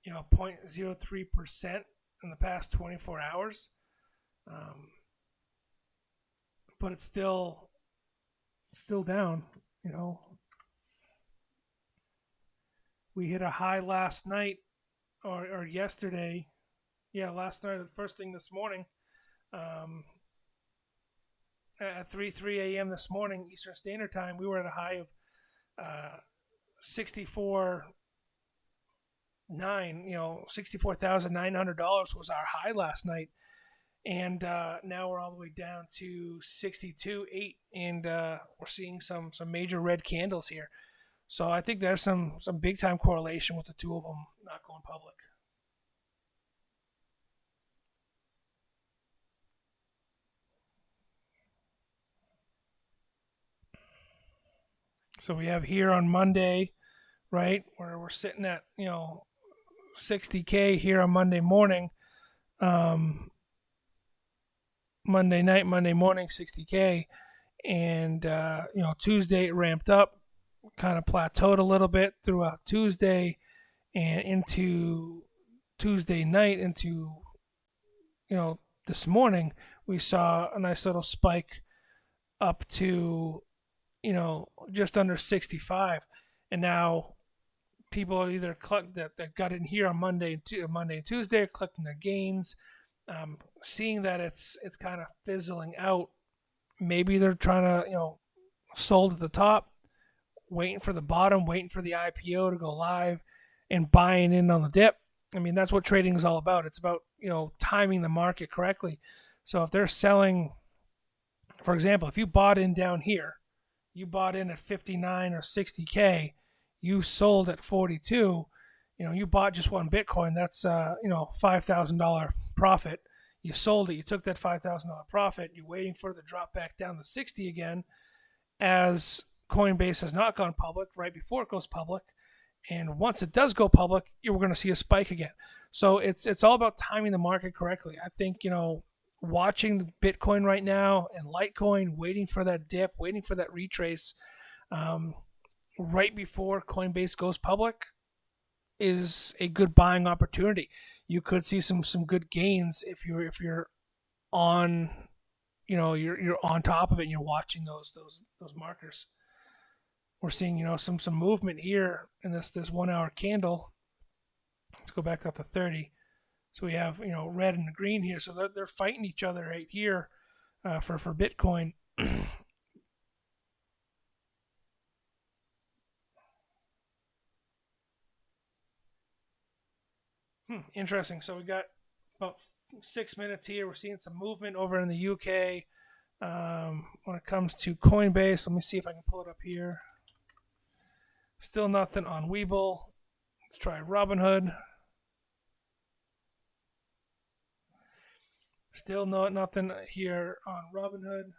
0.03% in the past 24 hours. But it's still down, We hit a high last night or yesterday. Yeah, last night, the first thing this morning. At 3 a.m. this morning, Eastern Standard Time, we were at a high of 64,900 was our high last night, and now we're all the way down to 62.8, and we're seeing some major red candles here. So I think there's some big time correlation with the two of them not going public. So we have here on Monday, right, where we're sitting at 60K here on Monday morning. Monday night, Monday morning, 60K, and Tuesday it ramped up, kind of plateaued a little bit throughout Tuesday, and into Tuesday night, into this morning, we saw a nice little spike up to just under 65, and now people are either that got in here on Monday and Tuesday are collecting their gains, seeing that it's kind of fizzling out. Maybe they're trying to sold at the top, waiting for the bottom, waiting for the IPO to go live, and buying in on the dip. I mean, that's what trading is all about. It's about timing the market correctly. So if they're selling, for example, if you bought in down here, you bought in at 59 or 60K, you sold at 42, you bought just one Bitcoin, that's $5,000 profit. You sold it, you took that $5,000 profit, you're waiting for it to drop back down to 60 again, as Coinbase has not gone public right before it goes public. And once it does go public, you're going to see a spike again. So it's all about timing the market correctly. I think, watching Bitcoin right now and Litecoin, waiting for that dip, waiting for that retrace right before Coinbase goes public is a good buying opportunity. You could see some good gains if you're on, you're on top of it and you're watching those markers. We're seeing some movement here in this 1 hour candle. Let's go back up to 30. So we have red and green here. So they're fighting each other right here for Bitcoin. Interesting. So we got about 6 minutes here. We're seeing some movement over in the UK. When it comes to Coinbase, let me see if I can pull it up here. Still nothing on Webull. Let's try Robinhood. Still nothing here on Robinhood.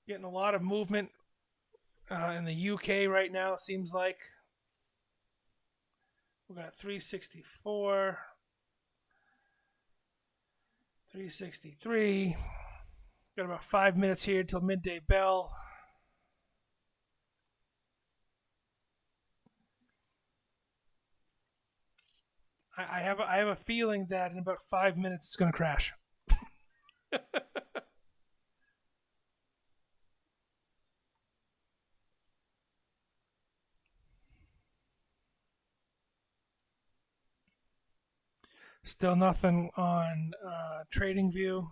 Getting a lot of movement in the UK right now, it seems like. We got 364, 363. Got about 5 minutes here till midday bell. I have a feeling that in about 5 minutes it's going to crash. Still nothing on TradingView.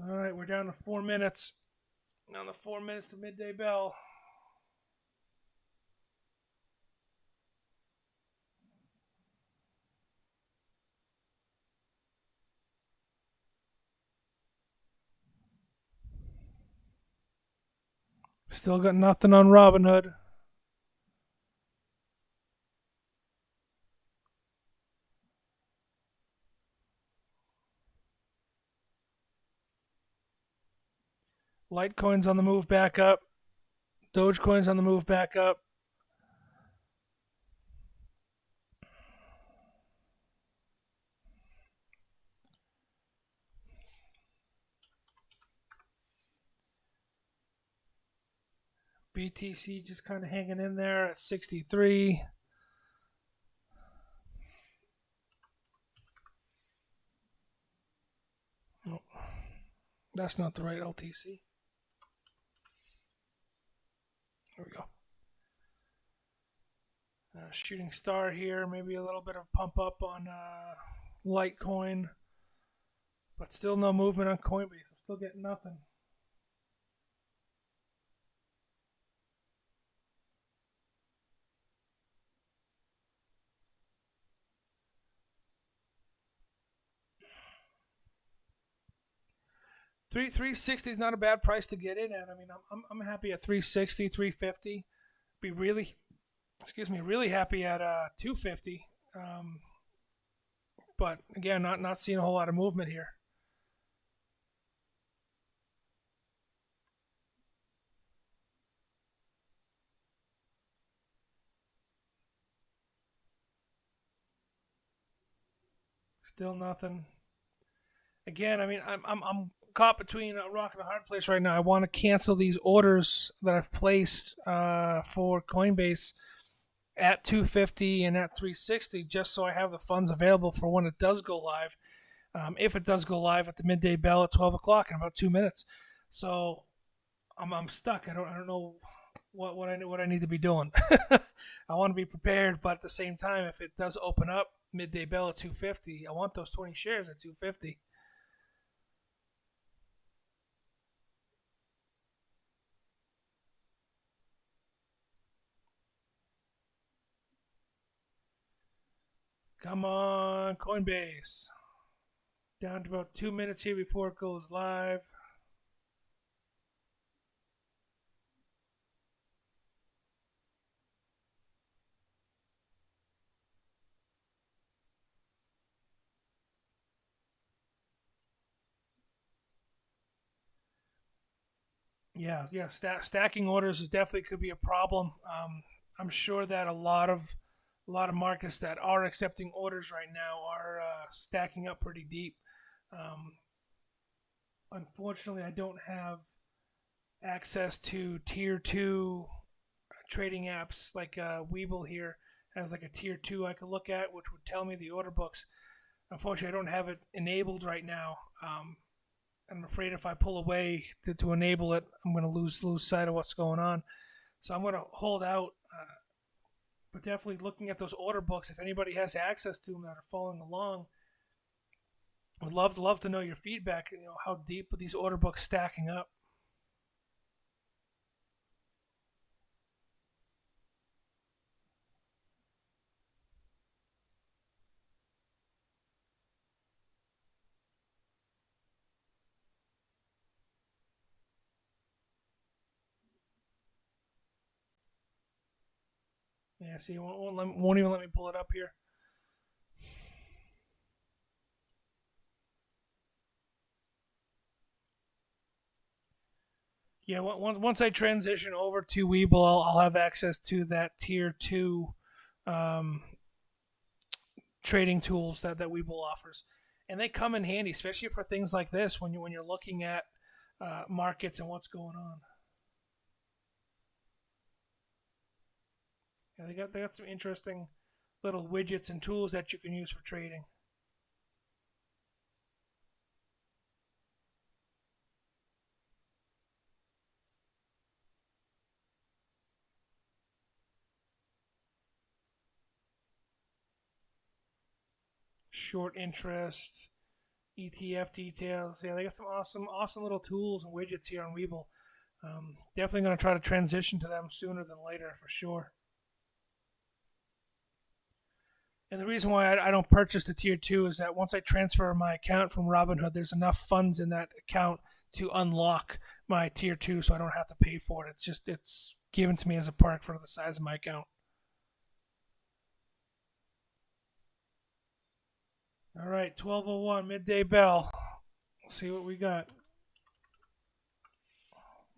All right, we're down to 4 minutes. Down to 4 minutes to midday bell. Still got nothing on Robinhood. Litecoin's on the move back up. Dogecoin's on the move back up. BTC just kind of hanging in there at 63. Oh, that's not the right LTC. There we go. Shooting star here, maybe a little bit of pump up on Litecoin, but still no movement on Coinbase. I'm still getting nothing. $360 is not a bad price to get in at. I mean, I'm happy at $360, $350. Be really happy at $250. But again, not seeing a whole lot of movement here. Still nothing. Again, I mean, I'm caught between a rock and a hard place right now. I want to cancel these orders that I've placed for Coinbase at 250 and at 360, just so I have the funds available for when it does go live. If it does go live at the midday bell at 12 o'clock in about 2 minutes, so I'm stuck. I don't know what I need to be doing. I want to be prepared, but at the same time, if it does open up midday bell at 250, I want those 20 shares at 250. Come on, Coinbase. Down to about 2 minutes here before it goes live. Yeah. Stacking orders is definitely could be a problem. I'm sure that a lot of markets that are accepting orders right now are stacking up pretty deep. Unfortunately, I don't have access to tier 2 trading apps like Webull here has like a tier 2 I could look at, which would tell me the order books. Unfortunately, I don't have it enabled right now. I'm afraid if I pull away to enable it, I'm going to lose sight of what's going on. So I'm going to hold out. But definitely looking at those order books, if anybody has access to them that are following along, would love to know your feedback. How deep are these order books stacking up? Yeah, see, won't even let me pull it up here. Yeah, once I transition over to Webull, I'll have access to that tier 2 um, trading tools that Webull offers, and they come in handy, especially for things like this when you're looking at markets and what's going on. Yeah, they got some interesting little widgets and tools that you can use for trading. Short interest, ETF details. Yeah, they got some awesome little tools and widgets here on Webull. Definitely going to try to transition to them sooner than later for sure. And the reason why I don't purchase the tier 2 is that once I transfer my account from Robinhood, there's enough funds in that account to unlock my tier 2, so I don't have to pay for it. It's given to me as a perk for the size of my account. All right, 12:01 midday bell. Let's see what we got.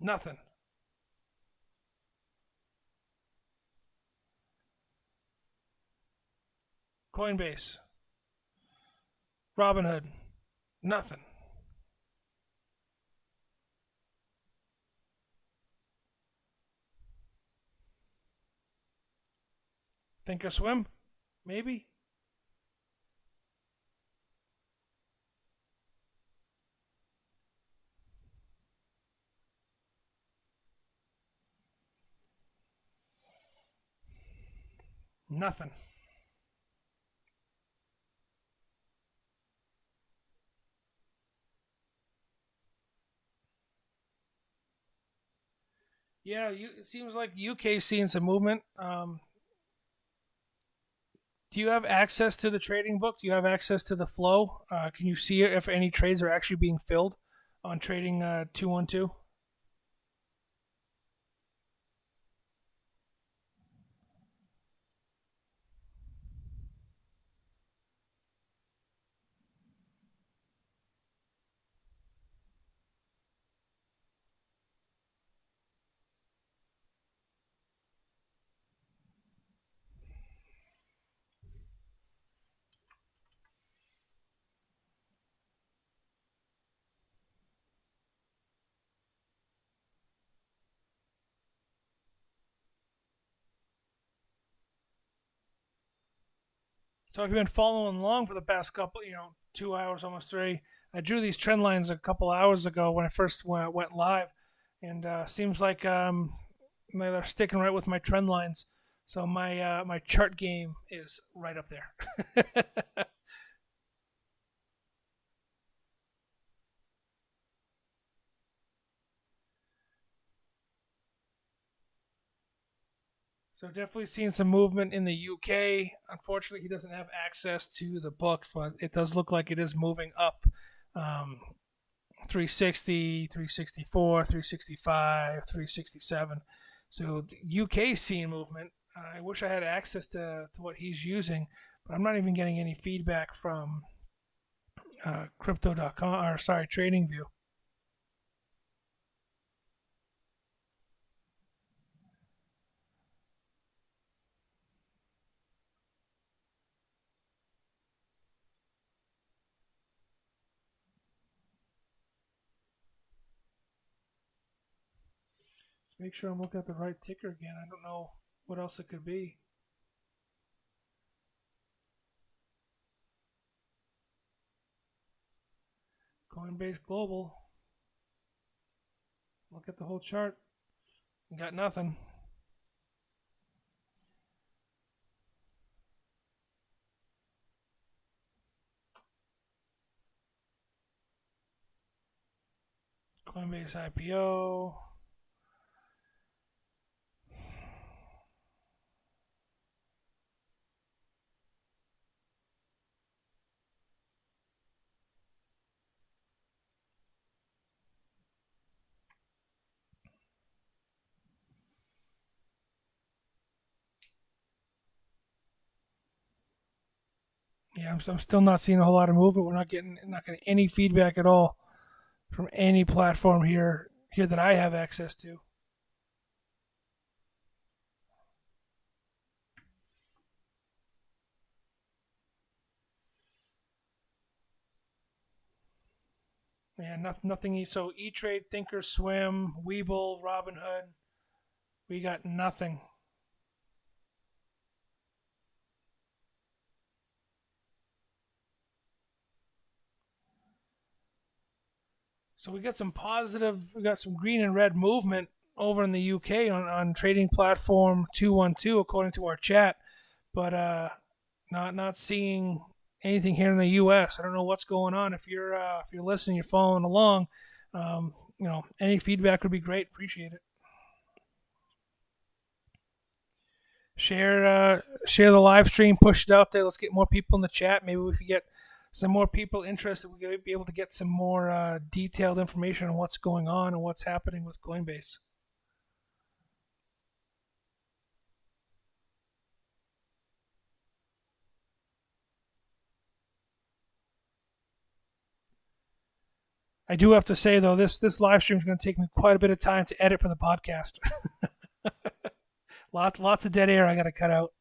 Nothing. Coinbase, Robinhood, nothing. Thinkorswim, maybe. Nothing. Yeah, it seems like UK seeing some movement. Do you have access to the trading book? Do you have access to the flow? Can you see if any trades are actually being filled on trading 212? So if you've been following along for the past couple, 2 hours, almost three, I drew these trend lines a couple hours ago when I first went live, and seems like they're sticking right with my trend lines. So my chart game is right up there. So definitely seeing some movement in the UK. Unfortunately, he doesn't have access to the book, but it does look like it is moving up. 360, 364, 365, 367. So UK seeing movement. I wish I had access to what he's using, but I'm not even getting any feedback from crypto.com, or sorry, TradingView. Let's make sure I'm looking at the right ticker again. I don't know what else it could be. Coinbase Global. Look at the whole chart. Got nothing. Coinbase IPO. Yeah, I'm still not seeing a whole lot of movement. We're not getting any feedback at all from any platform here that I have access to. Yeah, nothing. So E-Trade, Thinkorswim, Webull, Robinhood, we got nothing. So we got some green and red movement over in the UK on trading platform 212 according to our chat, but not seeing anything here in the US. I don't know what's going on. If you're listening, you're following along, any feedback would be great. Appreciate it. Share the live stream, push it out there. Let's get more people in the chat. Maybe if we get some more people interested, we'll be able to get some more detailed information on what's going on and what's happening with Coinbase. I do have to say, though, this live stream is going to take me quite a bit of time to edit for the podcast. Lots of dead air I got to cut out.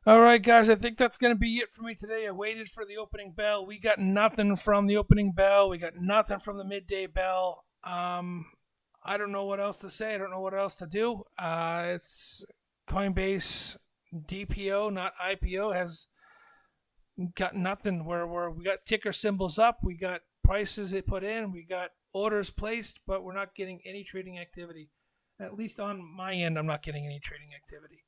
All right, guys, I think that's going to be it for me today. I waited for the opening bell. We got nothing from the opening bell. We got nothing from the midday bell. I don't know what else to say. I don't know what else to do. It's Coinbase DPO, not IPO, has got nothing. Where we got ticker symbols up, we got prices they put in, we got orders placed, but we're not getting any trading activity. At least on my end, I'm not getting any trading activity.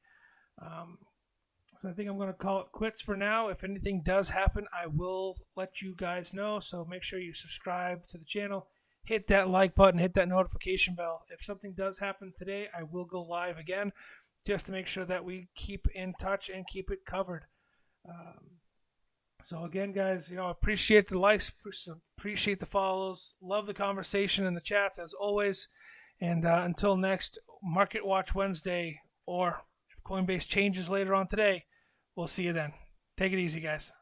So I think I'm going to call it quits for now. If anything does happen, I will let you guys know. So make sure you subscribe to the channel, hit that like button, hit that notification bell. If something does happen today, I will go live again just to make sure that we keep in touch and keep it covered. So again, guys, appreciate the likes, appreciate the follows, love the conversation in the chats as always. And until next Market Watch Wednesday, or if Coinbase changes later on today, we'll see you then. Take it easy, guys.